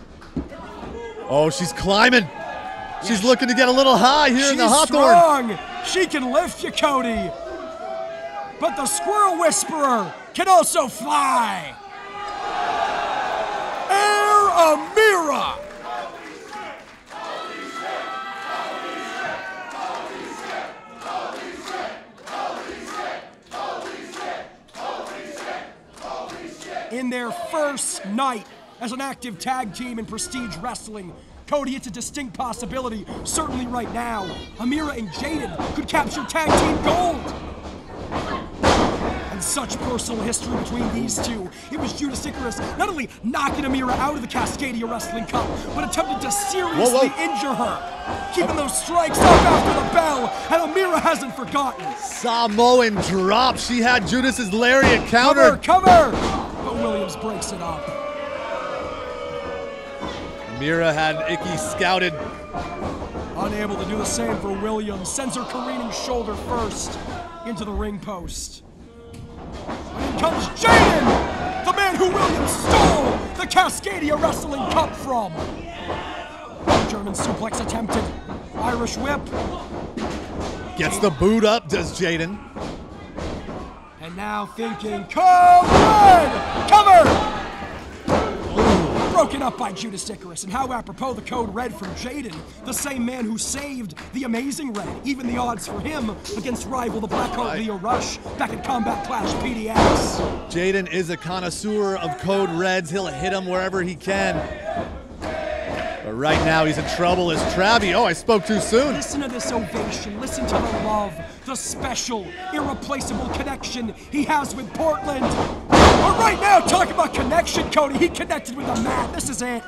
Oh, she's climbing. She's looking to get a little high here in the Hawthorne. She's strong. She can lift you, Cody. But the Squirrel Whisperer can also fly. Air Amira. In their first night as an active tag team in Prestige Wrestling, Cody, it's a distinct possibility, certainly right now, Amira and Jaden could capture tag team gold. And such personal history between these two. It was Judas Icarus not only knocking Amira out of the Cascadia Wrestling Cup, but attempted to seriously injure her, keeping those strikes up after the bell, and Amira hasn't forgotten. Samoan drop. She had Judas's lariat countered. Cover! But Williams breaks it up. Amira had Icky scouted. Unable to do the same for Williams, sends her careening shoulder first into the ring post. And in comes Jaden, the man who Williams stole the Cascadia Wrestling Cup from. German suplex attempted. Irish whip. Gets the boot up, does Jaden. And now thinking, code red! Cover! Broken up by Judas Icarus, and how apropos the code red from Jaden, the same man who saved the Amazing Red, even the odds for him against rival the Blackheart Leo Rush back at Combat Clash PDX. Jaden is a connoisseur of code reds. He'll hit him wherever he can. But right now he's in trouble as Travi. Oh, I spoke too soon. Listen to this ovation. Listen to the love, the special, irreplaceable connection he has with Portland. But right now, talking about connection, Cody, he connected with the mat. This is it.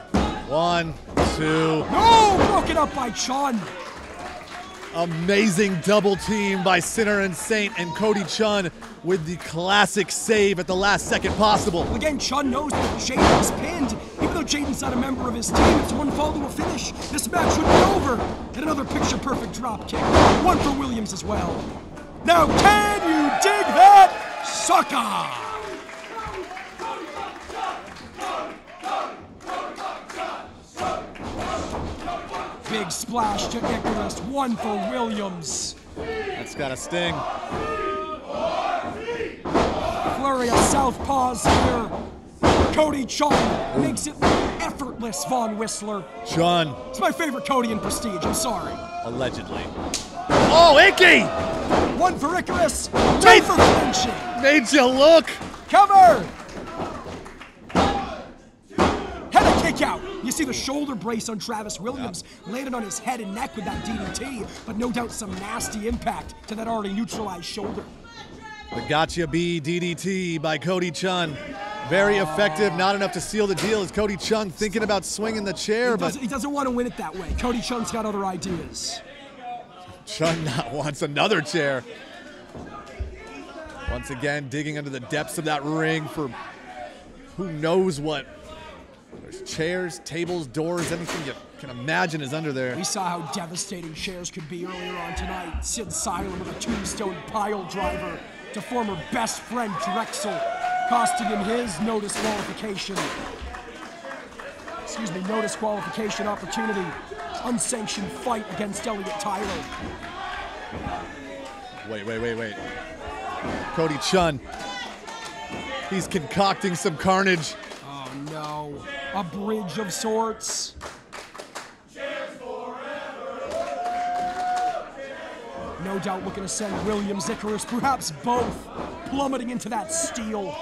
1, 2. No, broken up by Chun. Amazing double team by Sinner and Saint, and Cody Chun with the classic save at the last second possible. Well, again, Chun knows that Jaden is pinned. Even though Jaden's not a member of his team, it's one fall to a finish. This match would be over. And another picture-perfect drop kick. One for Williams as well. Now, can you dig that, sucker? Big splash to Icarus, one for Williams. That's got a sting. Flurry of southpaws here. Cody Chun makes it effortless, Von Whistler. Chun. It's my favorite Cody in Prestige, I'm sorry. Allegedly. Oh, Icky! One for Icarus, two for flinching. Made you look. Cover! Head a kick out. You see the shoulder brace on Travis Williams, landed on his head and neck with that DDT, but no doubt some nasty impact to that already neutralized shoulder. The Gotcha B DDT by Cody Chun. Very effective, not enough to seal the deal as Cody Chun thinking about swinging the chair, but he doesn't want to win it that way. Cody Chun's got other ideas. Chun not wants another chair. Once again, digging into the depths of that ring for who knows what. There's chairs, tables, doors, anything you can imagine is under there. We saw how devastating chairs could be earlier on tonight. Sid Silent with a tombstone pile driver to former best friend Drexel, costing him his no disqualification opportunity. Unsanctioned fight against Elliot Tyler. Wait. Cody Chun. He's concocting some carnage. Oh no, a bridge of sorts. No doubt looking to send Williams, Icarus, perhaps both, plummeting into that steel.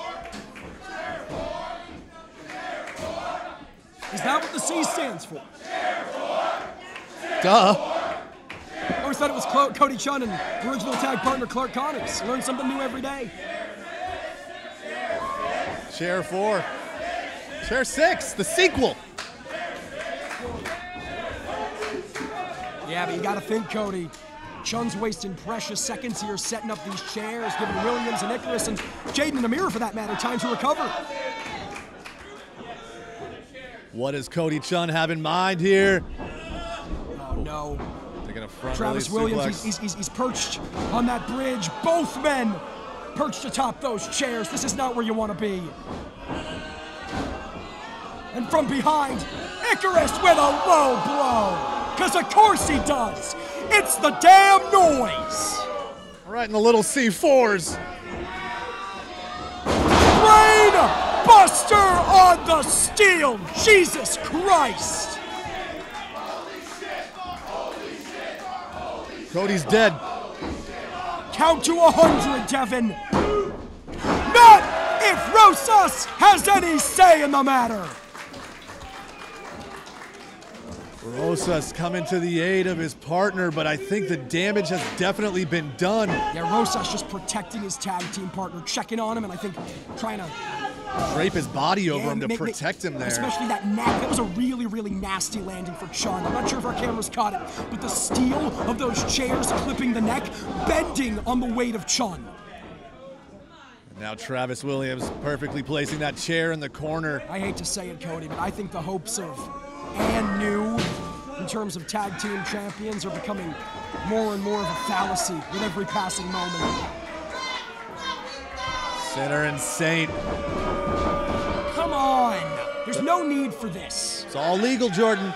Is that what the C stands for? Duh. I always thought it was Cody Chun and original tag partner Clark Connors. Learn something new every day. Chair 4. Chair 6, the sequel. Yeah, but you gotta think, Cody. Chun's wasting precious seconds here setting up these chairs, giving Williams and Icarus and Jaden and Amira, for that matter, time to recover. What does Cody Chun have in mind here? Oh, no. They're gonna front Travis release Williams, suplex. he's perched on that bridge. Both men perched atop those chairs. This is not where you want to be. And from behind, Icarus with a low blow. Because of course he does. It's the damn noise. Right in the little C4s. Brain buster on the steel. Jesus Christ. Cody's dead. Count to 100, Devin. Not if Rosas has any say in the matter. Rosas coming to the aid of his partner, but I think the damage has definitely been done. Yeah, Rosas just protecting his tag team partner, checking on him, and I think trying to drape his body over him to protect him there. Especially that neck. That was a really, really nasty landing for Chun. I'm not sure if our cameras caught it, but the steel of those chairs clipping the neck, bending on the weight of Chun. Now Travis Williams perfectly placing that chair in the corner. I hate to say it, Cody, but I think the hopes of and new in terms of tag team champions are becoming more and more of a fallacy with every passing moment. Sinner and Saint. Come on! There's no need for this. It's all legal, Jordan.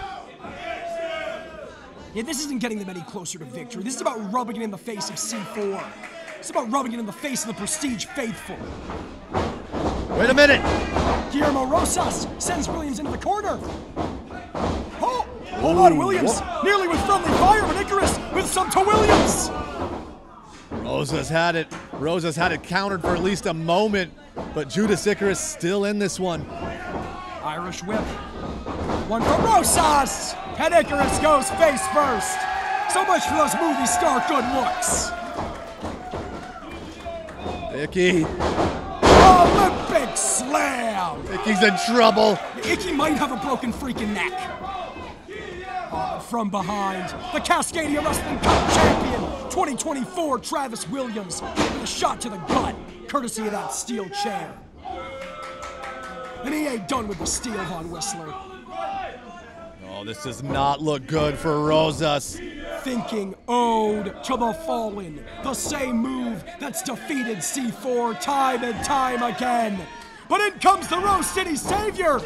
Yeah, this isn't getting them any closer to victory. This is about rubbing it in the face of C4. It's about rubbing it in the face of the Prestige faithful. Wait a minute! Guillermo Rosas sends Williams into the corner. Oh, hold on, Williams. Nearly with friendly fire, but Icarus with some to Williams. Rosas had it. Rosas had it countered for at least a moment, but Judas Icarus still in this one. Irish whip. One for Rosas. And Icarus goes face first. So much for those movie star good looks. Icky. Olympic slam. Icky's in trouble. Icky might have a broken freaking neck. From behind, the Cascadia Wrestling Cup champion, 2024 Travis Williams, with a shot to the gut, courtesy of that steel chair. And he ain't done with the steel, Von Whistler. Oh, this does not look good for Rosas. Thinking ode to the fallen, the same move that's defeated C4 time and time again. But in comes the Rose City Savior,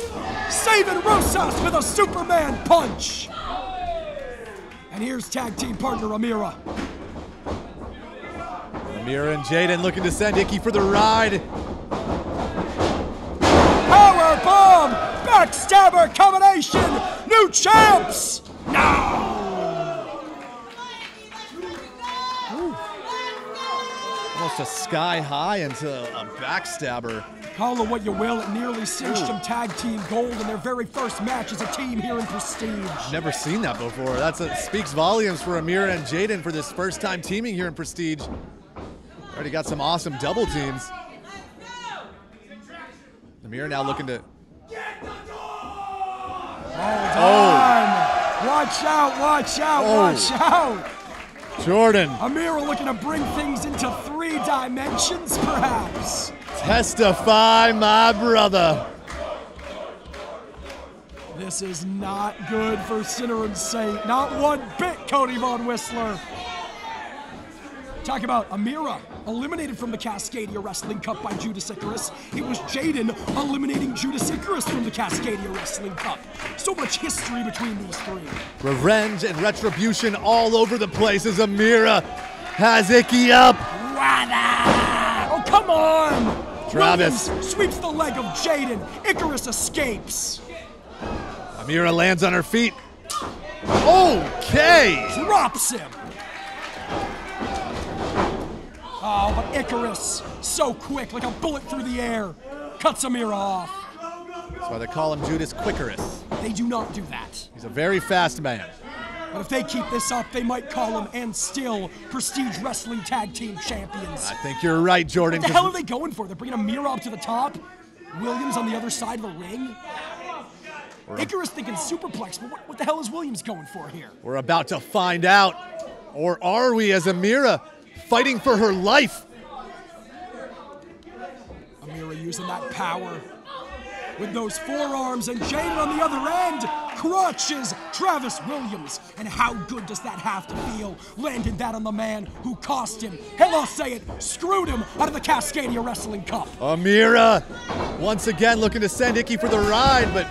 saving Rosas with a Superman punch. And here's tag team partner Amira. Amira and Jaden looking to send Icky for the ride. Power bomb, backstabber combination, new champs. No. Almost a sky high into a backstabber. Call it what you will, it nearly cinched them tag team gold in their very first match as a team here in Prestige. Never seen that before. Speaks volumes for Amira and Jaden for this first time teaming here in Prestige. Already got some awesome double teams. Amira now looking to... Hold on. Watch out, watch out, watch out. Jordan. Amira looking to bring things into 3 dimensions, perhaps. Testify, my brother. This is not good for Sinner and Saint. Not one bit, Cody Von Whistler. Talk about Amira eliminated from the Cascadia Wrestling Cup by Judas Icarus. It was Jaden eliminating Judas Icarus from the Cascadia Wrestling Cup. So much history between these three. Revenge and retribution all over the place as Amira has Icky up. Oh, come on! Travis Williams sweeps the leg of Jaden. Icarus escapes. Amira lands on her feet. Okay! Drops him. Oh, but Icarus, so quick, like a bullet through the air, cuts Amira off. That's why they call him Judas Quickerus. They do not do that. He's a very fast man. But if they keep this up, they might call him and still Prestige Wrestling Tag Team Champions. I think you're right, Jordan. What the hell are they going for? They're bringing Amira up to the top? Williams on the other side of the ring? Icarus thinking superplex, but what the hell is Williams going for here? We're about to find out. Or are we, as Amira fighting for her life? Amira using that power with those forearms, and Jaden on the other end crutches Travis Williams. And how good does that have to feel, landing that on the man who cost him, hell I'll say it, screwed him out of the Cascadia Wrestling Cup. Amira once again looking to send Icky for the ride, but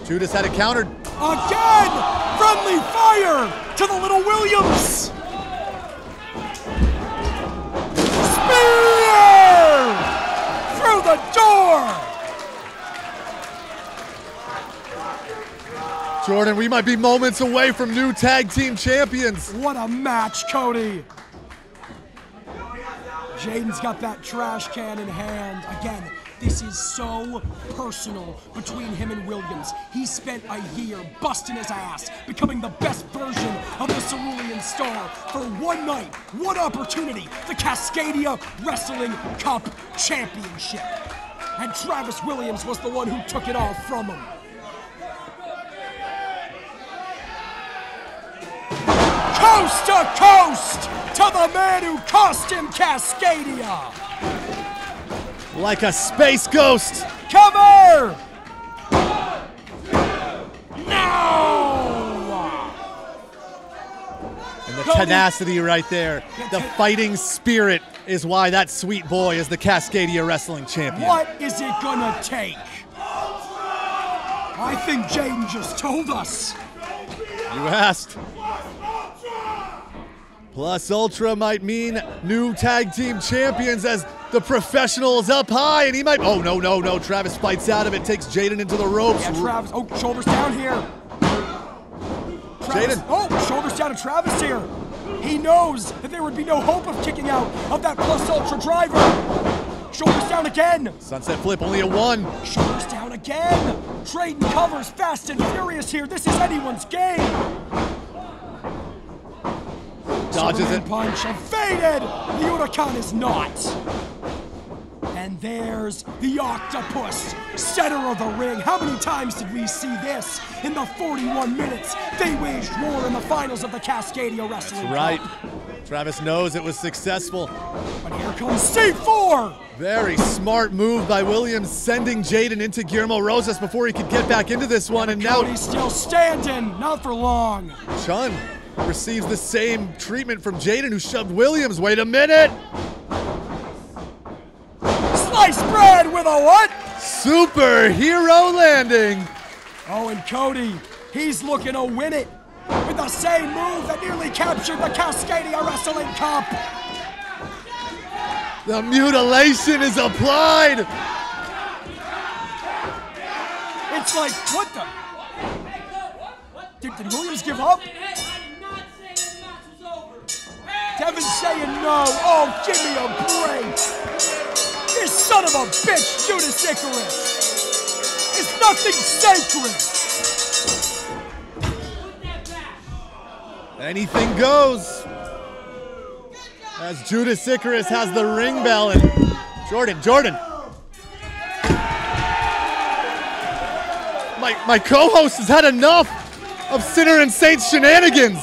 Judas had it countered. Again, friendly fire to the little Williams. Spear through the door. Jordan, we might be moments away from new tag team champions. What a match, Cody. Jaden's got that trash can in hand. Again, this is so personal between him and Williams. He spent a year busting his ass, becoming the best version of the Cerulean Star for one night, one opportunity, the Cascadia Wrestling Cup Championship. And Travis Williams was the one who took it all from him. Coast to coast to the man who cost him Cascadia. Like a space ghost. Cover! No! And the tenacity right there. The fighting spirit is why that sweet boy is the Cascadia Wrestling Champion. What is it gonna take? I think Jaden just told us. You asked. Plus Ultra might mean new tag team champions as the professional is up high and he might, oh no, Travis fights out of it, takes Jaden into the ropes. Yeah, Travis, oh, shoulders down here. Jaden. Oh, shoulders down to Travis here. He knows that there would be no hope of kicking out of that Plus Ultra driver. Shoulders down again. Sunset flip, only a 1. Shoulders down again. Trading covers fast and furious here. This is anyone's game. Dodges it. Punch evaded. The Huracan is not. And there's the Octopus, center of the ring. How many times did we see this in the 41 minutes they waged war in the finals of the Cascadia Wrestling Cup? Right. Travis knows it was successful. But here comes C4. Very smart move by Williams, sending Jaden into Guillermo Rosas before he could get back into this one. And now Cody's still standing, not for long. Chun receives the same treatment from Jaden, who shoved Williams. Wait a minute. Sliced bread with a what? Superhero landing. Oh, and Cody, he's looking to win it with the same move that nearly captured the Cascadia Wrestling Cup. The mutilation is applied. It's like, what the? Did Williams give up? Devin's saying no. Oh, give me a break. This son of a bitch, Judas Icarus. It's nothing sacred. Anything goes. As Judas Icarus has the ring bell and Jordan. My co-host has had enough of Sinner and Saint shenanigans.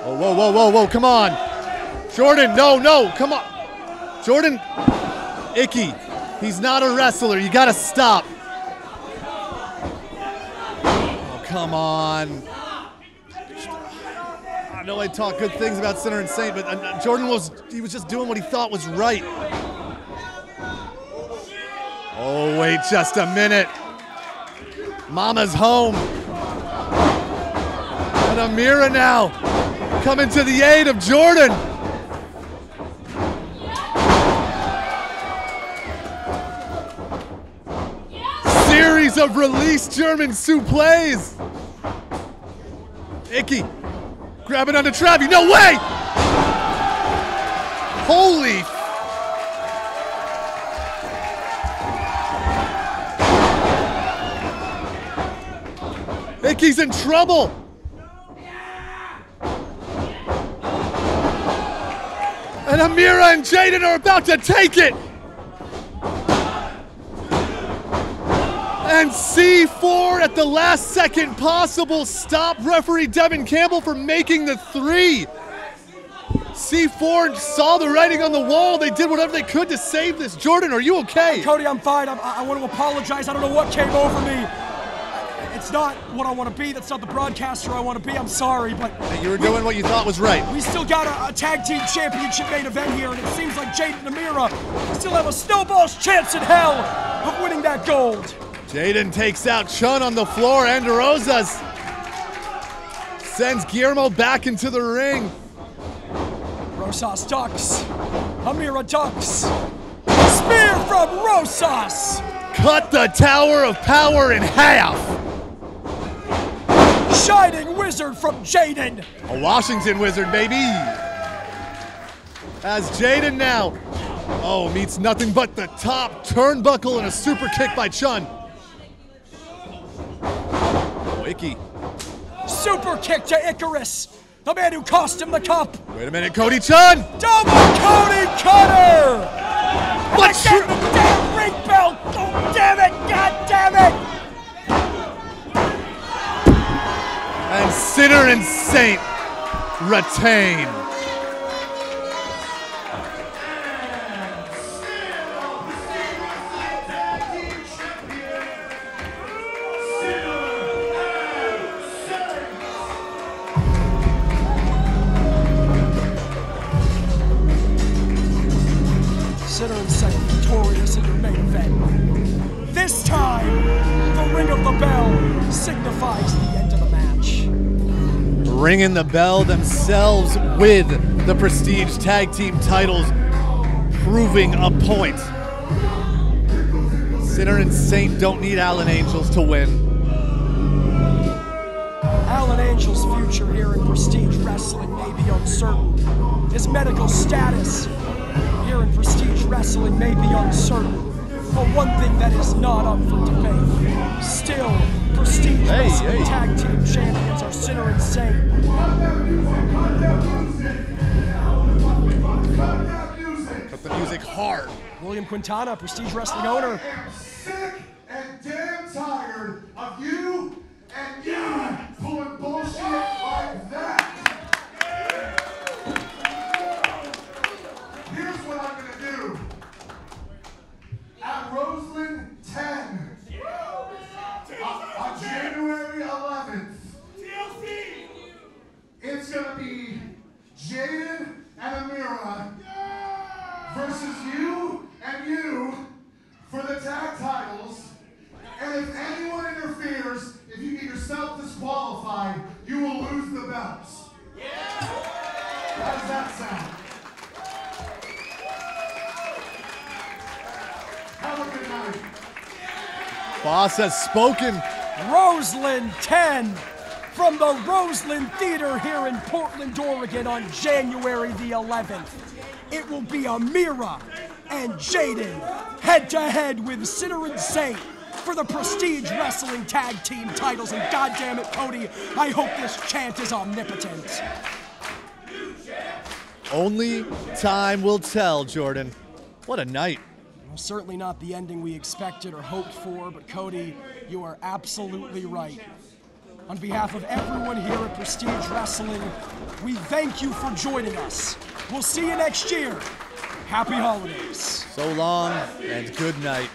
Oh, whoa, come on. Jordan, no, come on. Jordan, Icky, he's not a wrestler. You gotta stop. Oh, come on. I know I talk good things about Sinner and Saint, but Jordan was just doing what he thought was right. Oh, wait just a minute. Mama's home. And Amira now coming to the aid of Jordan. Series of release German suplex. Icky grabbing onto Travi. No way! Holy. Icky's in trouble. And Amira and Jaden are about to take it. And C4 at the last second possible stop referee Devin Campbell from making the 3. C4 saw the writing on the wall. They did whatever they could to save this. Jordan, are you okay? Cody, I'm fine. I want to apologize. I don't know what came over me. It's not what I want to be. That's not the broadcaster I want to be. I'm sorry, but You were doing what you thought was right. we still got a tag team championship main event here, and it seems like Jaden and Amira still have a snowball's chance in hell of winning that gold. Jaden takes out Chun on the floor, and Rosas sends Guillermo back into the ring. Rosas ducks. Amira ducks. Spear from Rosas. Cut the Tower of Power in half. Shining Wizard from Jaden. A Washington Wizard, baby. As Jaden now, meets nothing but the top turnbuckle and a super kick by Chun. Icky. Super kick to Icarus, the man who cost him the cup. Wait a minute, Cody Chun. Double Cody Cutter. What? Get the damn ring belt. Oh, damn it. God damn it. And Sinner and Saint retain. Sinner and Saint victorious in your main event. This time, the ring of the bell signifies the end of the match. Ringing the bell themselves with the Prestige Tag Team titles, proving a point. Sinner and Saint don't need Alan Angels to win. Alan Angel's future here in Prestige Wrestling may be uncertain. His medical status here in Prestige Wrestling may be uncertain. But one thing that is not up for debate, still, Prestige Wrestling Tag Team Champions are Sinner and Saint. Cut the music hard. William Quintana, Prestige Wrestling owner. I am sick and damn tired of you and you pulling bullshit like that. Here's what I'm gonna do. At Roseland 10, on January 11th, it's gonna be Jaden and Amira versus you and you for the tag titles. And if anyone interferes, if you get yourself disqualified, you will lose the belts. How does that sound? Have a good night. Boss has spoken. Roseland 10 from the Roseland Theater here in Portland, Oregon on January the 11th. It will be Amira and Jaden head-to-head with Sinner and Saint for the Prestige Wrestling Tag Team titles. And goddamn it, Cody, I hope this chant is omnipotent. Only time will tell, Jordan. What a night. Well, certainly not the ending we expected or hoped for, but Cody, you are absolutely right. On behalf of everyone here at Prestige Wrestling, we thank you for joining us. We'll see you next year. Happy holidays. So long and good night.